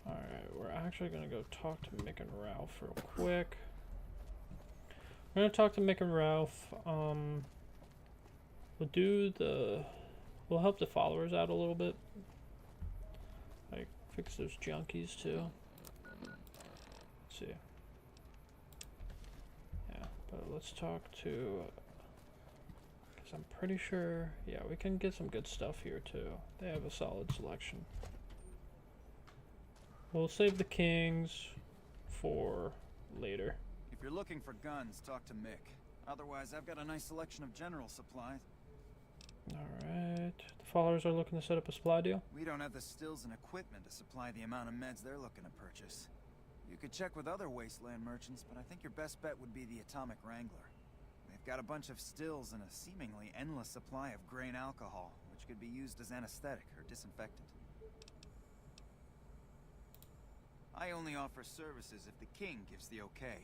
Alright, we're actually gonna go talk to Mick and Ralph real quick. We're gonna talk to Mick and Ralph. We'll help the followers out a little bit. Like, fix those junkies too. Let's see. Yeah, but let's talk to... Because I'm pretty sure... Yeah, we can get some good stuff here too. They have a solid selection. We'll save the kings for later. If you're looking for guns, talk to Mick. Otherwise, I've got a nice selection of general supplies. Alright. The followers are looking to set up a supply deal? We don't have the stills and equipment to supply the amount of meds they're looking to purchase. You could check with other wasteland merchants, but I think your best bet would be the Atomic Wrangler. They've got a bunch of stills and a seemingly endless supply of grain alcohol, which could be used as anesthetic or disinfectant. I only offer services if the king gives the okay.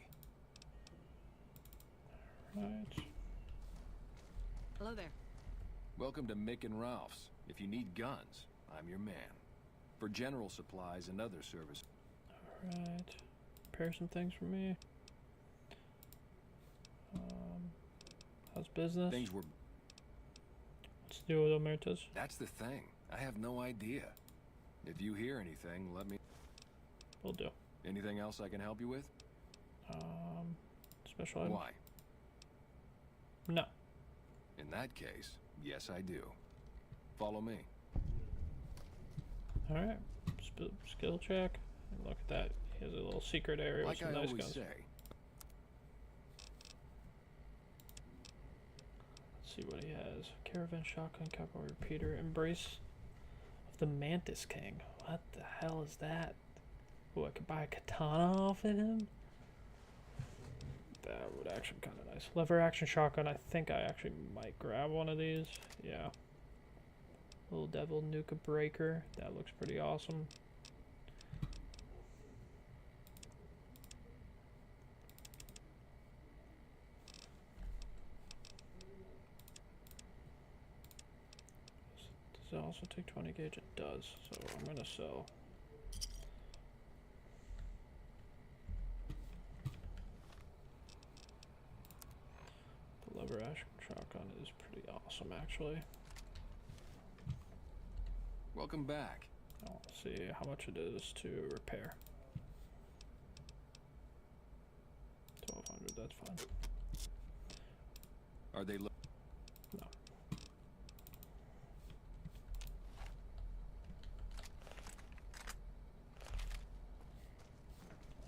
Right. Hello there. Welcome to Mick and Ralph's. If you need guns, I'm your man. For general supplies and other services. Alright. Prepare some things for me. How's business? Things were... What's the deal with Omertas? That's the thing. I have no idea. If you hear anything, let me... Will do. Anything else I can help you with? Special items? Why? No. In that case, yes I do. Follow me. Alright, skill check. And look at that. He has a little secret area with Like some I nice always guns. say. Let's see what he has. Caravan shotgun, cavalry repeater, embrace of the Mantis King. What the hell is that? Oh, I could buy a katana off of him? That would actually be kind of nice. Lever action shotgun. I think I actually might grab one of these. Yeah. Little devil nuka breaker. That looks pretty awesome. Does it also take 20 gauge? It does. So I'm gonna sell. The lever action shotgun is pretty awesome, actually. Welcome back. I'll see how much it is to repair. 1200, that's fine. Are they? No.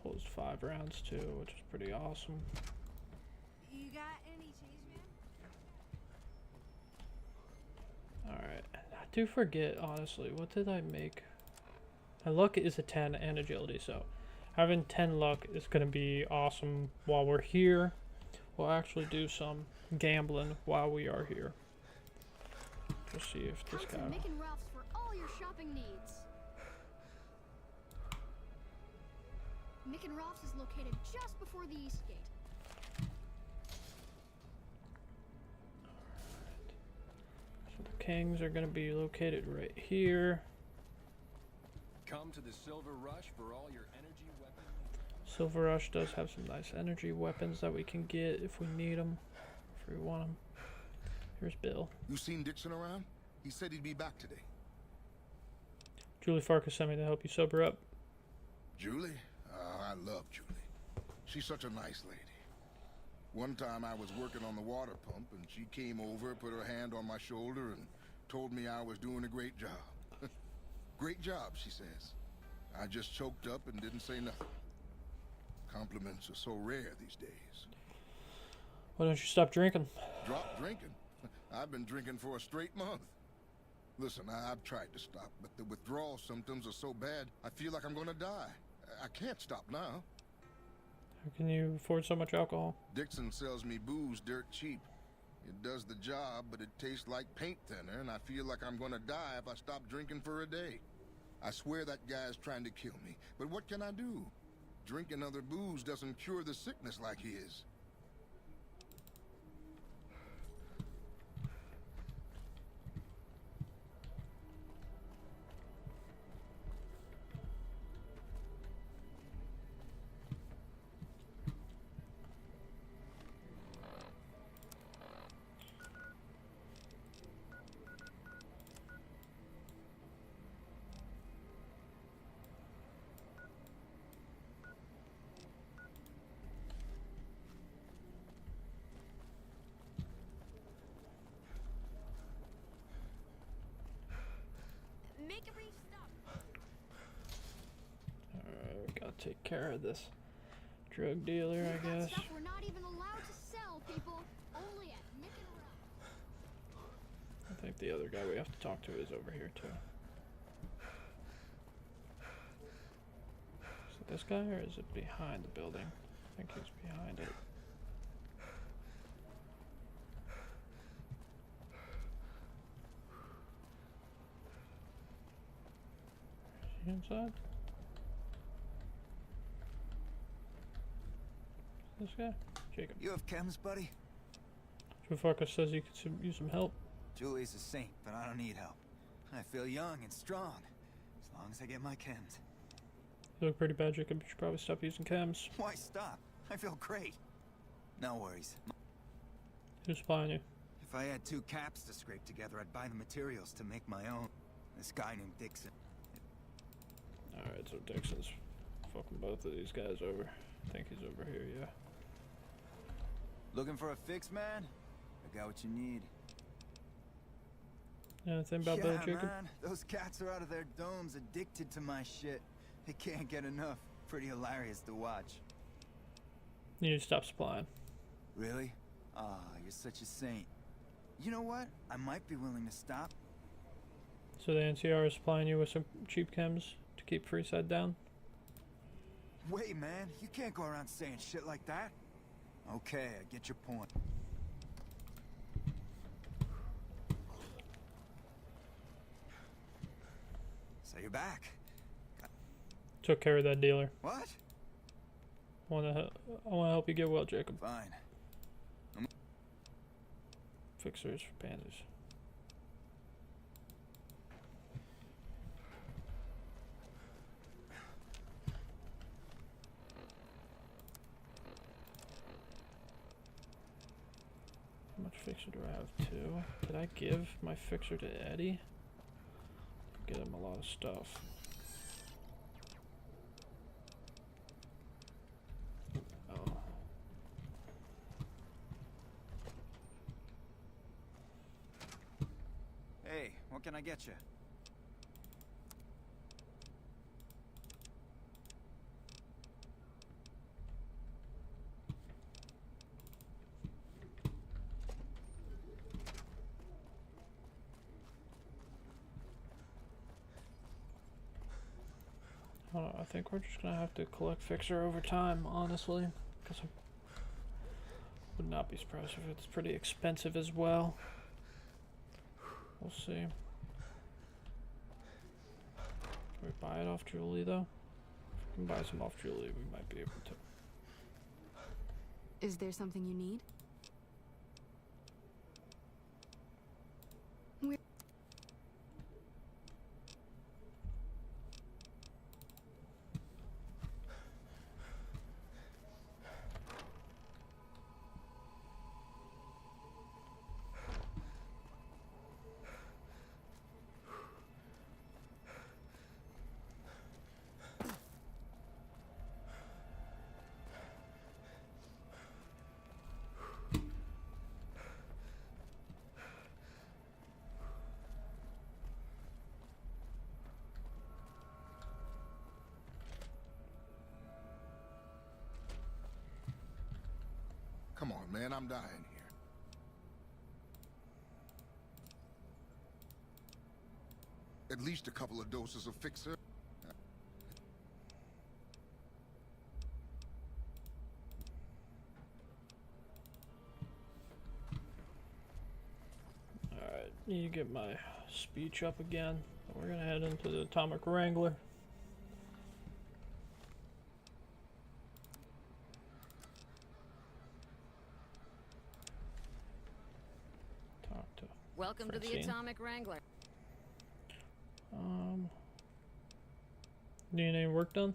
Holds 5 rounds too, which is pretty awesome. You got any cheese, man? Alright, I do forget, honestly, what did I make? My luck is a 10 and agility, so having 10 luck is going to be awesome while we're here. We'll actually do some gambling while we are here. Just see if this guy... Come to Mick and Ralph's for all your shopping needs. Mick and Ralph's is located just before the East Gate. So the Kings are going to be located right here. Come to the Silver Rush for all your energy weapons. Silver Rush does have some nice energy weapons that we can get if we need them, if we want them. Here's Bill. You seen Dixon around? He said he'd be back today. Julie Farkas sent me to help you sober up. Julie? I love Julie. She's such a nice lady. One time I was working on the water pump and she came over, put her hand on my shoulder and told me I was doing a great job. Great job, she says. I just choked up and didn't say nothing. Compliments are so rare these days. Why don't you stop drinking? Drop drinking? I've been drinking for a straight month. Listen, I've tried to stop, but the withdrawal symptoms are so bad, I feel like I'm gonna die. I can't stop now. How can you afford so much alcohol? Dixon sells me booze dirt cheap. It does the job, but it tastes like paint thinner, and I feel like I'm gonna die if I stop drinking for a day. I swear that guy's trying to kill me, but what can I do? Drinking other booze doesn't cure the sickness like his. Make a brief stop. Alright, gotta take care of this drug dealer, I guess. Stuff we're not even allowed to sell, people. Only at Mick and Ralph's. I think the other guy we have to talk to is over here too. Is it this guy or is it behind the building? I think he's behind it. Is he inside? This guy? Jacob. You have chems, buddy? Joe Farkas says you could use some help. Julie's a saint, but I don't need help. I feel young and strong, as long as I get my chems. You look pretty bad, Jacob. You should probably stop using chems. Why stop? I feel great. No worries. Who's supplying you? If I had 2 caps to scrape together, I'd buy the materials to make my own. This guy named Dixon. Alright, so Dixon's fucking both of these guys over. I think he's over here, yeah. Looking for a fix, man? I got what you need. Anything about Billy Jacob? Man, those cats are out of their domes addicted to my shit. They can't get enough. Pretty hilarious to watch. You need to stop supplying. Really? Ah, you're such a saint. You know what? I might be willing to stop. So the NCR is supplying you with some cheap chems to keep Freeside down? Wait, man, you can't go around saying shit like that. Okay, I get your point. So you're back. Took care of that dealer. What? I want to help you get well, Jacob. Fine. Fixers for pandas. How much fixer do I have? 2. Did I give my fixer to Eddie? Get him a lot of stuff. Oh. Hey, what can I get you? I think we're just gonna have to collect fixer over time, honestly, because I would not be surprised if it's pretty expensive as well. We'll see. Can we buy it off Julie though? If we can buy some off Julie, we might be able to. Is there something you need? Come on, man, I'm dying here. At least a couple of doses of fixer. Alright, you get my speech up again. We're gonna head into the Atomic Wrangler. Welcome to the Atomic Wrangler. Need any work done?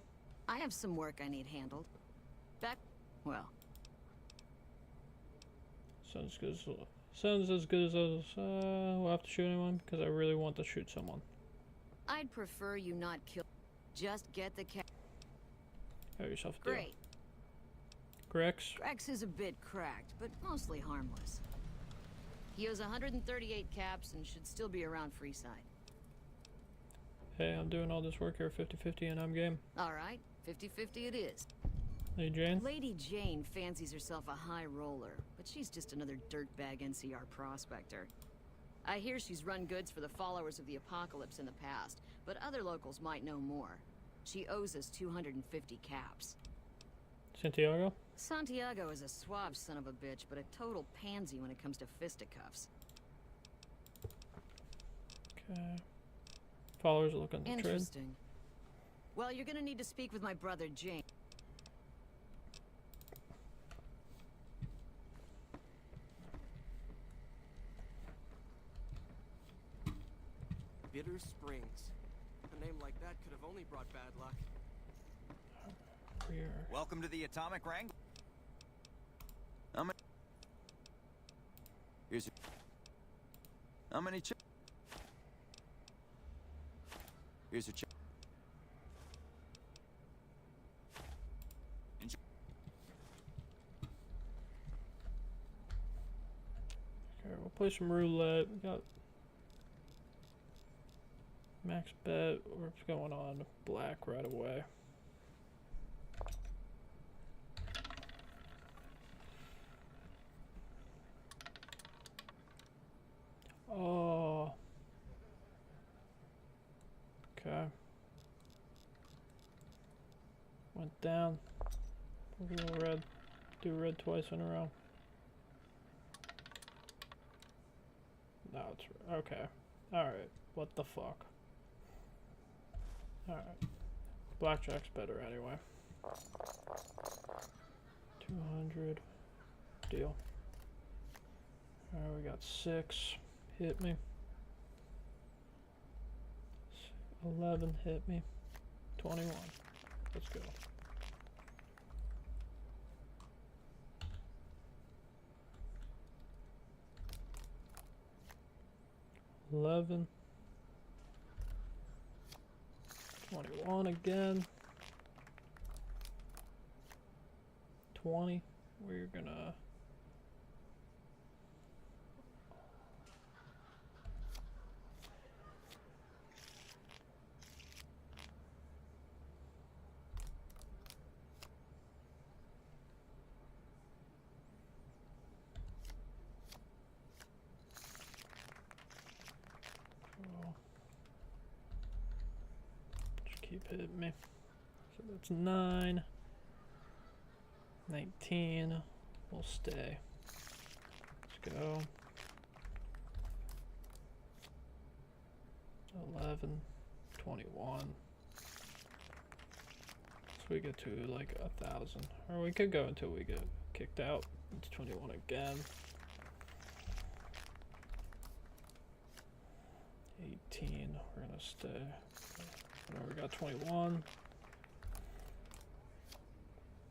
I have some work I need handled. Well. Sounds good. Sounds as good as we'll have to shoot anyone because I really want to shoot someone. I'd prefer you not kill. Just get the cat. Have yourself a deal. Great. Grex? Grex is a bit cracked, but mostly harmless. He owes 138 caps and should still be around Freeside. Hey, I'm doing all this work here 50-50 and I'm game. Alright, 50-50 it is. Lady Jane? Lady Jane fancies herself a high roller, but she's just another dirtbag NCR prospector. I hear she's run goods for the followers of the apocalypse in the past, but other locals might know more. She owes us 250 caps. Santiago? Santiago is a suave son of a bitch, but a total pansy when it comes to fisticuffs. Okay. Followers are looking to trade. Interesting. Well, you're gonna need to speak with my brother, Jane. Bitter Springs. A name like that could have only brought bad luck. Welcome to the Atomic Wrangler. Here's how many chips? Here's a chip. Okay, we'll play some roulette. We got Max bet, we're going on black right away. Oh. Okay. Went down. We're gonna red. Do red twice in a row. No, it's okay. Alright. What the fuck? Alright. Blackjack's better anyway. 200. Deal. Alright, we got 6. Hit me. 11. Hit me. 21. Let's go. $11. 21 again. 20. We're gonna just keep hitting me. So that's 9. 19. We'll stay. Let's go. 11. 21. So we get to like 1,000. Or we could go until we get kicked out. It's 21 again. 18. We're gonna stay. No, we got 21.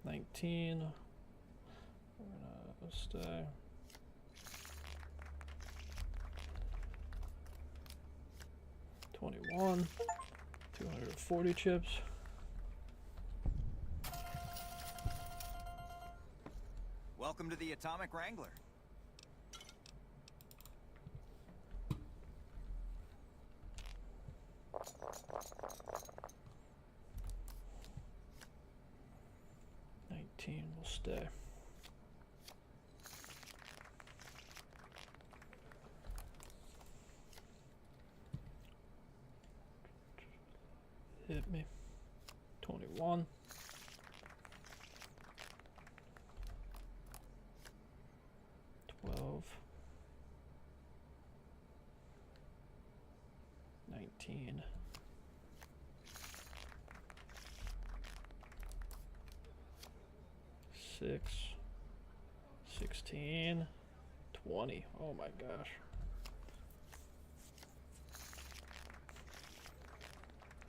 19. We're gonna stay. 21. 240 chips. Welcome to the Atomic Wrangler. We'll stay. Hit me. 21. 12. 19. 6, 16, 20. Oh my gosh.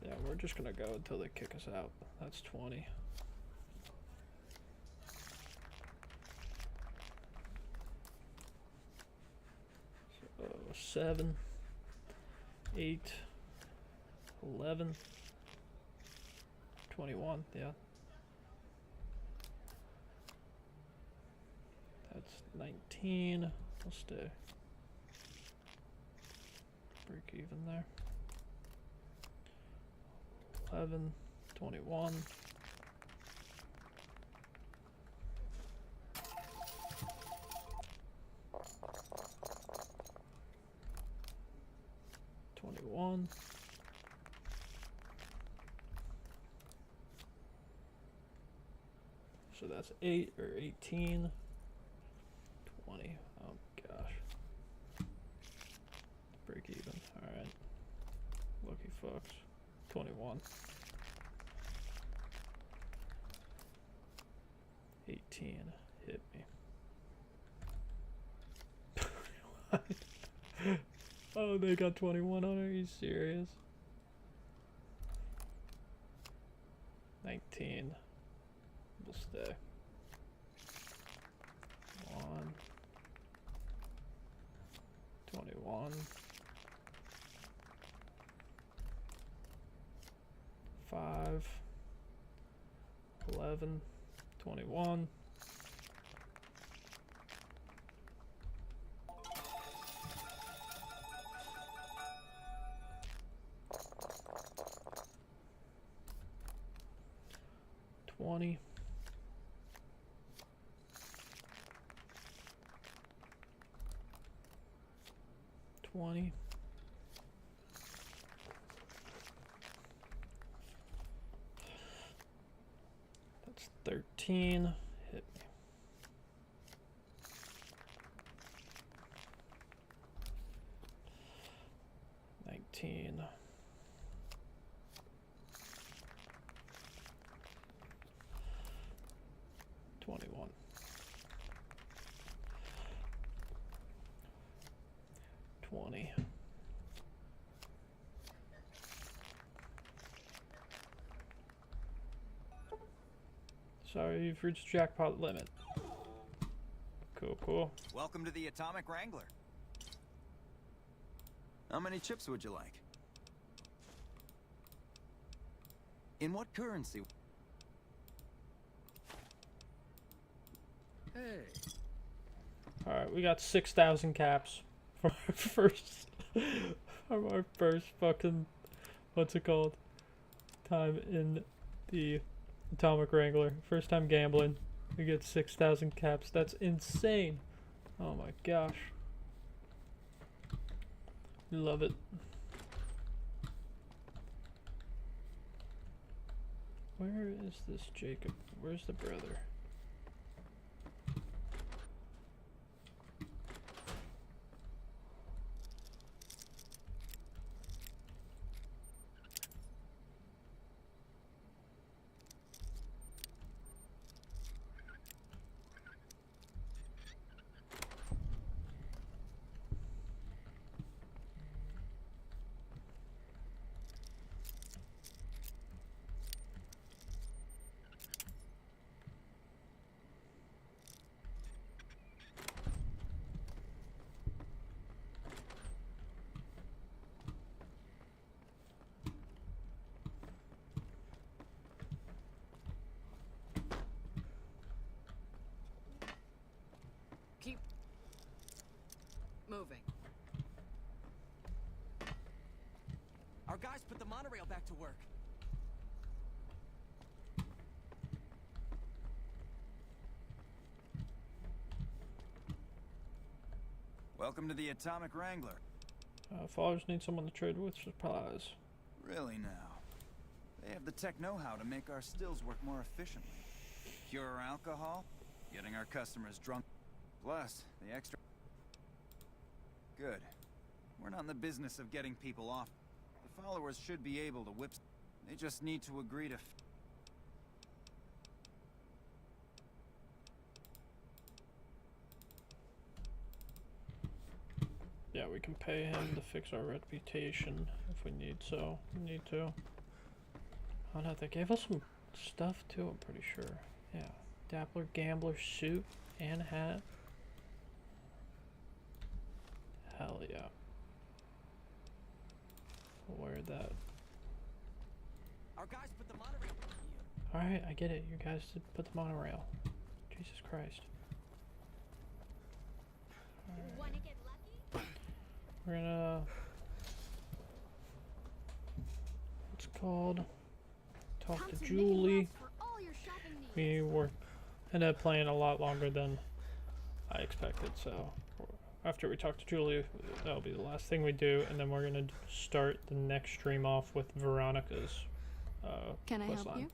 Yeah, we're just gonna go until they kick us out. That's 20. So 7, 8, 11, 21. Yeah. That's 19. We'll stay. Break even there. 11, 21. So that's 8 or 18. 20. Oh gosh. Break even. Alright. Lucky fucks. 21. 18. Hit me. Oh, they got 21 on it? Are you serious? 19. We'll stay. 1. 21. 5. 11. 21. 20. That's 13. Hit me. 19. 21. 20. Sorry, you've reached jackpot limit. Cool, cool. Welcome to the Atomic Wrangler. How many chips would you like? In what currency? Hey. Alright, we got 6,000 caps from our first fucking, what's it called, time in the Atomic Wrangler. First time gambling, we get 6,000 caps. That's insane. Oh my gosh. Love it. Where is this Jacob? Where's the brother? Keep moving. Our guys put the monorail back to work. Welcome to the Atomic Wrangler. Fathers need someone to trade with supplies. Really now? They have the tech know-how to make our stills work more efficiently. Pure alcohol, getting our customers drunk. Plus, the extra... Good. We're not in the business of getting people off. The followers should be able to whip... They just need to agree to... Yeah, we can pay him to fix our reputation if we need so. We need to. Oh no, they gave us some stuff too, I'm pretty sure. Yeah. Dappler Gambler suit and hat. Hell yeah. We'll wear that. Our guys put the monorail. Alright, I get it. You guys did put the monorail. Jesus Christ. Wanna get lucky? We're gonna... What's it called? Talk to Julie. We were ended up playing a lot longer than I expected, so after we talk to Julie, that'll be the last thing we do, and then we're gonna start the next stream off with Veronica's Can I quest help line. you?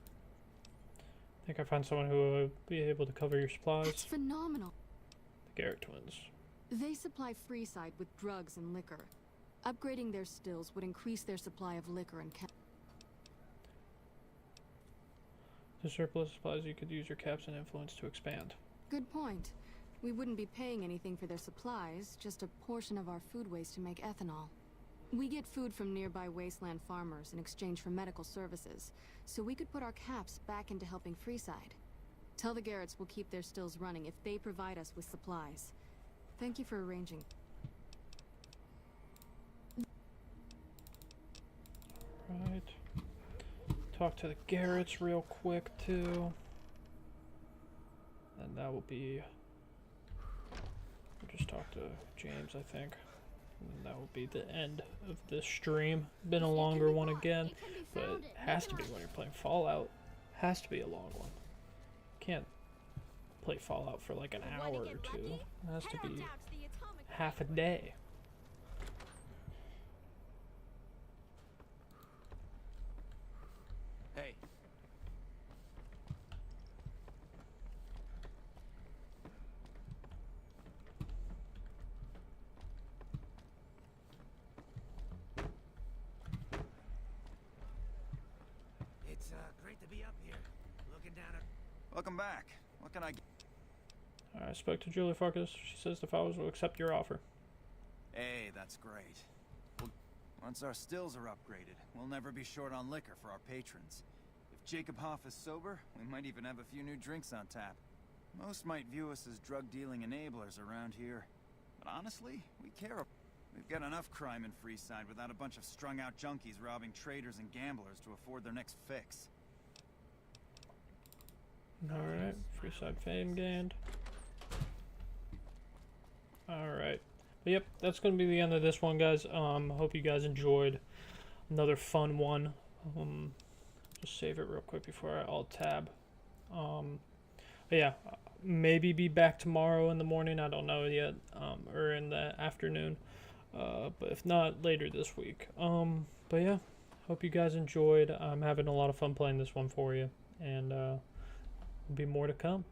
I think I found someone who will be able to cover your supplies. That's phenomenal. The Garrett twins. They supply Freeside with drugs and liquor. Upgrading their stills would increase their supply of liquor and The surplus supplies, you could use your caps and influence to expand. Good point. We wouldn't be paying anything for their supplies, just a portion of our food waste to make ethanol. We get food from nearby wasteland farmers in exchange for medical services, so we could put our caps back into helping Freeside. Tell the Garretts we'll keep their stills running if they provide us with supplies. Thank you for arranging. Right. Talk to the Garretts real quick too. And that will be... We'll just talk to James, I think. And that will be the end of this stream. Been a longer one again, but it has to be when you're playing Fallout. Has to be a long one. Can't play Fallout for like an hour or two. It has to be half a day. Hey. It's great to be up here, looking down at... Welcome back. What can I get? I spoke to Julie Farkas. She says the followers will accept your offer. Hey, that's great. Well, once our stills are upgraded, we'll never be short on liquor for our patrons. If Jacob Hoff is sober, we might even have a few new drinks on tap. Most might view us as drug-dealing enablers around here. But honestly, we care. We've got enough crime in Freeside without a bunch of strung-out junkies robbing traders and gamblers to afford their next fix. Alright, Freeside fame gained. Alright. But yep, that's going to be the end of this one, guys. Hope you guys enjoyed. Another fun one. Just save it real quick before I alt-tab. But yeah, maybe be back tomorrow in the morning. I don't know yet. Or in the afternoon. But if not, later this week. But yeah, hope you guys enjoyed. I'm having a lot of fun playing this one for you. And there'll be more to come.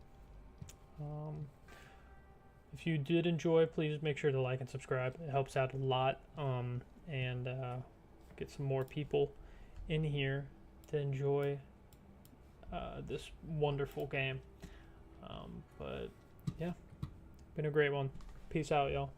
If you did enjoy, please make sure to like and subscribe. It helps out a lot. And get some more people in here to enjoy this wonderful game. But yeah, been a great one. Peace out, y'all.